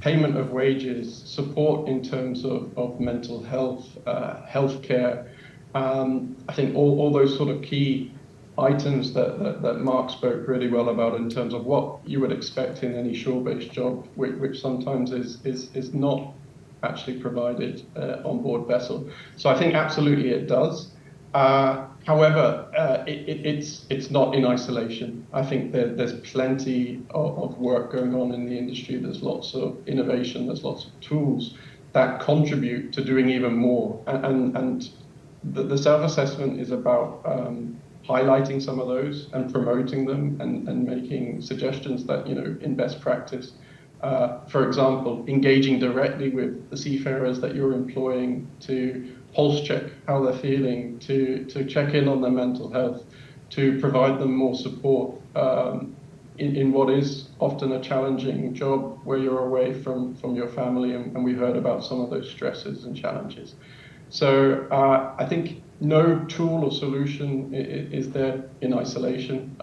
payment of wages, support in terms of mental health, healthcare. I think all those sort of key items that Mark spoke really well about in terms of what you would expect in any shore-based job, which sometimes is not actually provided on board vessel. So I think absolutely it does. However, it's not in isolation. I think there's plenty of work going on in the industry. There's lots of innovation. There's lots of tools that contribute to doing even more. And the self-assessment is about highlighting some of those and promoting them and making suggestions that, in best practice. For example, engaging directly with the seafarers that you're employing to pulse check how they're feeling, to check in on their mental health, to provide them more support in what is often a challenging job where you're away from your family, and we heard about some of those stresses and challenges. So I think no tool or solution is there in isolation.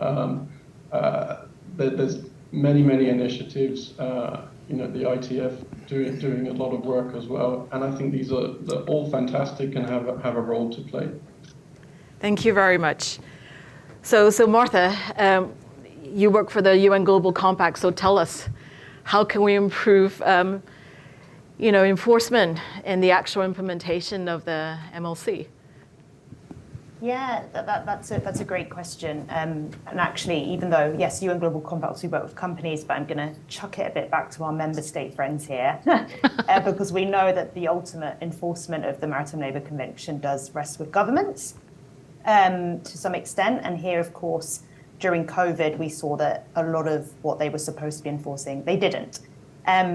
There's many initiatives. The ITF doing a lot of work as well, and I think they're all fantastic and have a role to play. Thank you very much. So Martha, you work for the UN Global Compact. So tell us, how can we improve, enforcement and the actual implementation of the MLC? Yeah, that's a great question. And actually, even though, yes, UN Global Compact, we work with companies, but I'm going to chuck it a bit back to our member state friends here, because we know that the ultimate enforcement of the Maritime Labour Convention does rest with governments to some extent. And here, of course, during COVID, we saw that a lot of what they were supposed to be enforcing, they didn't.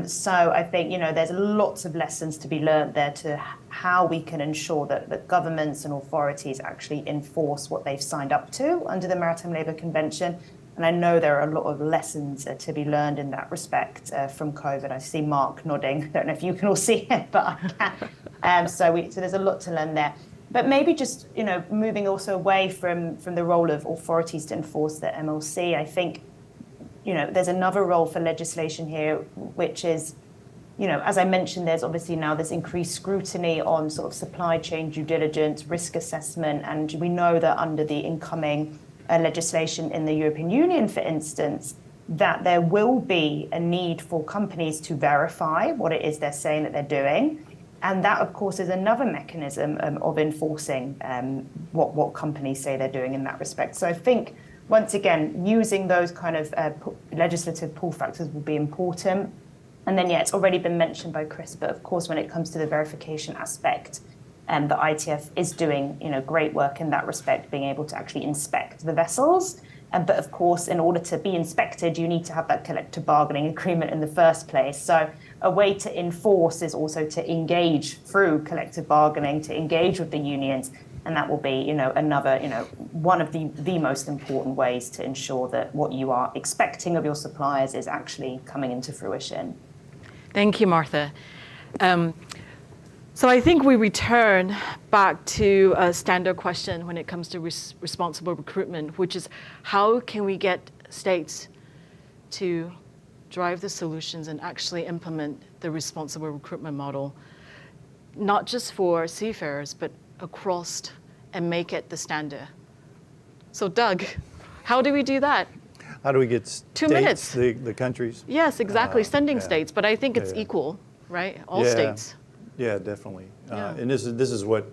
So I think, there's lots of lessons to be learned there to how we can ensure that governments and authorities actually enforce what they've signed up to under the Maritime Labour Convention. And I know there are a lot of lessons to be learned in that respect from COVID. I see Mark nodding. I don't know if you can all see it, but I can. So there's a lot to learn there. But maybe just, moving also away from the role of authorities to enforce the MLC, I think, there's another role for legislation here, which is, as I mentioned, there's obviously now this increased scrutiny on sort of supply chain due diligence, risk assessment, and we know that under the incoming legislation in the European Union, for instance, that there will be a need for companies to verify what it is they're saying that they're doing. And that, of course, is another mechanism of enforcing what companies say they're doing in that respect. So I think, once again, using those kind of legislative pull factors will be important. And then, it's already been mentioned by Chris, but of course, when it comes to the verification aspect, the ITF is doing, great work in that respect, being able to actually inspect the vessels. But of course, in order to be inspected, you need to have that collective bargaining agreement in the first place. So a way to enforce is also to engage through collective bargaining, to engage with the unions. And that will be, another, one of the most important ways to ensure that what you are expecting of your suppliers is actually coming into fruition. Thank you, Martha. So I think we return back to a standard question when it comes to responsible recruitment, which is how can we get states to drive the solutions and actually implement the responsible recruitment model, not just for seafarers, but across, and make it the standard. So Doug, how do we do that? How do we get states, 2 minutes. The countries? Yes, exactly, sending yeah. states, but I think it's equal, right? All states. Yeah, definitely. Yeah. And this is what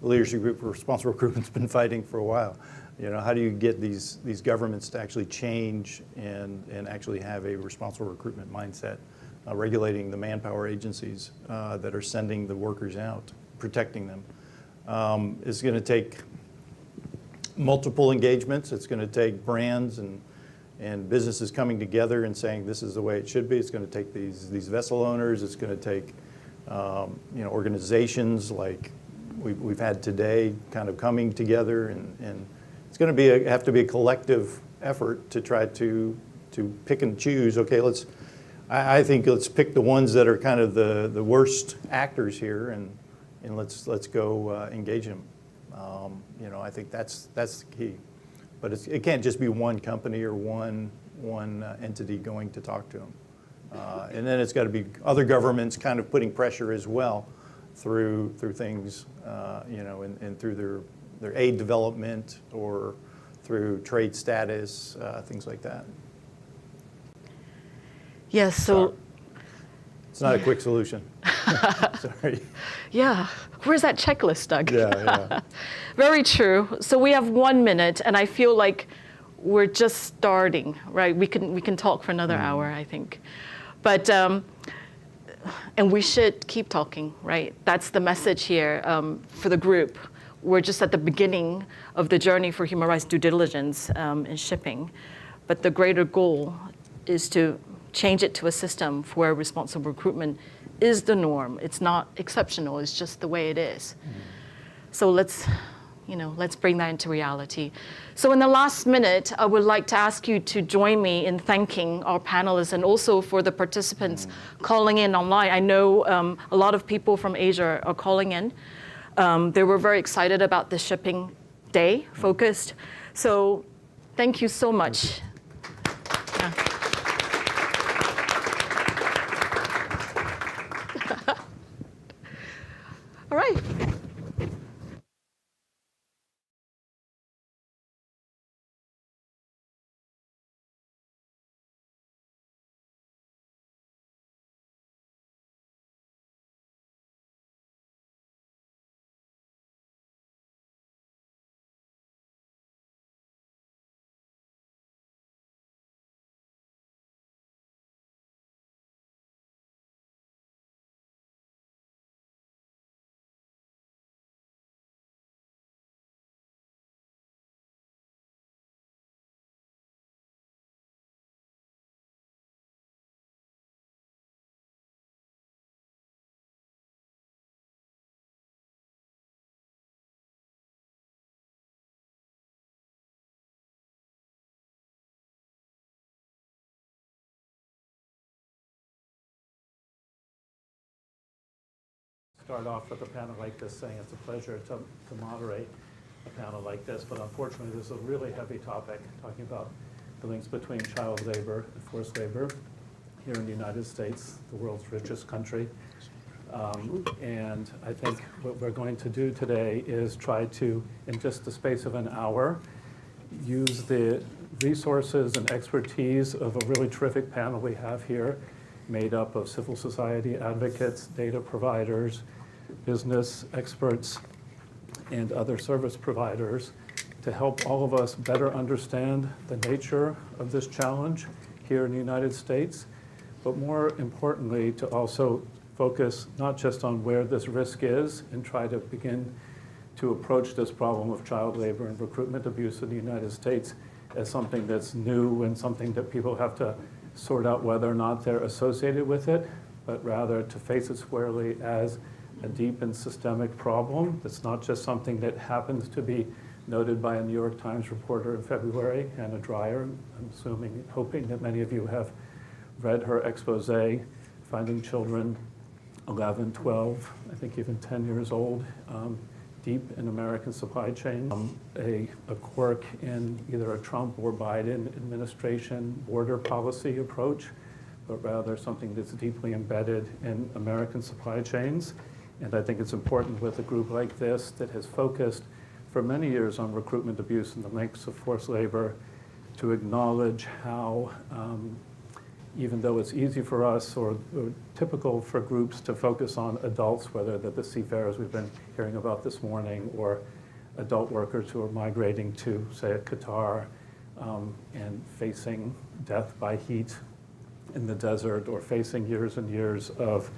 the Leadership Group for Responsible Recruitment's been fighting for a while. How do you get these governments to actually change and actually have a responsible recruitment mindset, regulating the manpower agencies that are sending the workers out, protecting them. It's going to take multiple engagements. It's going to take brands and businesses coming together and saying this is the way it should be. It's going to take these vessel owners. It's going to take organizations like we've had today kind of coming together, and it's going to have to be a collective effort to try to pick and choose. Okay, I think let's pick the ones that are kind of the worst actors here, and let's go engage them. I think that's the key. But it can't just be one company or one entity going to talk to them. And then it's got to be other governments kind of putting pressure as well through things, and through their aid development or through trade status, things like that. Yes, so... It's not a quick solution. Sorry. Yeah, where's that checklist, Doug? Yeah. Very true. So we have 1 minute, and I feel like we're just starting, right? We can talk for another hour, I think. But, and we should keep talking, right? That's the message here for the group. We're just at the beginning of the journey for human rights due diligence in shipping. But the greater goal is to change it to a system where responsible recruitment is the norm. It's not exceptional, it's just the way it is. So let's bring that into reality. So in the last minute, I would like to ask you to join me in thanking our panelists and also for the participants calling in online. I know a lot of people from Asia are calling in. They were very excited about the shipping day focused. So thank you so much. All right. start off with a panel like this saying it's a pleasure to moderate a panel like this, but unfortunately this is a really heavy topic, talking about the links between child labor and forced labor here in the United States, the world's richest country. And I think what we're going to do today is try to, in just the space of an hour, use the resources and expertise of a really terrific panel we have here, made up of civil society advocates, data providers, business experts, and other service providers, to help all of us better understand the nature of this challenge here in the United States, but more importantly, to also focus not just on where this risk is and try to begin to approach this problem of child labor and recruitment abuse in the United States as something that's new and something that people have to sort out whether or not they're associated with it, but rather to face it squarely as a deep and systemic problem. That's not just something that happens to be noted by a New York Times reporter in February, Hannah Dreier. I'm hoping that many of you have read her expose, Finding Children 11, 12, I think even 10 years old, deep in American supply chain. A quirk in either a Trump or Biden administration border policy approach, but rather something that's deeply embedded in American supply chains. And I think it's important with a group like this that has focused for many years on recruitment abuse and the links of forced labor to acknowledge how even though it's easy for us or typical for groups to focus on adults, whether they're the seafarers we've been hearing about this morning or adult workers who are migrating to, say, Qatar and facing death by heat in the desert or facing years and years of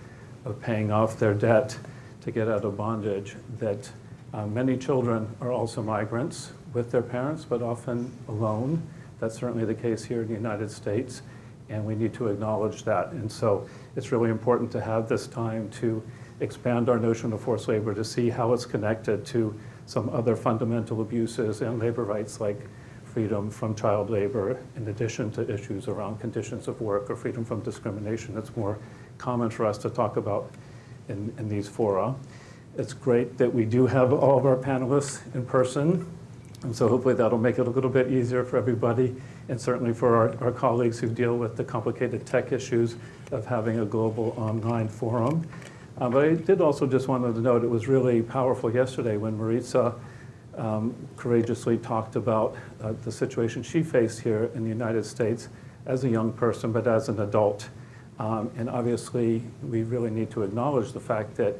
paying off their debt to get out of bondage, that many children are also migrants with their parents, but often alone. That's certainly the case here in the United States. And we need to acknowledge that. And so it's really important to have this time to expand our notion of forced labor, to see how it's connected to some other fundamental abuses and labor rights like freedom from child labor, in addition to issues around conditions of work or freedom from discrimination that's more common for us to talk about in these fora. It's great that we do have all of our panelists in person. And so hopefully that'll make it a little bit easier for everybody, and certainly for our colleagues who deal with the complicated tech issues of having a global online forum. But I did also just wanted to note it was really powerful yesterday when Maritza courageously talked about the situation she faced here in the United States as a young person, but as an adult. And obviously, we really need to acknowledge the fact that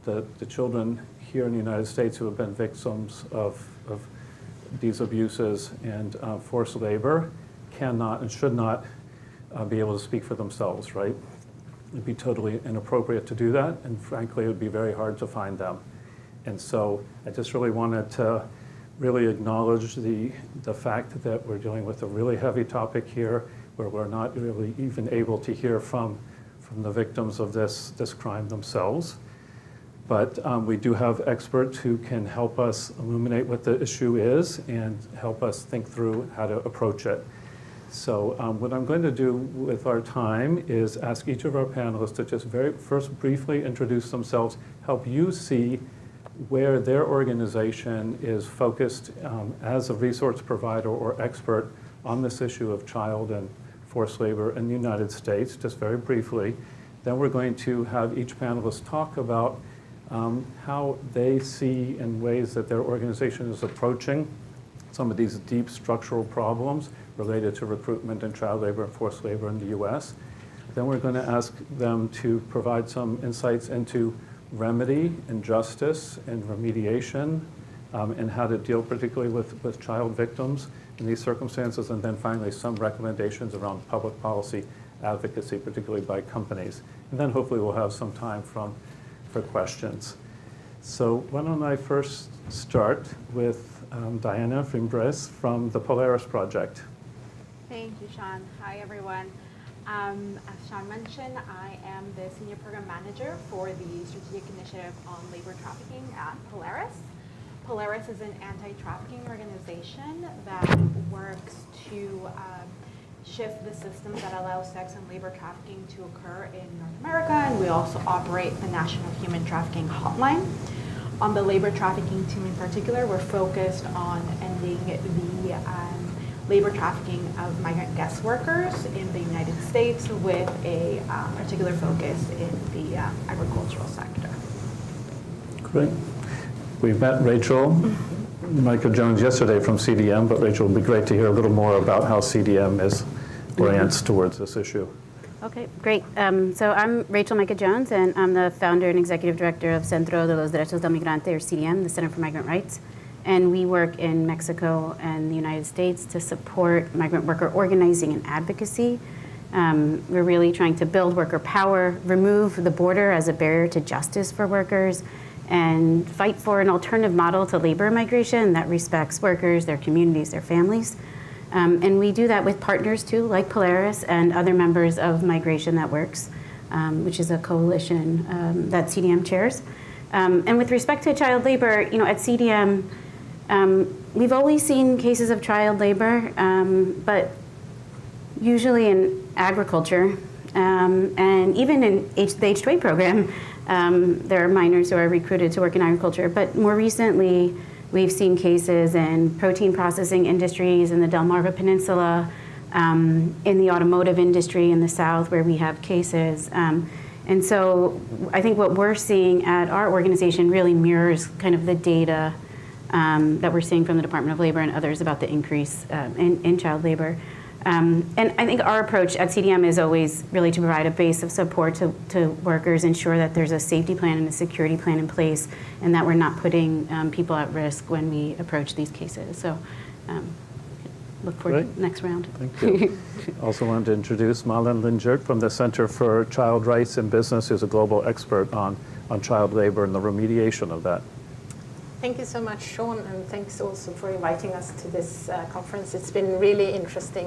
the children here in the United States who have been victims of these abuses and forced labor cannot and should not be able to speak for themselves, right? It'd be totally inappropriate to do that, and frankly, it would be very hard to find them. And so I just really wanted to really acknowledge the fact that we're dealing with a really heavy topic here, where we're not really even able to hear from the victims of this crime themselves. But we do have experts who can help us illuminate what the issue is and help us think through how to approach it. So what I'm going to do with our time is ask each of our panelists to just first briefly introduce themselves, help you see where their organization is focused as a resource provider or expert on this issue of child and forced labor in the United States, just very briefly. Then we're going to have each panelist talk about how they see in ways that their organization is approaching some of these deep structural problems related to recruitment and child labor and forced labor in the US. Then we're going to ask them to provide some insights into remedy and justice and remediation and how to deal particularly with child victims in these circumstances. And then finally, some recommendations around public policy advocacy, particularly by companies. And then hopefully we'll have some time for questions. So why don't I first start with Diana Fimbres from the Polaris Project. Thank you, Sean. Hi, everyone. As Sean mentioned, I am the Senior Program Manager for the Strategic Initiative on Labor Trafficking at Polaris. Polaris is an anti-trafficking organization that works to shift the systems that allow sex and labor trafficking to occur in North America and and we also operate the National Human Trafficking Hotline. On the labor trafficking team in particular, we're focused on ending the labor trafficking of migrant guest workers in the United States with a particular focus in the agricultural sector. Great. We met Rachel Michael-Jones yesterday from CDM, but Rachel, it would be great to hear a little more about how CDM orients towards this issue. Okay, great. So I'm Rachel Michael-Jones, and I'm the founder and executive director of Centro de los Derechos del Migrante, or CDM, the Center for Migrant Rights. And we work in Mexico and the United States to support migrant worker organizing and advocacy. We're really trying to build worker power, remove the border as a barrier to justice for workers, and fight for an alternative model to labor migration that respects workers, their communities, their families. And we do that with partners too, like Polaris and other members of Migration That Works, which is a coalition that CDM chairs. And with respect to child labor, at CDM, we've always seen cases of child labor, but usually in agriculture, and even in the H-2A program, there are minors who are recruited to work in agriculture. But more recently, we've seen cases in protein processing industries in the Delmarva Peninsula, in the automotive industry in the South, where we have cases. And so I think what we're seeing at our organization really mirrors kind of the data that we're seeing from the Department of Labor and others about the increase in child labor. And I think our approach at CDM is always really to provide a base of support to workers, ensure that there's a safety plan and a security plan in place, and that we're not putting people at risk when we approach these cases. So look forward to the next round. Thank you. Also wanted to introduce Malin Lindgert from the Center for Child Rights in Business, who's a global expert on child labor and the remediation of that. Thank you so much, Sean, and thanks also for inviting us to this conference. It's been really interesting.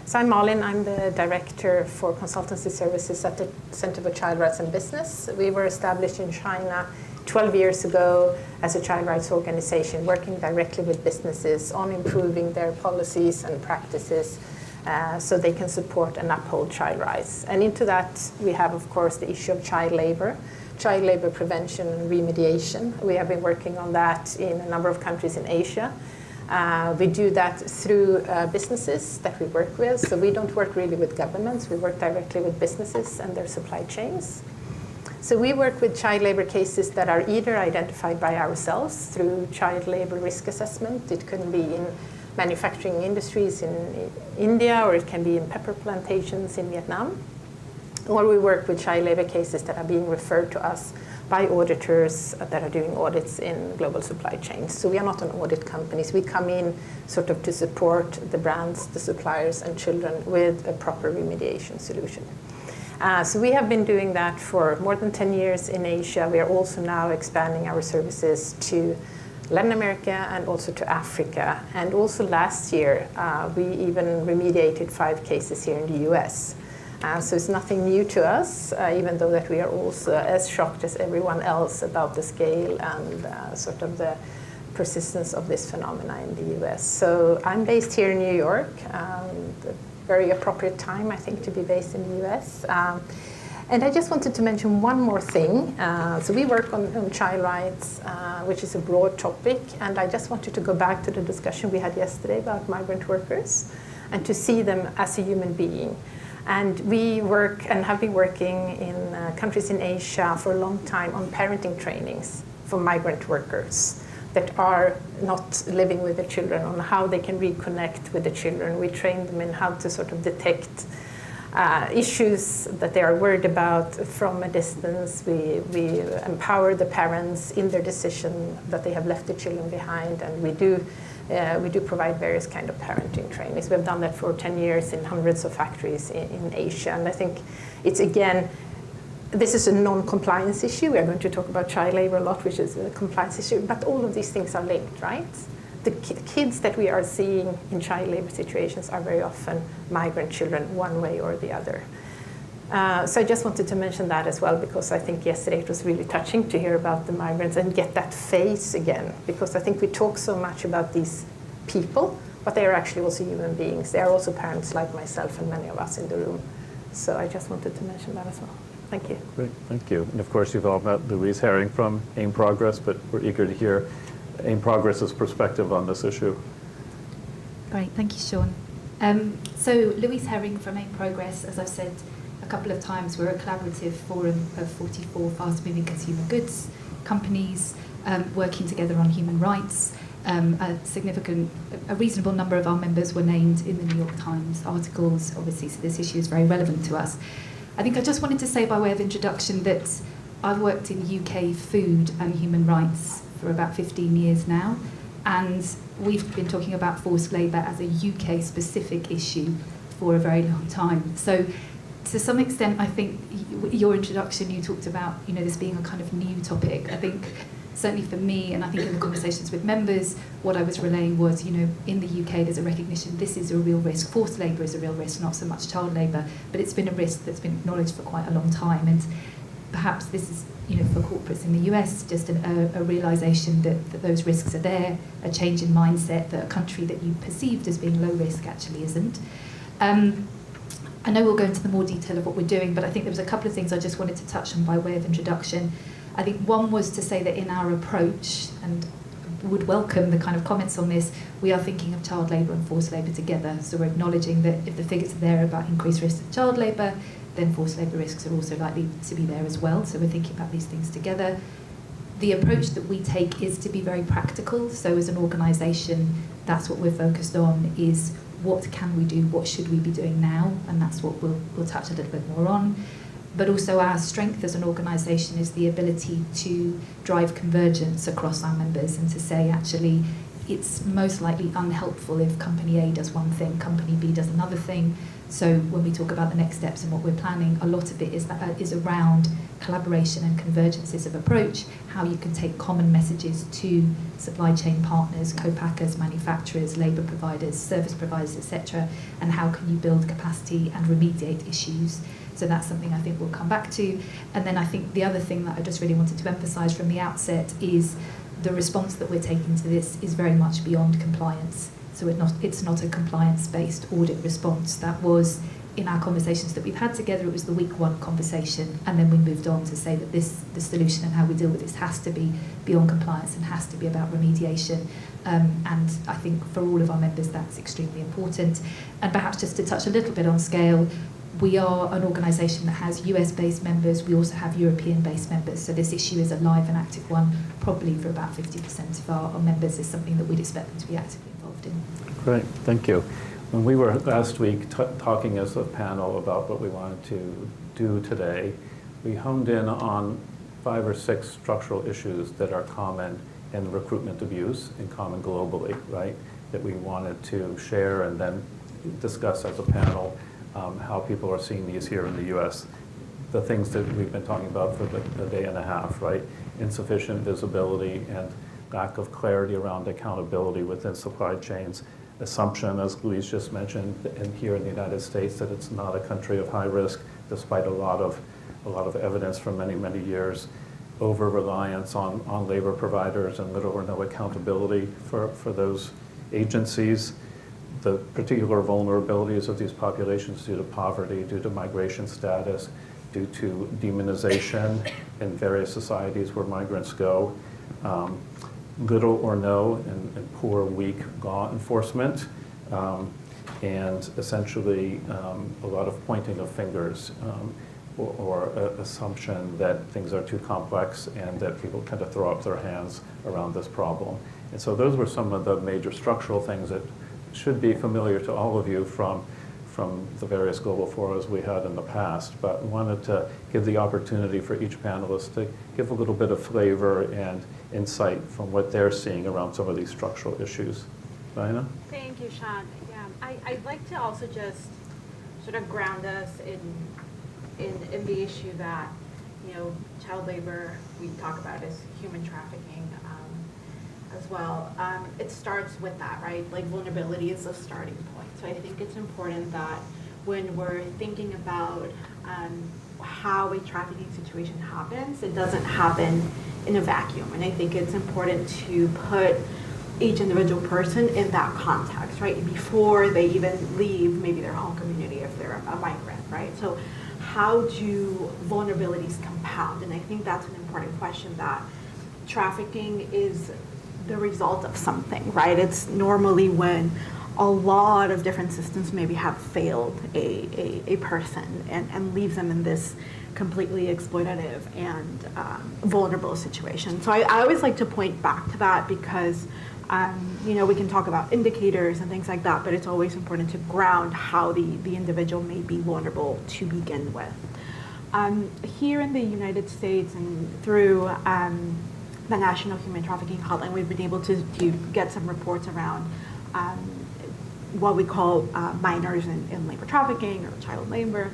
So I'm Malin. I'm the Director for Consultancy Services at the Center for Child Rights and Business. We were established in China 12 years ago as a child rights organization, working directly with businesses on improving their policies and practices so they can support and uphold child rights. And into that, we have, of course, the issue of child labor prevention and remediation. We have been working on that in a number of countries in Asia. We do that through businesses that we work with. So we don't work really with governments. We work directly with businesses and their supply chains. So we work with child labor cases that are either identified by ourselves through child labor risk assessment. It can be in manufacturing industries in India, or it can be in pepper plantations in Vietnam. Or we work with child labor cases that are being referred to us by auditors that are doing audits in global supply chains. So we are not an audit companies. We come in sort of to support the brands, the suppliers, and children with a proper remediation solution. So we have been doing that for more than 10 years in Asia. We are also now expanding our services to Latin America and also to Africa. And also last year, we even remediated 5 cases here in the US. So it's nothing new to us, even though that we are also as shocked as everyone else about the scale and sort of the persistence of this phenomena in the US. So I'm based here in New York. The very appropriate time, I think, to be based in the US. And I just wanted to mention one more thing. So we work on child rights, which is a broad topic. And I just wanted to go back to the discussion we had yesterday about migrant workers and to see them as a human being. And we work and have been working in countries in Asia for a long time on parenting trainings for migrant workers that are not living with the children, on how they can reconnect with the children. We train them in how to sort of detect issues that they are worried about from a distance. We empower the parents in their decision that they have left the children behind, and we do provide various kind of parenting trainings. We've done that for 10 years in hundreds of factories in Asia. And I think it's, again, this is a non-compliance issue. We are going to talk about child labor a lot, which is a compliance issue. But all of these things are linked, right? The kids that we are seeing in child labor situations are very often migrant children, one way or the other. So I just wanted to mention that as well, because I think yesterday it was really touching to hear about the migrants and get that face again, because I think we talk so much about these people, but they are actually also human beings. They are also parents like myself and many of us in the room. So I just wanted to mention that as well. Thank you. Great, thank you. And of course, you've all met Louise Herring from AIM Progress, but we're eager to hear AIM Progress's perspective on this issue. Great, thank you, Sean. So Louise Herring from AIM Progress, as I've said a couple of times, we're a collaborative forum of 44 fast-moving consumer goods companies working together on human rights. A reasonable number of our members were named in the New York Times articles, obviously, so this issue is very relevant to us. I think I just wanted to say by way of introduction that I've worked in UK food and human rights for about 15 years now, and we've been talking about forced labour as a UK-specific issue for a very long time. So to some extent, I think your introduction, you talked about, this being a kind of new topic. I think certainly for me, and I think in the conversations with members, what I was relaying was, in the UK, there's a recognition this is a real risk. Forced labour is a real risk, not so much child labour, but it's been a risk that's been acknowledged for quite a long time. And perhaps this is, for corporates in the US, just a realisation that those risks are there, a change in mindset, that a country that you perceived as being low risk actually isn't. I know we'll go into the more detail of what we're doing, but I think there was a couple of things I just wanted to touch on by way of introduction. I think one was to say that in our approach, and would welcome the kind of comments on this, we are thinking of child labour and forced labour together. So we're acknowledging that if the figures are there about increased risks of child labour, then forced labour risks are also likely to be there as well. So we're thinking about these things together. The approach that we take is to be very practical. So as an organisation, that's what we're focused on, is what can we do, what should we be doing now? And that's what we'll touch a little bit more on. But also our strength as an organisation is the ability to drive convergence across our members and to say, actually, it's most likely unhelpful if company A does one thing, company B does another thing. So when we talk about the next steps and what we're planning, a lot of it is around collaboration and convergences of approach, how you can take common messages to supply chain partners, co-packers, manufacturers, labour providers, service providers, etc., and how can you build capacity and remediate issues. So that's something I think we'll come back to. And then I think the other thing that I just really wanted to emphasise from the outset is the response that we're taking to this is very much beyond compliance. So it's not a compliance-based audit response. That was, in our conversations that we've had together, it was the week one conversation, and then we moved on to say that the solution and how we deal with this has to be beyond compliance and has to be about remediation. And I think for all of our members that's extremely important. And perhaps just to touch a little bit on scale, we are an organisation that has US-based members, we also have European-based members, so this issue is a live and active one, probably for about 50% of our members is something that we'd expect them to be actively involved in. Great, thank you. When we were last week talking as a panel about what we wanted to do today, we honed in on 5 or 6 structural issues that are common in recruitment abuse and common globally, right? That we wanted to share and then discuss as a panel how people are seeing these here in the US. The things that we've been talking about for a day and a half, right? Insufficient visibility and lack of clarity around accountability within supply chains. Assumption, as Louise just mentioned, here in the United States, that it's not a country of high risk, despite a lot of evidence from many, many years. Over-reliance on labor providers and little or no accountability for those agencies. The particular vulnerabilities of these populations due to poverty, due to migration status, due to demonization in various societies where migrants go. Little or no and poor, weak law enforcement, and essentially a lot of pointing of fingers or assumption that things are too complex and that people tend to throw up their hands around this problem. And so those were some of the major structural things that should be familiar to all of you from the various global forums we had in the past, but wanted to give the opportunity for each panelist to give a little bit of flavor and insight from what they're seeing around some of these structural issues. Diana? Thank you, Sean. Yeah, I'd like to also just sort of ground us in the issue that, child labor, we talk about as human trafficking as well. It starts with that, right? Like vulnerability is a starting point. So I think it's important that when we're thinking about how a trafficking situation happens, it doesn't happen in a vacuum. And I think it's important to put each individual person in that context, right? Before they even leave maybe their home community if they're a migrant, right? So how do vulnerabilities compound? And I think that's an important question, that trafficking is the result of something, right? It's normally when a lot of different systems maybe have failed a person and leaves them in this completely exploitative and vulnerable situation. So I always like to point back to that because we can talk about indicators and things like that, but it's always important to ground how the individual may be vulnerable to begin with. Here in the United States and through the National Human Trafficking Hotline, we've been able to get some reports around what we call minors in labor trafficking or child labor.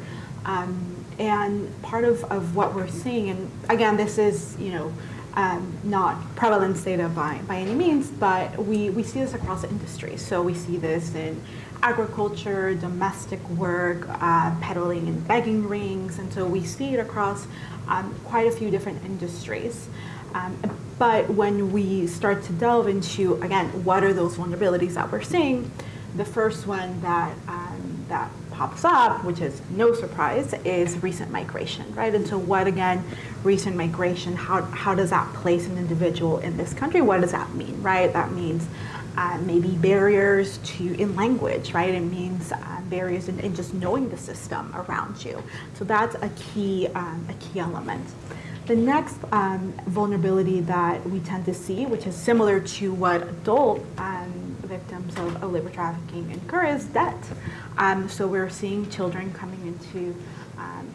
And part of what we're seeing, and again, this is, not prevalence data by any means, but we see this across industries. So we see this in agriculture, domestic work, peddling and begging rings, and so we see it across quite a few different industries. But when we start to delve into, again, what are those vulnerabilities that we're seeing, the first one that pops up, which is no surprise, is recent migration, right? And so what, again, recent migration, how does that place an individual in this country? What does that mean, right? That means maybe barriers in language, right? It means barriers in just knowing the system around you. So that's a key element. The next vulnerability that we tend to see, which is similar to what adult victims of labor trafficking incur, is debt. So we're seeing children coming into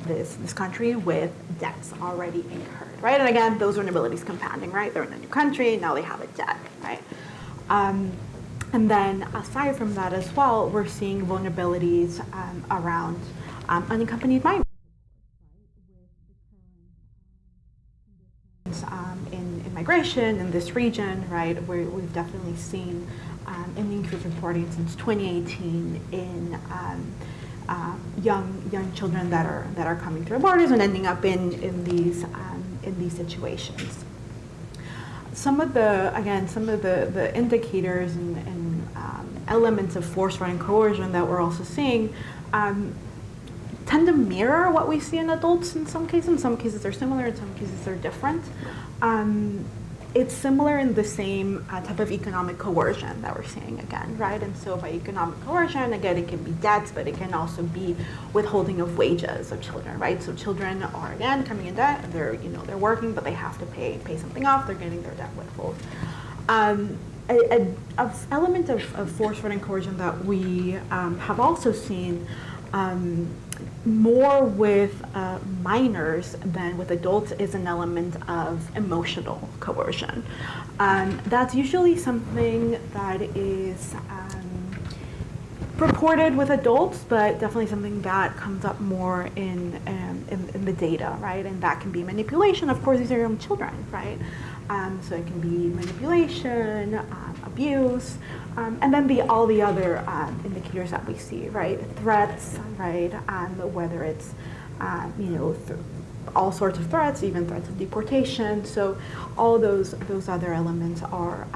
this country with debts already incurred, right? And again, those vulnerabilities compounding, right? They're in a new country, now they have a debt, right? And then aside from that as well, we're seeing vulnerabilities around unaccompanied migrants. In migration in this region, right, we've definitely seen an increase reporting since 2018 in young children that are coming through borders and ending up in these situations. Some of the indicators and elements of force, threat, and coercion that we're also seeing tend to mirror what we see in adults in some cases. In some cases they're similar, in some cases they're different. It's similar in the same type of economic coercion that we're seeing again, right? And so by economic coercion, again, it can be debts, but it can also be withholding of wages of children, right? So children are, again, coming in debt, they're working, but they have to pay something off, they're getting their debt withheld. An element of force, threat, and coercion that we have also seen more with minors than with adults is an element of emotional coercion. That's usually something that is reported with adults, but definitely something that comes up more in the data, right? And that can be manipulation. Of course, these are young children, right? So it can be manipulation, abuse, and then all the other indicators that we see, right? Threats, right? Whether it's, all sorts of threats, even threats of deportation. So all those other elements are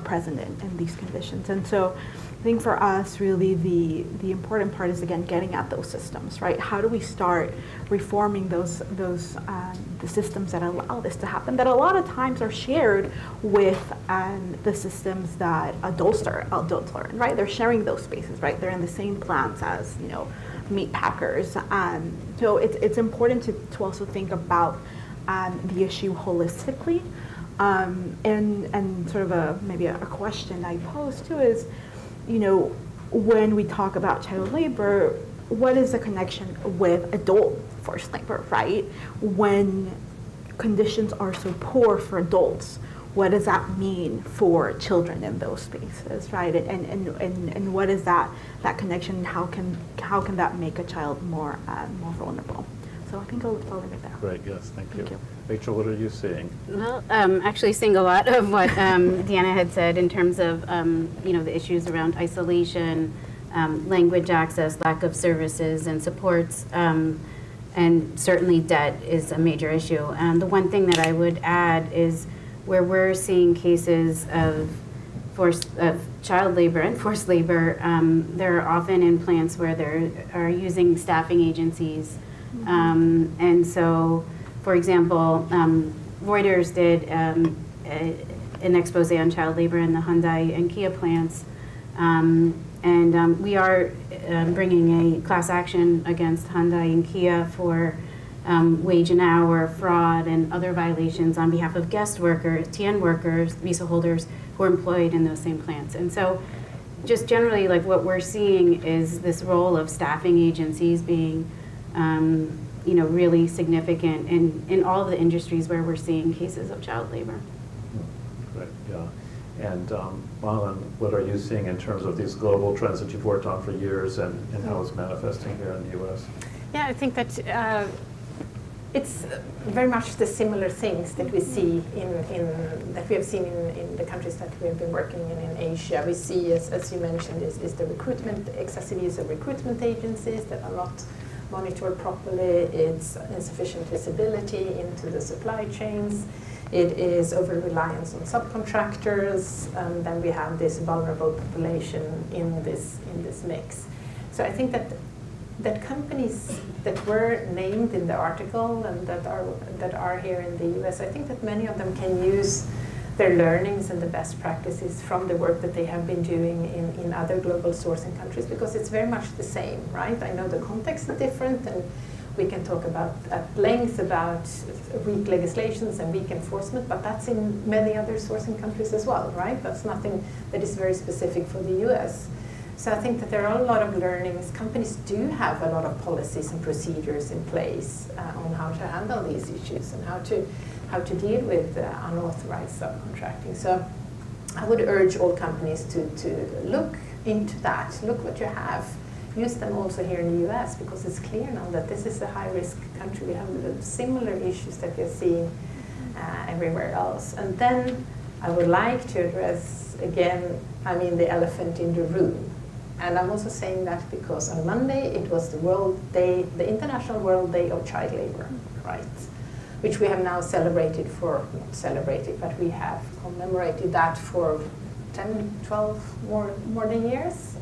present in these conditions. And so I think for us, really, the important part is, again, getting at those systems, right? How do we start reforming the systems that allow this to happen, that a lot of times are shared with the systems that adults learn, right? They're sharing those spaces, right? They're in the same plants as, meat packers. So it's important to also think about the issue holistically. And sort of maybe a question I pose too is, when we talk about child labor, what is the connection with adult forced labor, right? When conditions are so poor for adults, what does that mean for children in those spaces, right? And what is that connection? How can that make a child more vulnerable? So I think I'll leave it there. Great, yes, thank you. Rachel, what are you seeing? Well, actually seeing a lot of what Deanna had said in terms of the issues around isolation, language access, lack of services and supports, and certainly debt is a major issue. And the one thing that I would add is where we're seeing cases of child labor and forced labor, they're often in plants where they are using staffing agencies And so, for example, Reuters did an expose on child labor in the Hyundai and Kia plants. We are bringing a class action against Hyundai and Kia for wage and hour fraud and other violations on behalf of guest workers, TN workers, visa holders who are employed in those same plants. And so just generally, like, what we're seeing is this role of staffing agencies being really significant in all of the industries where we're seeing cases of child labor. Right, yeah. And Marlon, what are you seeing in terms of these global trends that you've worked on for years and how it's manifesting here in the U.S.? Yeah, I think that it's very much the similar things that we see that we have seen in the countries that we have been working in Asia. We see, as you mentioned, is the recruitment, excessive use of recruitment agencies that are not monitored properly. It's insufficient visibility into the supply chains. It is over-reliance on subcontractors. Then we have this vulnerable population in this mix. So I think that companies that were named in the article and that are here in the US, I think that many of them can use their learnings and the best practices from the work that they have been doing in other global sourcing countries, because it's very much the same, right? I know the context is different, and we can talk about at length about weak legislations and weak enforcement, but that's in many other sourcing countries as well, right? That's nothing that is very specific for the US. So I think that there are a lot of learnings. Companies do have a lot of policies and procedures in place on how to handle these issues and how to deal with unauthorized subcontracting. So I would urge all companies to look into that, look what you have. Use them also here in the US, because it's clear now that this is a high-risk country. We have similar issues that we're seeing everywhere else. And then I would like to address, again, the elephant in the room. And I'm also saying that because on Monday it was the International World Day of Child Labor, right? Which we have now celebrated not celebrated, but we have commemorated that for 10, 12 more than years.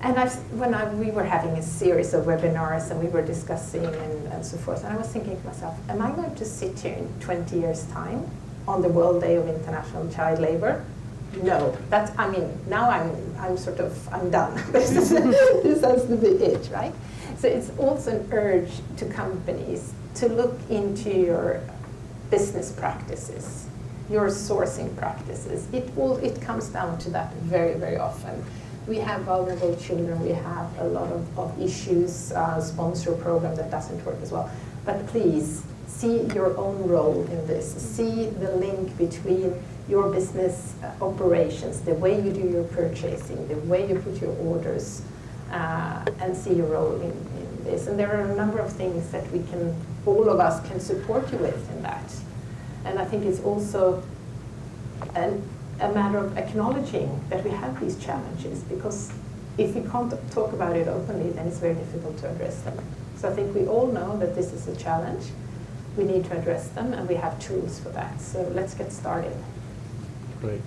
And we were having a series of webinars and we were discussing and so forth, and I was thinking to myself, am I going to sit here in 20 years' time on the World Day of International Child Labor? No, now I'm done. This has to be it, right? So it's also an urge to companies to look into your business practices, your sourcing practices. It comes down to that very, very often. We have vulnerable children, we have a lot of issues, sponsor program that doesn't work as well. But please, see your own role in this. See the link between your business operations, the way you do your purchasing, the way you put your orders, and see your role in this. And there are a number of things that all of us can support you with in that. And I think it's also a matter of acknowledging that we have these challenges, because if we can't talk about it openly, then it's very difficult to address them. So I think we all know that this is a challenge. We need to address them, and we have tools for that. So let's get started. Great.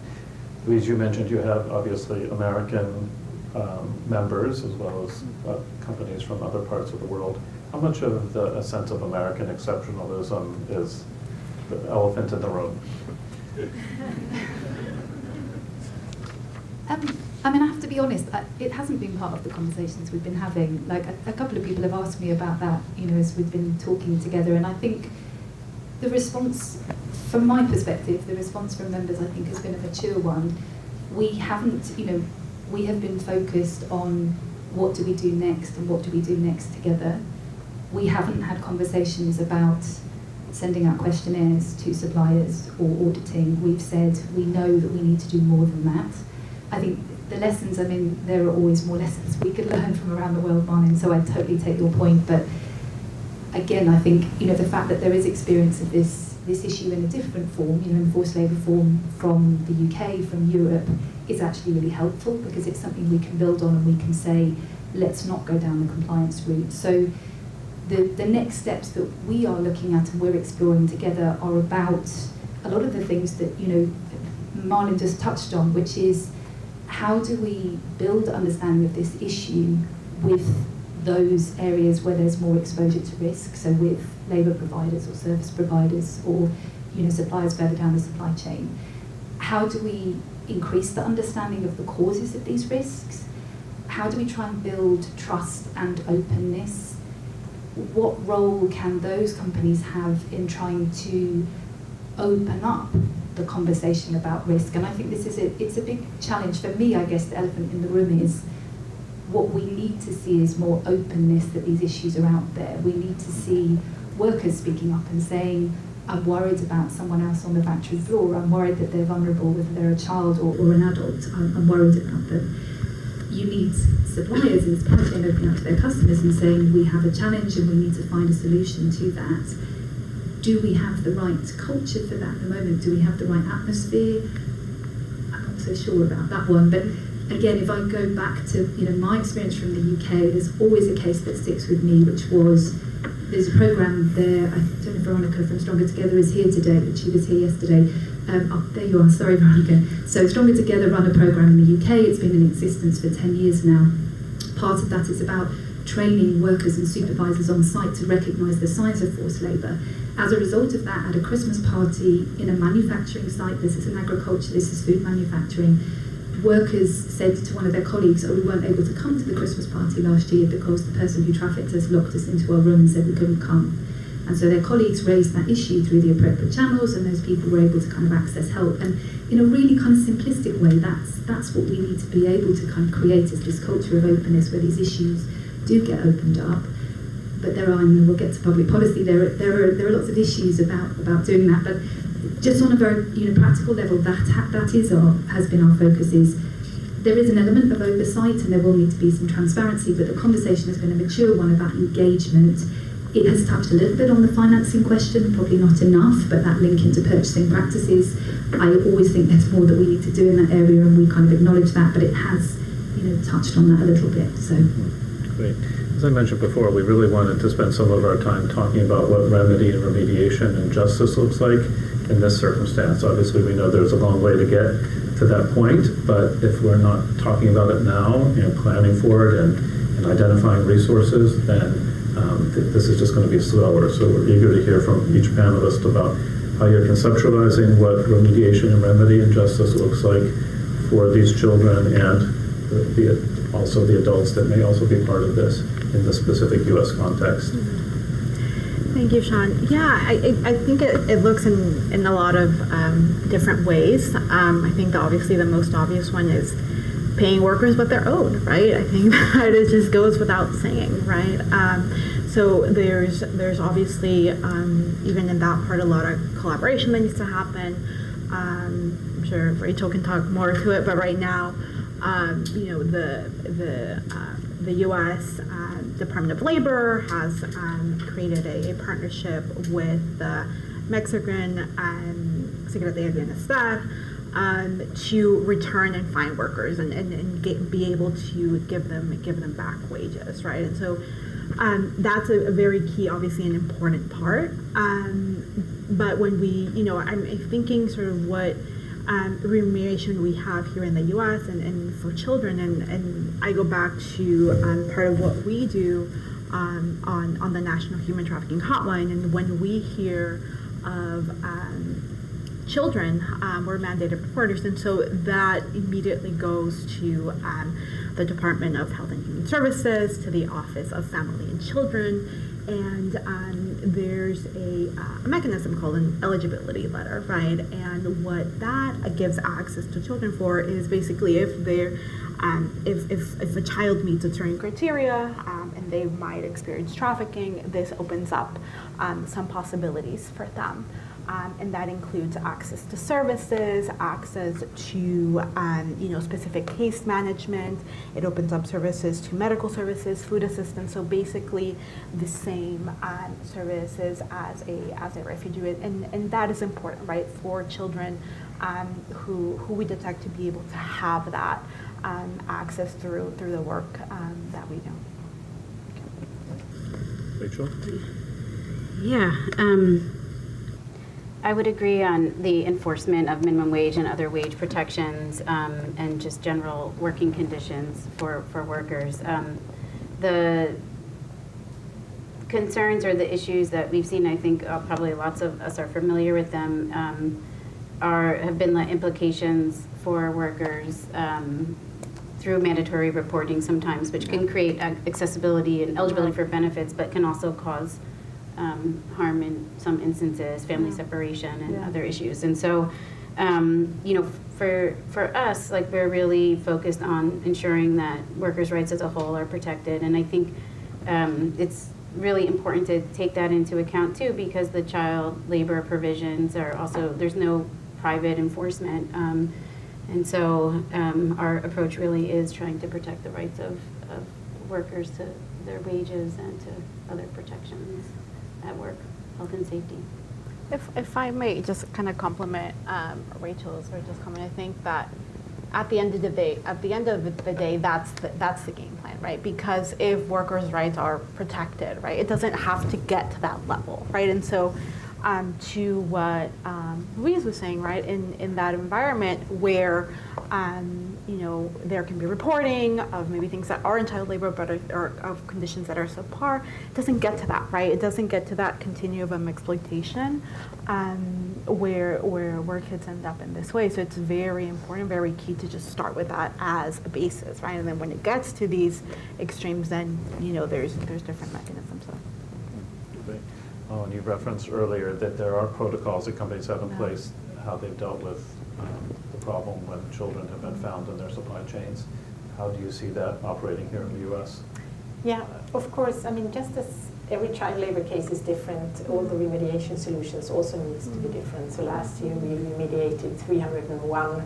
Louise, you mentioned you have obviously American members as well as companies from other parts of the world. How much of a sense of American exceptionalism is the elephant in the room? I have to be honest, it hasn't been part of the conversations we've been having. Like, a couple of people have asked me about that, as we've been talking together, and I think the response, from my perspective, the response from members, I think, has been a mature one. We haven't, we have been focused on what do we do next and what do we do next together. We haven't had conversations about sending out questionnaires to suppliers or auditing. We've said we know that we need to do more than that. I think the lessons, there are always more lessons we could learn from around the world, Marlon, so I totally take your point. But again, I think, the fact that there is experience of this issue in a different form, enforced labour form from the UK, from Europe, is actually really helpful, because it's something we can build on and we can say, let's not go down the compliance route. So the next steps that we are looking at and we're exploring together are about a lot of the things that, Marlon just touched on, which is, how do we build understanding of this issue with those areas where there's more exposure to risk, so with labour providers or service providers or suppliers further down the supply chain. How do we increase the understanding of the causes of these risks? How do we try and build trust and openness? What role can those companies have in trying to open up the conversation about risk? And I think this is it's a big challenge for me. I guess the elephant in the room is what we need to see is more openness that these issues are out there. We need to see workers speaking up and saying, I'm worried about someone else on the factory floor. I'm worried that they're vulnerable, whether they're a child or an adult. I'm worried about them. You need suppliers in the supply chain opening up to their customers and saying, we have a challenge and we need to find a solution to that. Do we have the right culture for that at the moment? Do we have the right atmosphere? I'm not so sure about that one. But again, if I go back to my experience from the UK, there's always a case that sticks with me, which was there's a programme there. I don't know if Veronica from Stronger Together is here today, but she was here yesterday. There you are. Sorry, Veronica. So Stronger Together run a programme in the UK. It's been in existence for 10 years now. Part of that is about training workers and supervisors on site to recognise the signs of forced labour. As a result of that, at a Christmas party in a manufacturing site, this is in agriculture, this is food manufacturing, workers said to one of their colleagues, we weren't able to come to the Christmas party last year because the person who trafficked us locked us into our room and said we couldn't come. And so their colleagues raised that issue through the appropriate channels, and those people were able to kind of access help. And in a really kind of simplistic way, that's what we need to be able to kind of create, is this culture of openness where these issues do get opened up. But there are, and we'll get to public policy, there are lots of issues about doing that. But just on a very practical level, has been our focus. Is there is an element of oversight, and there will need to be some transparency, but the conversation has been a mature one about engagement. It has touched a little bit on the financing question, probably not enough, but that link into purchasing practices, I always think there's more that we need to do in that area, and we kind of acknowledge that, but it has touched on that a little bit. So. Great. As I mentioned before, we really wanted to spend some of our time talking about what remedy and remediation and justice looks like in this circumstance. Obviously, we know there's a long way to get to that point, but if we're not talking about it now and planning for it and identifying resources, then this is just going to be slower. So we're eager to hear from each panelist about how you're conceptualizing what remediation and remedy and justice looks like for these children and also the adults that may also be part of this in the specific U.S. context. Thank you, Sean. Yeah, I think it looks in a lot of different ways. I think obviously the most obvious one is paying workers what they're owed, right? I think that it just goes without saying, right? So there's obviously, even in that part, a lot of collaboration that needs to happen. I'm sure Rachel can talk more to it, but right now, the U.S. Department of Labor has created a partnership with the Mexican Secretaría de Bienestar to return and find workers and be able to give them back wages, right? And so that's a very key, obviously an important part. But when we, I'm thinking sort of what remediation we have here in the U.S. and for children, and I go back to part of what we do on the National Human Trafficking Hotline, and when we hear of children, we're mandated reporters, and so that immediately goes to the Department of Health and Human Services, to the Office of Family and Children, and there's a mechanism called an eligibility letter, right? And what that gives access to children for is basically if they're if a child meets a certain criteria and they might experience trafficking, this opens up some possibilities for them. And that includes access to services, access to specific case management. It opens up services to medical services, food assistance. So basically, the same services as a refugee, and that is important, right, for children who we detect to be able to have that access through the work that we do. Rachel? Yeah. I would agree on the enforcement of minimum wage and other wage protections and just general working conditions for workers. The concerns or the issues that we've seen, I think probably lots of us are familiar with them, have been the implications for workers through mandatory reporting sometimes, which can create accessibility and eligibility for benefits, but can also cause harm in some instances, family separation and other issues. And so, you know, for us, like, we're really focused on ensuring that workers' rights as a whole are protected. And I think it's really important to take that into account too, because the child labor provisions are also, there's no private enforcement. And so our approach really is trying to protect the rights of workers to their wages and to other protections at work, health and safety. If I may just kind of compliment Rachel's or just comment, I think that at the end of the day, that's the game plan, right? Because if workers' rights are protected, right, it doesn't have to get to that level, right? And so, to what Louise was saying, right, in that environment where you know, there can be reporting of maybe things that are in child labor, but or of conditions that are subpar. It doesn't get to that, right? It doesn't get to that continuum of exploitation where kids end up in this way. So it's very important, very key to just start with that as a basis, right? And then when it gets to these extremes, then, you know, there's different mechanisms. So. Oh, and you referenced earlier that there are protocols that companies have in place, how they've dealt with the problem when children have been found in their supply chains. How do you see that operating here in the U.S.? Yeah, of course. I mean, just as every child labor case is different, all the remediation solutions also needs to be different. So last year we remediated 301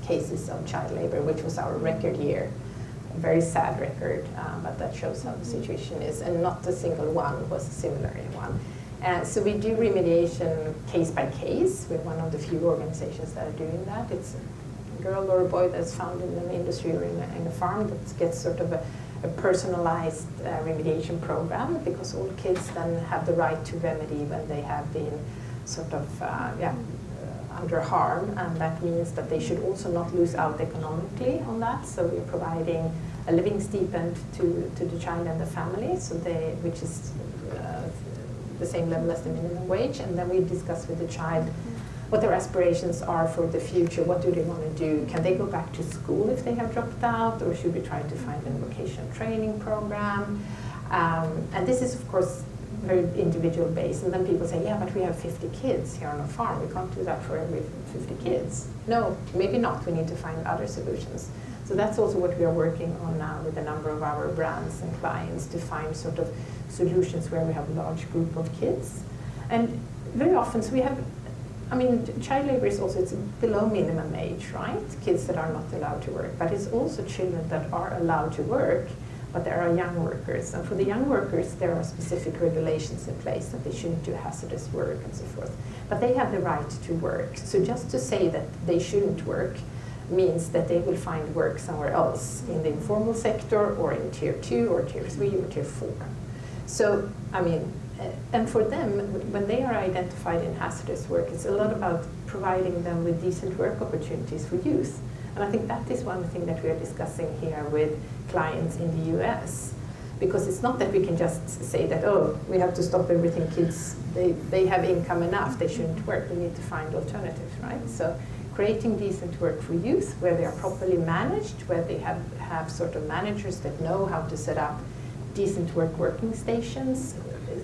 cases of child labor, which was our record year. A very sad record, but that shows how the situation is. And not a single one was a similar one. So we do remediation case by case. We're one of the few organizations that are doing that. It's a girl or a boy that's found in an industry or in a farm that gets sort of a personalized remediation program, because all kids then have the right to remedy when they have been sort of under harm, and that means that they should also not lose out economically on that. So we're providing a living stipend to the child and the family, so which is the same level as the minimum wage, and then we discuss with the child what their aspirations are for the future. What do they want to do? Can they go back to school if they have dropped out, or should we try to find a vocational training program? And this is, of course, very individual based. And then people say, yeah, but we have 50 kids here on a farm. We can't do that for every 50 kids. No, maybe not. We need to find other solutions. So that's also what we are working on now with a number of our brands and clients, to find sort of solutions where we have a large group of kids. And very often, so we have, I mean, child labor is also, it's below minimum age, right? Kids that are not allowed to work. But it's also children that are allowed to work, but there are young workers. And for the young workers, there are specific regulations in place that they shouldn't do hazardous work and so forth. But they have the right to work. So just to say that they shouldn't work means that they will find work somewhere else, in the informal sector or in tier 2 or tier 3 or tier 4. So, I mean, and for them, when they are identified in hazardous work, it's a lot about providing them with decent work opportunities for youth. And I think that is one thing that we are discussing here with clients in the US. Because it's not that we can just say that, oh, we have to stop everything, kids, they have income enough, they shouldn't work. We need to find alternatives, right? So creating decent work for youth, where they are properly managed, where they have sort of managers that know how to set up decent working stations.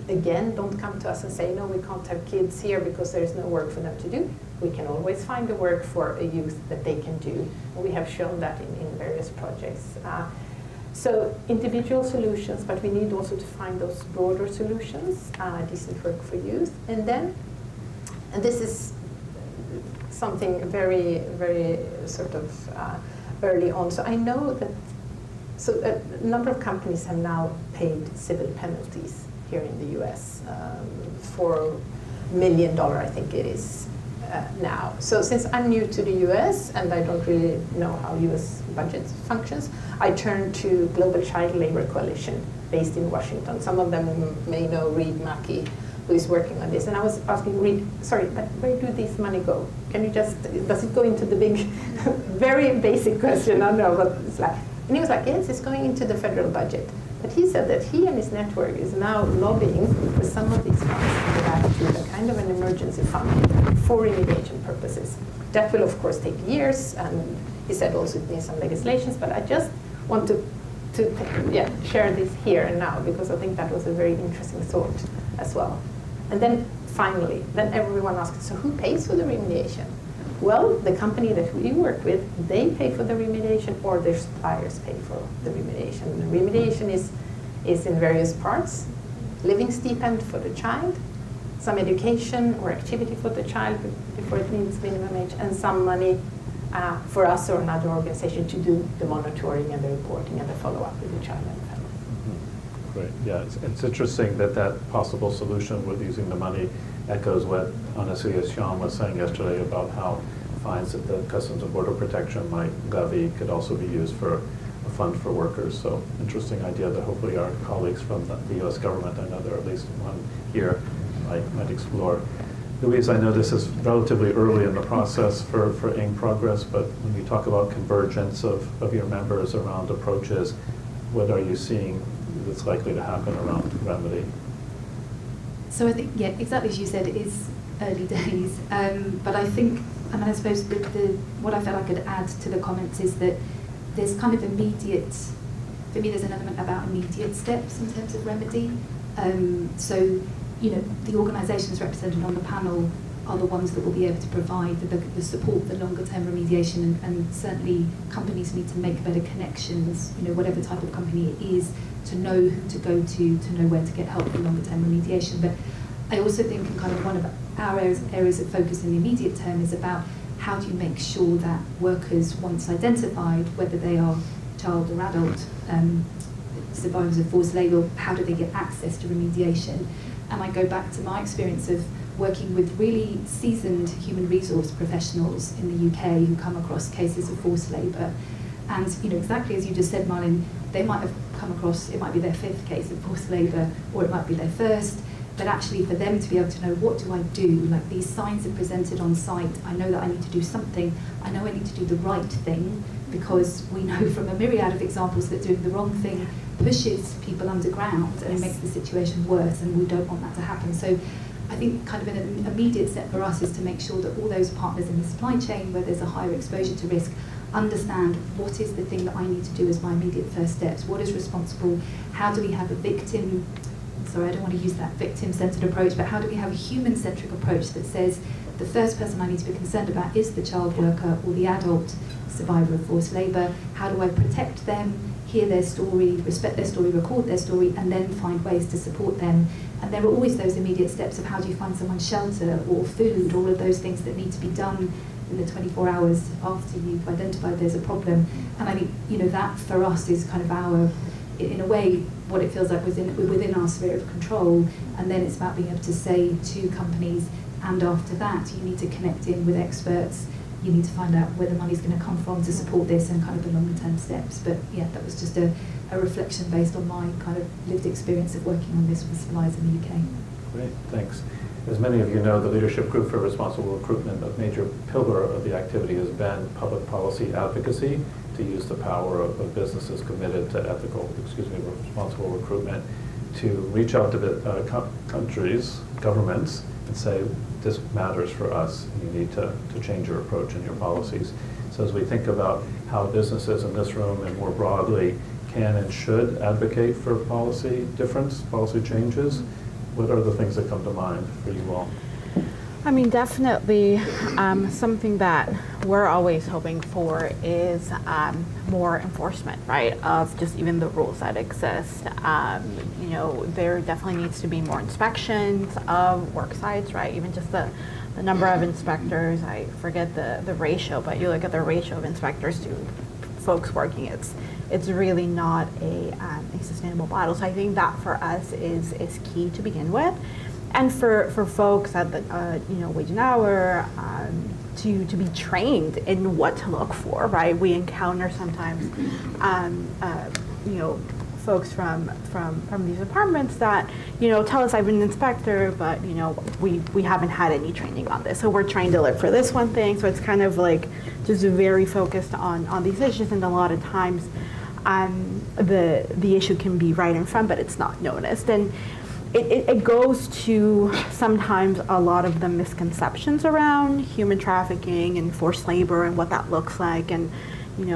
Again, don't come to us and say, no, we can't have kids here because there's no work for them to do. We can always find the work for a youth that they can do. And we have shown that in various projects. So individual solutions, but we need also to find those broader solutions, decent work for youth. And this is something very, very sort of early on. So I know that, so a number of companies have now paid civil penalties here in the US, $4 million, I think it is now. So since I'm new to the US and I don't really know how US budget functions, I turned to Global Child Labor Coalition based in Washington. Some of them may know Reed Mackey, who is working on this. And I was asking Reed, sorry, but where do this money go? Can you just, does it go into the big, very basic question, I don't know what it's like. And he was like, yes, it's going into the federal budget. But he said that he and his network is now lobbying for some of these funds to go back to a kind of an emergency fund for remediation purposes. That will, of course, take years, and he said also it needs some legislations, but I just want to share this here and now, because I think that was a very interesting thought as well. And then finally, then everyone asked, so who pays for the remediation? Well, the company that we work with, they pay for the remediation, or their suppliers pay for the remediation. The remediation is in various parts: living stipend for the child, some education or activity for the child before it needs minimum age, and some money for us or another organization to do the monitoring and the reporting and the follow-up with the child and the family. Mm-hmm. Great. Yeah, it's interesting that possible solution with using the money echoes what honestly, as Sean was saying yesterday, about how fines that the Customs and Border Protection might levy could also be used for a fund for workers. So interesting idea that hopefully our colleagues from the U.S. government, I know there are at least one here, might explore. Louise, I know this is relatively early in the process for AIM progress, but when you talk about convergence of your members around approaches, what are you seeing that's likely to happen around remedy? So I think, yeah, exactly as you said, it is early days. But I think, I suppose what I felt I could add to the comments is that there's kind of immediate, for me there's an element about immediate steps in terms of remedy. So, the organisations represented on the panel are the ones that will be able to provide the support for longer term remediation, and certainly companies need to make better connections, whatever type of company it is, to know who to go to know where to get help for longer term remediation. But I also think kind of one of our areas of focus in the immediate term is about how do you make sure that workers, once identified, whether they are child or adult survivors of forced labour, how do they get access to remediation? And I go back to my experience of working with really seasoned human resource professionals in the UK who come across cases of forced labour. And exactly as you just said, Marlon, they might have come across, it might be their 5th case of forced labour, or it might be their 1st, but actually for them to be able to know, what do I do? Like, these signs are presented on site, I know that I need to do something, I know I need to do the right thing, because we know from a myriad of examples that doing the wrong thing pushes people underground and makes the situation worse, and we don't want that to happen. So I think kind of an immediate step for us is to make sure that all those partners in the supply chain where there's a higher exposure to risk understand what is the thing that I need to do as my immediate first steps, what is responsible, how do we have a victim, sorry, I don't want to use that victim-centered approach, but how do we have a human-centric approach that says the first person I need to be concerned about is the child worker or the adult survivor of forced labour. How do I protect them, hear their story, respect their story, record their story, and then find ways to support them? And there are always those immediate steps of how do you find someone shelter or food, all of those things that need to be done in the 24 hours after you've identified there's a problem. And I think, that for us is kind of our, in a way, what it feels like within our sphere of control. And then it's about being able to say to companies, and after that, you need to connect in with experts. You need to find out where the money's going to come from to support this and kind of the longer term steps. But yeah, that was just a reflection based on my kind of lived experience of working on this with suppliers in the UK. Great, thanks. As many of you know, the Leadership Group for Responsible Recruitment, a major pillar of the activity has been public policy advocacy to use the power of businesses committed to responsible recruitment to reach out to countries, governments, and say, this matters for us, and you need to change your approach and your policies. So as we think about how businesses in this room and more broadly can and should advocate for policy difference, policy changes, what are the things that come to mind for you all? I mean, definitely something that we're always hoping for is more enforcement, right, of just even the rules that exist. There definitely needs to be more inspections of work sites, right, even just the number of inspectors. I forget the ratio, but you look at the ratio of inspectors to folks working, it's really not a sustainable model. So I think that for us is key to begin with. And for folks at the wage and hour to be trained in what to look for, right? We encounter sometimes folks from these departments that tell us, I've been an inspector, but we haven't had any training on this, so we're trying to look for this one thing. So it's kind of like just very focused on these issues, and a lot of times the issue can be right in front, but it's not noticed. And it goes to sometimes a lot of the misconceptions around human trafficking and forced labor and what that looks like. And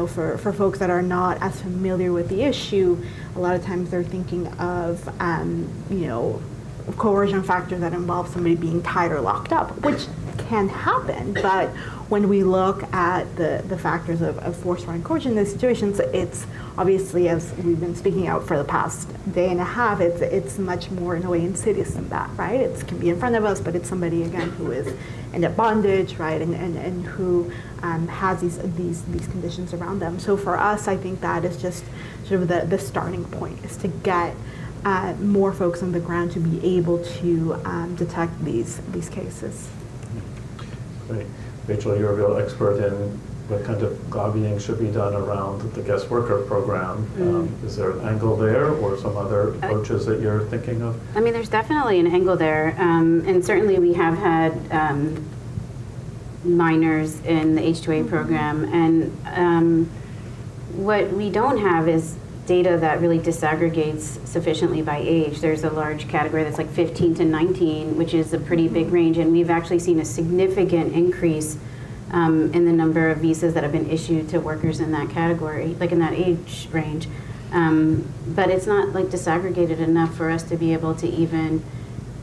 for folks that are not as familiar with the issue, a lot of times they're thinking of coercion factors that involve somebody being tied or locked up, which can happen. But when we look at the factors of force or coercion in these situations, it's obviously, as we've been speaking out for the past day and a half, it's much more in a way insidious than that, right? It can be in front of us, but it's somebody, again, who is in a bondage, right, and who has these conditions around them. So for us, I think that is just sort of the starting point, is to get more folks on the ground to be able to detect these cases. Great. Rachel, you're a real expert in what kind of lobbying should be done around the guest worker program. Is there an angle there or some other approaches that you're thinking of? I mean, there's definitely an angle there. And certainly we have had minors in the H-2A program. And what we don't have is data that really disaggregates sufficiently by age. There's a large category that's like 15 to 19, which is a pretty big range, and we've actually seen a significant increase in the number of visas that have been issued to workers in that category, like in that age range. But it's not like disaggregated enough for us to be able to even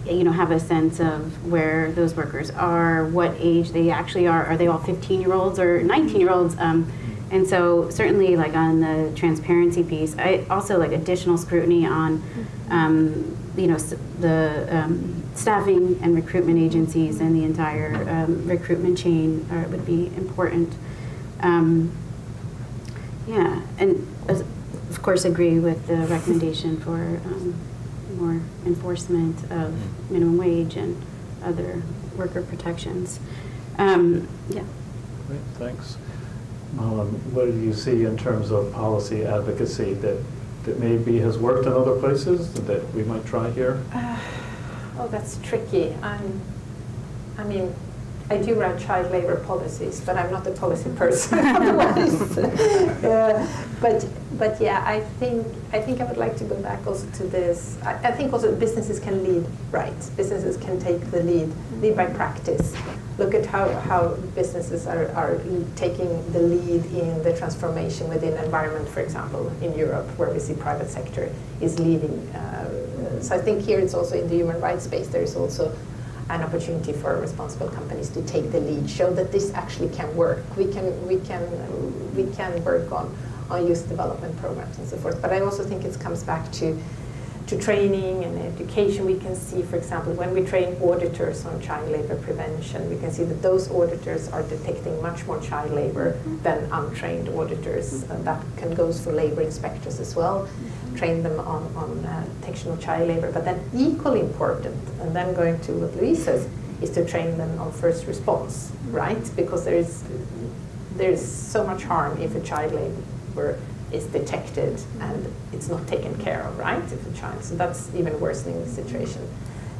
have a sense of where those workers are, what age they actually are. Are they all 15-year-olds or 19-year-olds? And so certainly, like on the transparency piece, I also like additional scrutiny on, the staffing and recruitment agencies and the entire recruitment chain would be important. Yeah, and of course agree with the recommendation for more enforcement of minimum wage and other worker protections. Yeah. Great, thanks. What do you see in terms of policy advocacy that maybe has worked in other places that we might try here? Oh, that's tricky. I mean, I do write child labor policies, but I'm not a policy person otherwise. But yeah, I think I would like to go back also to this. I think also businesses can lead, right? Businesses can take the lead by practice. Look at how businesses are taking the lead in the transformation within environment, for example, in Europe, where we see private sector is leading. So I think here it's also in the human rights space, there is also an opportunity for responsible companies to take the lead, show that this actually can work. We can work on youth development programs and so forth. But I also think it comes back to training and education. We can see, for example, when we train auditors on child labor prevention, we can see that those auditors are detecting much more child labor than untrained auditors. That goes for labor inspectors as well. Train them on detection of child labor. But then equally important, and then going to what Louise says, is to train them on first response, right? Because there is so much harm if a child labor is detected and it's not taken care of, right? If a child, so that's even worsening the situation.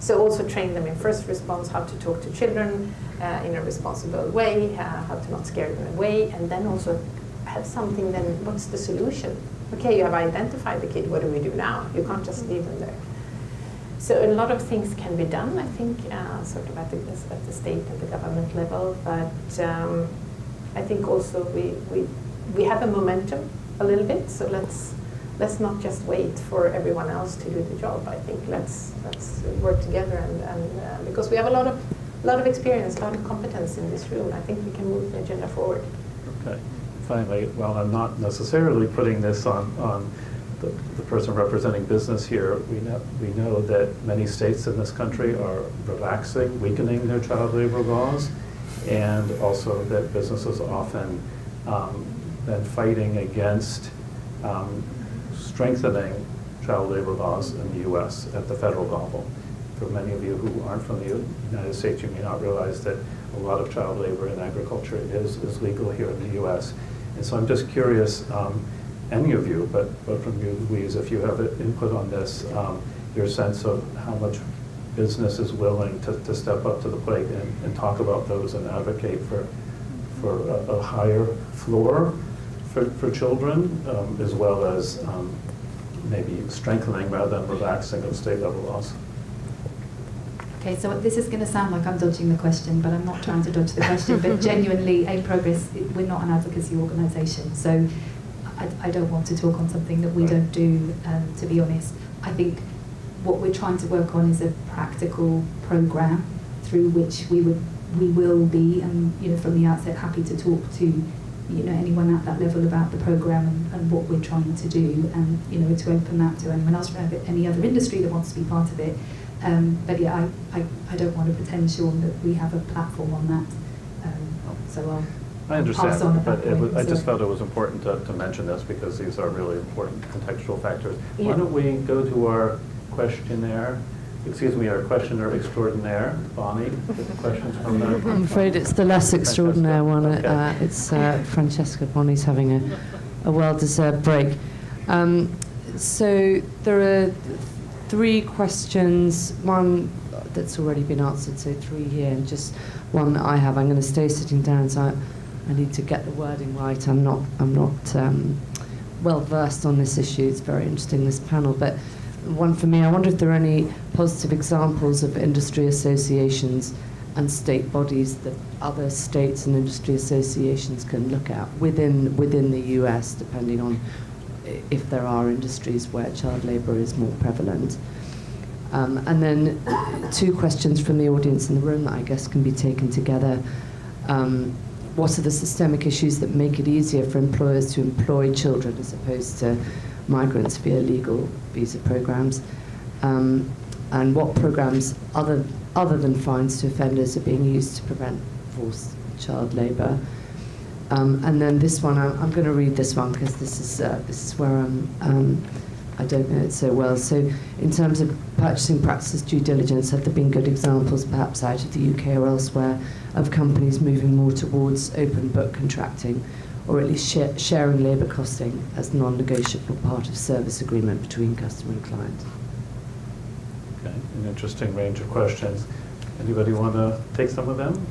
So also train them in first response, how to talk to children in a responsible way, how to not scare them away, and then also have something. Then what's the solution? Okay, you have identified the kid. What do we do now? You can't just leave them there. So a lot of things can be done, I think, sort of at the state and the government level. But I think also we have a momentum a little bit. So let's not just wait for everyone else to do the job. I think let's work together and because we have a lot of experience, a lot of competence in this room. I think we can move the agenda forward. Okay. Finally, well, I'm not necessarily putting this on the person representing business here. We know that many states in this country are relaxing, weakening their child labor laws, and also that businesses often been fighting against strengthening child labor laws in the U.S. at the federal level. For many of you who aren't from the United States, you may not realize that a lot of child labor in agriculture is legal here in the U.S. And so I'm just curious, any of you, but from you, Louise, if you have input on this, your sense of how much business is willing to step up to the plate and talk about those and advocate for a higher floor for children, as well as maybe strengthening rather than relaxing of state level laws? Okay, so this is going to sound like I'm dodging the question, but I'm not trying to dodge the question. But genuinely, AIM Progress, we're not an advocacy organisation, so I don't want to talk on something that we don't do, to be honest. I think what we're trying to work on is a practical programme through which we will be, and from the outset, happy to talk to anyone at that level about the programme and what we're trying to do, and to open that to anyone else from any other industry that wants to be part of it. But yeah, I don't want to pretend, Sean, that we have a platform on that. So I I'll pass on understand, at but that point. I just felt it was important to mention this because these are really important contextual factors. Yeah. Why don't we go to our questionnaire? Excuse me, our questioner extraordinaire, Bonnie. Questions from the... I'm afraid it's the less extraordinary one. Okay. It's Francesca. Bonnie's having a well-deserved break. So there are 3 questions. One that's already been answered, so 3 here, and just one that I have. I'm going to stay sitting down, so I need to get the wording right. I'm not well versed on this issue. It's very interesting, this panel, but one for me. I wonder if there are any positive examples of industry associations and state bodies that other states and industry associations can look at within the US, depending on if there are industries where child labour is more prevalent. And then 2 questions from the audience in the room that I guess can be taken together. What are the systemic issues that make it easier for employers to employ children as opposed to migrants via legal visa programs? And what programs other than fines to offenders are being used to prevent forced child labour? And then this one, I'm going to read this one because this is where I don't know it so well. So in terms of purchasing practices due diligence, have there been good examples, perhaps out of the UK or elsewhere, of companies moving more towards open book contracting, or at least sharing labour costing as non-negotiable part of service agreement between customer and client? Okay, an interesting range of questions. Anybody want to take some of them?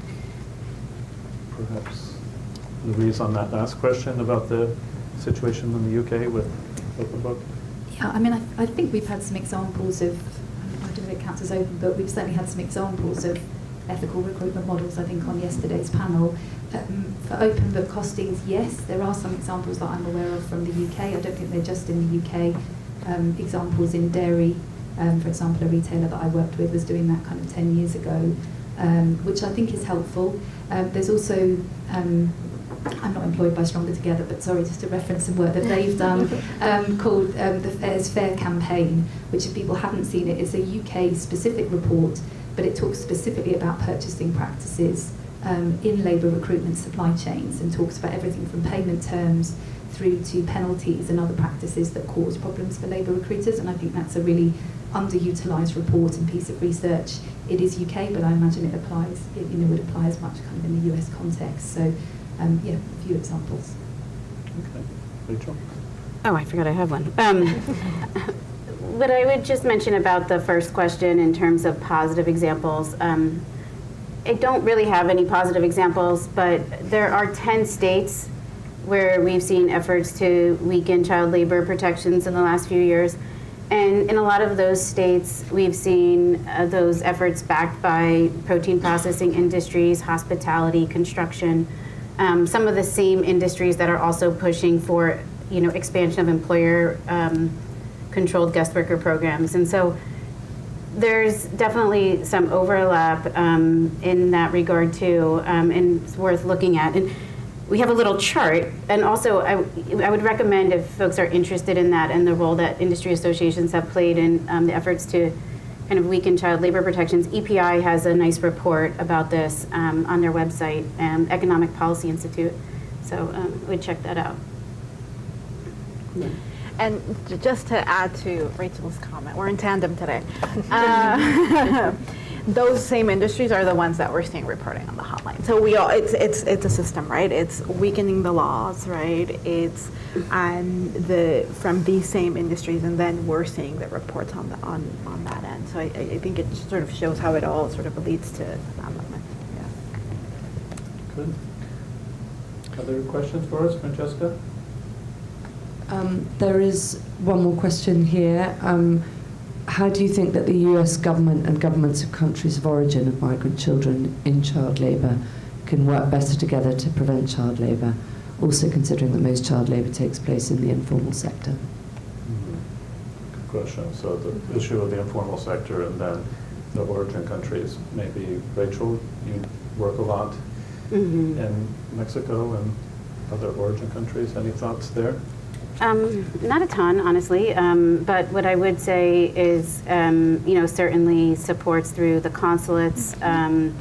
Perhaps Louise on that last question about the situation in the UK with open book? Yeah, I mean, I think we've had some examples of, I don't know if it counts as open book, we've certainly had some examples of ethical recruitment models, I think, on yesterday's panel. For open book costings, yes, there are some examples that I'm aware of from the UK. I don't think they're just in the UK. Examples in dairy, for example, a retailer that I worked with was doing that kind of 10 years ago, which I think is helpful. There's also, I'm not employed by Stronger Together, but sorry, just to reference some work that they've done, called the Fair's Fair campaign, which if people haven't seen it, it's a UK-specific report, but it talks specifically about purchasing practices in labour recruitment supply chains, and talks about everything from payment terms through to penalties and other practices that cause problems for labour recruiters. And I think that's a really underutilised report and piece of research. It is UK, but I imagine it applies. It would apply as much kind of in the US context. So yeah, a few examples. Okay, Rachel. Oh, I forgot I have one. What I would just mention about the first question in terms of positive examples, I don't really have any positive examples, but there are 10 states where we've seen efforts to weaken child labor protections in the last few years. And in a lot of those states, we've seen those efforts backed by protein processing industries, hospitality, construction, some of the same industries that are also pushing for, expansion of employer controlled guest worker programs. And so there's definitely some overlap in that regard too, and it's worth looking at. And we have a little chart, and also I would recommend, if folks are interested in that and the role that industry associations have played in the efforts to kind of weaken child labor protections, EPI has a nice report about this on their website, Economic Policy Institute. So we'd check that out. And just to add to Rachel's comment, we're in tandem today. Those same industries are the ones that we're seeing reporting on the hotline. So it's a system, right? It's weakening the laws, right? It's from these same industries, and then we're seeing the reports on that end. So I think it sort of shows how it all sort of leads to that movement. Yeah. Good. Other questions for us, Francesca? There is one more question here. How do you think that the US government and governments of countries of origin of migrant children in child labour can work better together to prevent child labour, also considering that most child labour takes place in the informal sector? Good question. So the issue of the informal sector and then the origin countries, maybe Rachel, you work a lot in Mexico and other origin countries. Any thoughts there? Not a ton, honestly, but what I would say is, certainly supports through the consulates, and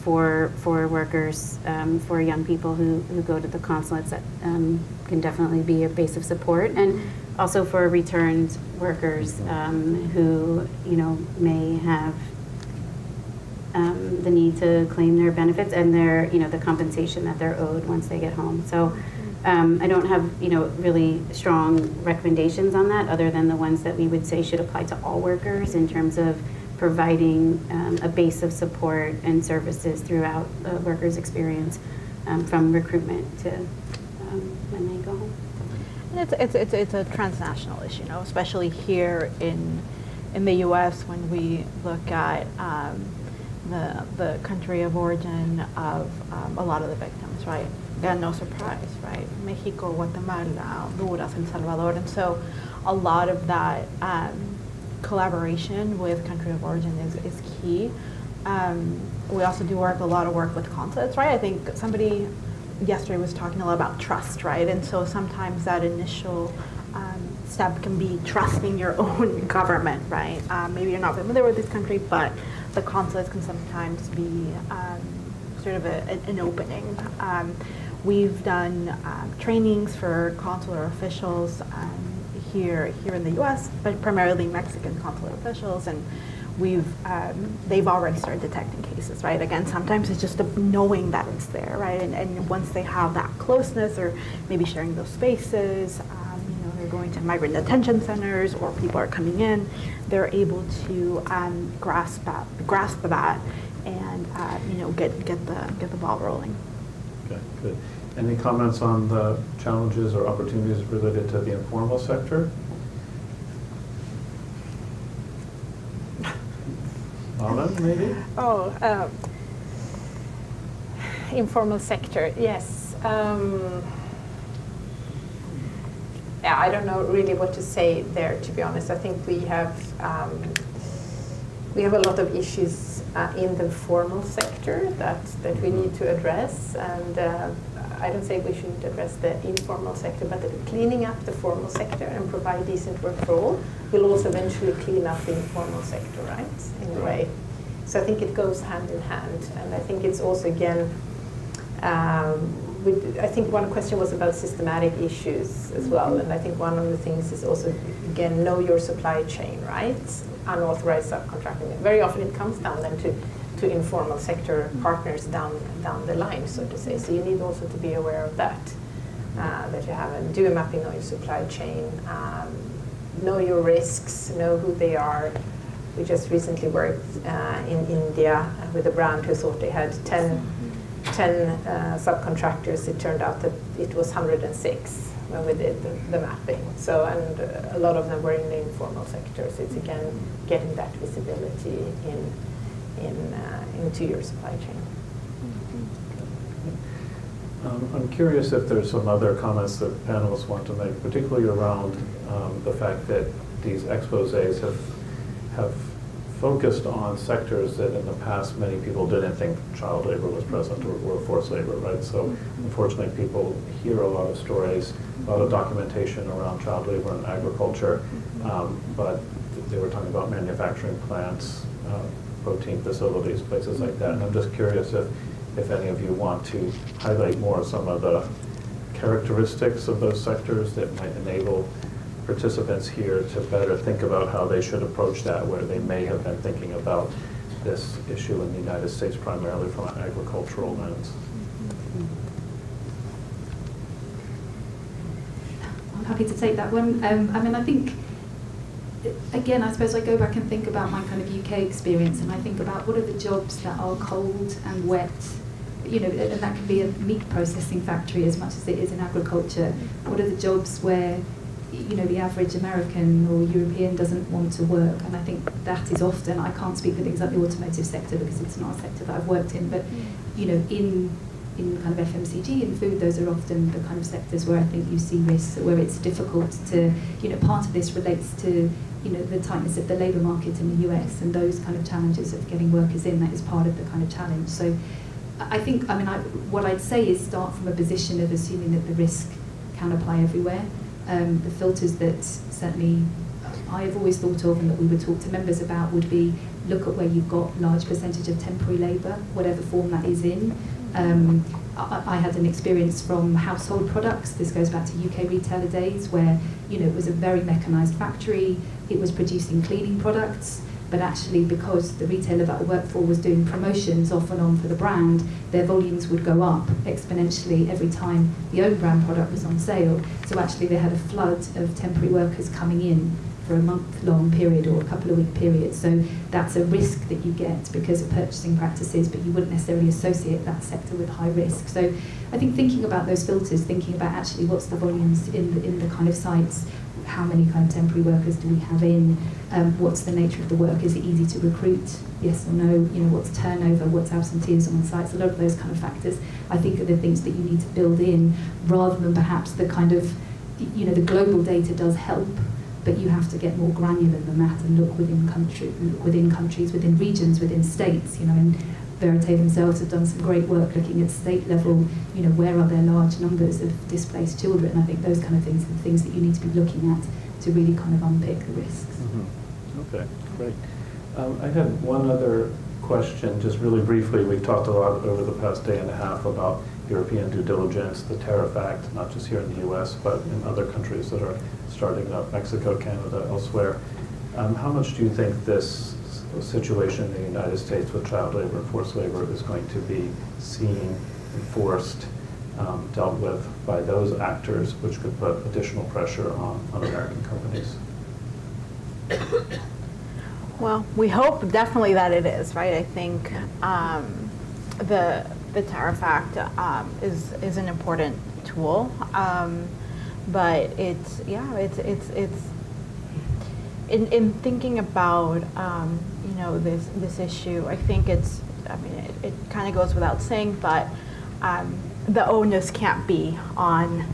for workers, for young people who go to the consulates, that can definitely be a base of support, and also for returned workers who may have the need to claim their benefits and their the compensation that they're owed once they get home. So. I don't have, really strong recommendations on that other than the ones that we would say should apply to all workers in terms of providing a base of support and services throughout a worker's experience from recruitment to when they go home. And it's a transnational issue, especially here in the U.S. when we look at the country of origin of a lot of the victims, right? Yeah, no surprise, right? Mexico, Guatemala, Honduras, El Salvador. And so a lot of that collaboration with country of origin is key. We also do a lot of work with consulates, right? I think somebody yesterday was talking a lot about trust, right? And so sometimes that initial step can be trusting your own government, right? Maybe you're not familiar with this country, but the consulates can sometimes be sort of an opening. We've done trainings for consular officials here in the U.S., but primarily Mexican consular officials, and they've already started detecting cases, right? Again, sometimes it's just knowing that it's there, right? And once they have that closeness, or maybe sharing those spaces, they're going to migrant detention centers, or people are coming in, they're able to grasp that, and get the ball rolling. Okay, good. Any comments on the challenges or opportunities related to the informal sector? Alan, maybe? Informal sector, yes. Yeah, I don't know really what to say there, to be honest. I think we have a lot of issues in the formal sector that we need to address, and I don't say we shouldn't address the informal sector, but cleaning up the formal sector and provide decent work for all will also eventually clean up the informal sector, right, in a way. So I think it goes hand in hand, and I think it's also, again, I think one question was about systematic issues as well, and I think one of the things is also, again, know your supply chain, right? Unauthorized subcontracting. Very often it comes down then to informal sector partners down the line, so to say. So you need also to be aware of that, that you have, and do a mapping of your supply chain, know your risks, know who they are. We just recently worked in India with a brand who thought they had 10 subcontractors. It turned out that it was 106 when we did the mapping. So, and a lot of them were in the informal sector. So it's, again, getting that visibility into your supply chain. I'm curious if there's some other comments that panelists want to make, particularly around the fact that these exposés have focused on sectors that in the past many people didn't think child labor was present or forced labor, right? So unfortunately people hear a lot of stories, a lot of documentation around child labor and agriculture, but they were talking about manufacturing plants, protein facilities, places like that. And I'm just curious if any of you want to highlight more some of the characteristics of those sectors that might enable participants here to better think about how they should approach that, where they may have been thinking about this issue in the United States primarily from an agricultural lens. I'm happy to take that one. I mean, I think, again, I suppose I go back and think about my kind of UK experience, and I think about what are the jobs that are cold and wet and that can be a meat processing factory as much as it is in agriculture. What are the jobs where, the average American or European doesn't want to work? And I think that is often, I can't speak for things like the automotive sector because it's not a sector that I've worked in, but, in kind of FMCG and food, those are often the kind of sectors where I think you see risks, where it's difficult to, part of this relates to, the tightness of the labour market in the US and those kind of challenges of getting workers in. That is part of the kind of challenge. So I think, what I'd say is start from a position of assuming that the risk can apply everywhere. The filters that certainly I have always thought of and that we would talk to members about would be look at where you've got large percentage of temporary labour, whatever form that is in. I had an experience from household products. This goes back to UK retailer days where, it was a very mechanised factory. It was producing cleaning products, but actually because the retailer that I worked for was doing promotions off and on for the brand, their volumes would go up exponentially every time the own brand product was on sale. So actually they had a flood of temporary workers coming in for a month-long period or a couple of week period. So that's a risk that you get because of purchasing practices, but you wouldn't necessarily associate that sector with high risk. So I think thinking about those filters, thinking about actually what's the volumes in the kind of sites, how many kind of temporary workers do we have in, what's the nature of the work, is it easy to recruit, yes or no, what's turnover, what's absenteeism on sites, a lot of those kind of factors I think are the things that you need to build in rather than perhaps the kind of, the global data does help, but you have to get more granular than that and look within countries, within regions, within states, and Verite themselves have done some great work looking at state level, where are there large numbers of displaced children. I think those kind of things are the things that you need to be looking at to really kind of unpick the risks. Mm-hmm. Okay, great. I had one other question, just really briefly. We've talked a lot over the past day and a half about European due diligence, the Tariff Act, not just here in the US, but in other countries that are starting up, Mexico, Canada, elsewhere. How much do you think this situation in the United States with child labor and forced labor is going to be seen, enforced, dealt with by those actors, which could put additional pressure on American companies? Well, we hope definitely that it is, right? I think the Tariff Act is an important tool, but it's in thinking about this issue. I think it kind of goes without saying, but the onus can't be on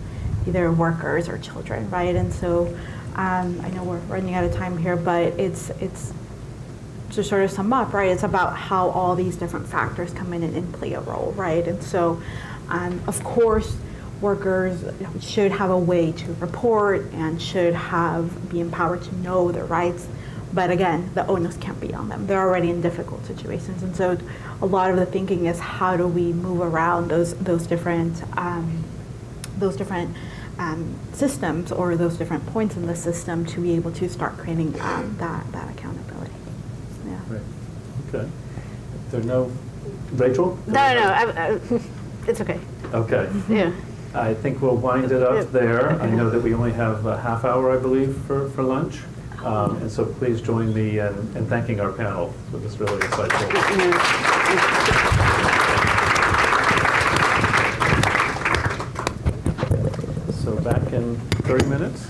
either workers or children, right? And so I know we're running out of time here, but it's to sort of sum up, right? It's about how all these different factors come in and play a role, right? And so, of course, workers should have a way to report and should be empowered to know their rights. But again, the onus can't be on them. They're already in difficult situations. And so a lot of the thinking is how do we move around those different systems or those different points in the system to be able to start creating that accountability. Yeah. Right. Okay. If there are no, Rachel? No, it's okay. Okay. Yeah. I think we'll wind it up there. I know that we only have a half hour, I believe, for lunch. And so please join me in thanking our panel for this really insightful. So back in 30 minutes.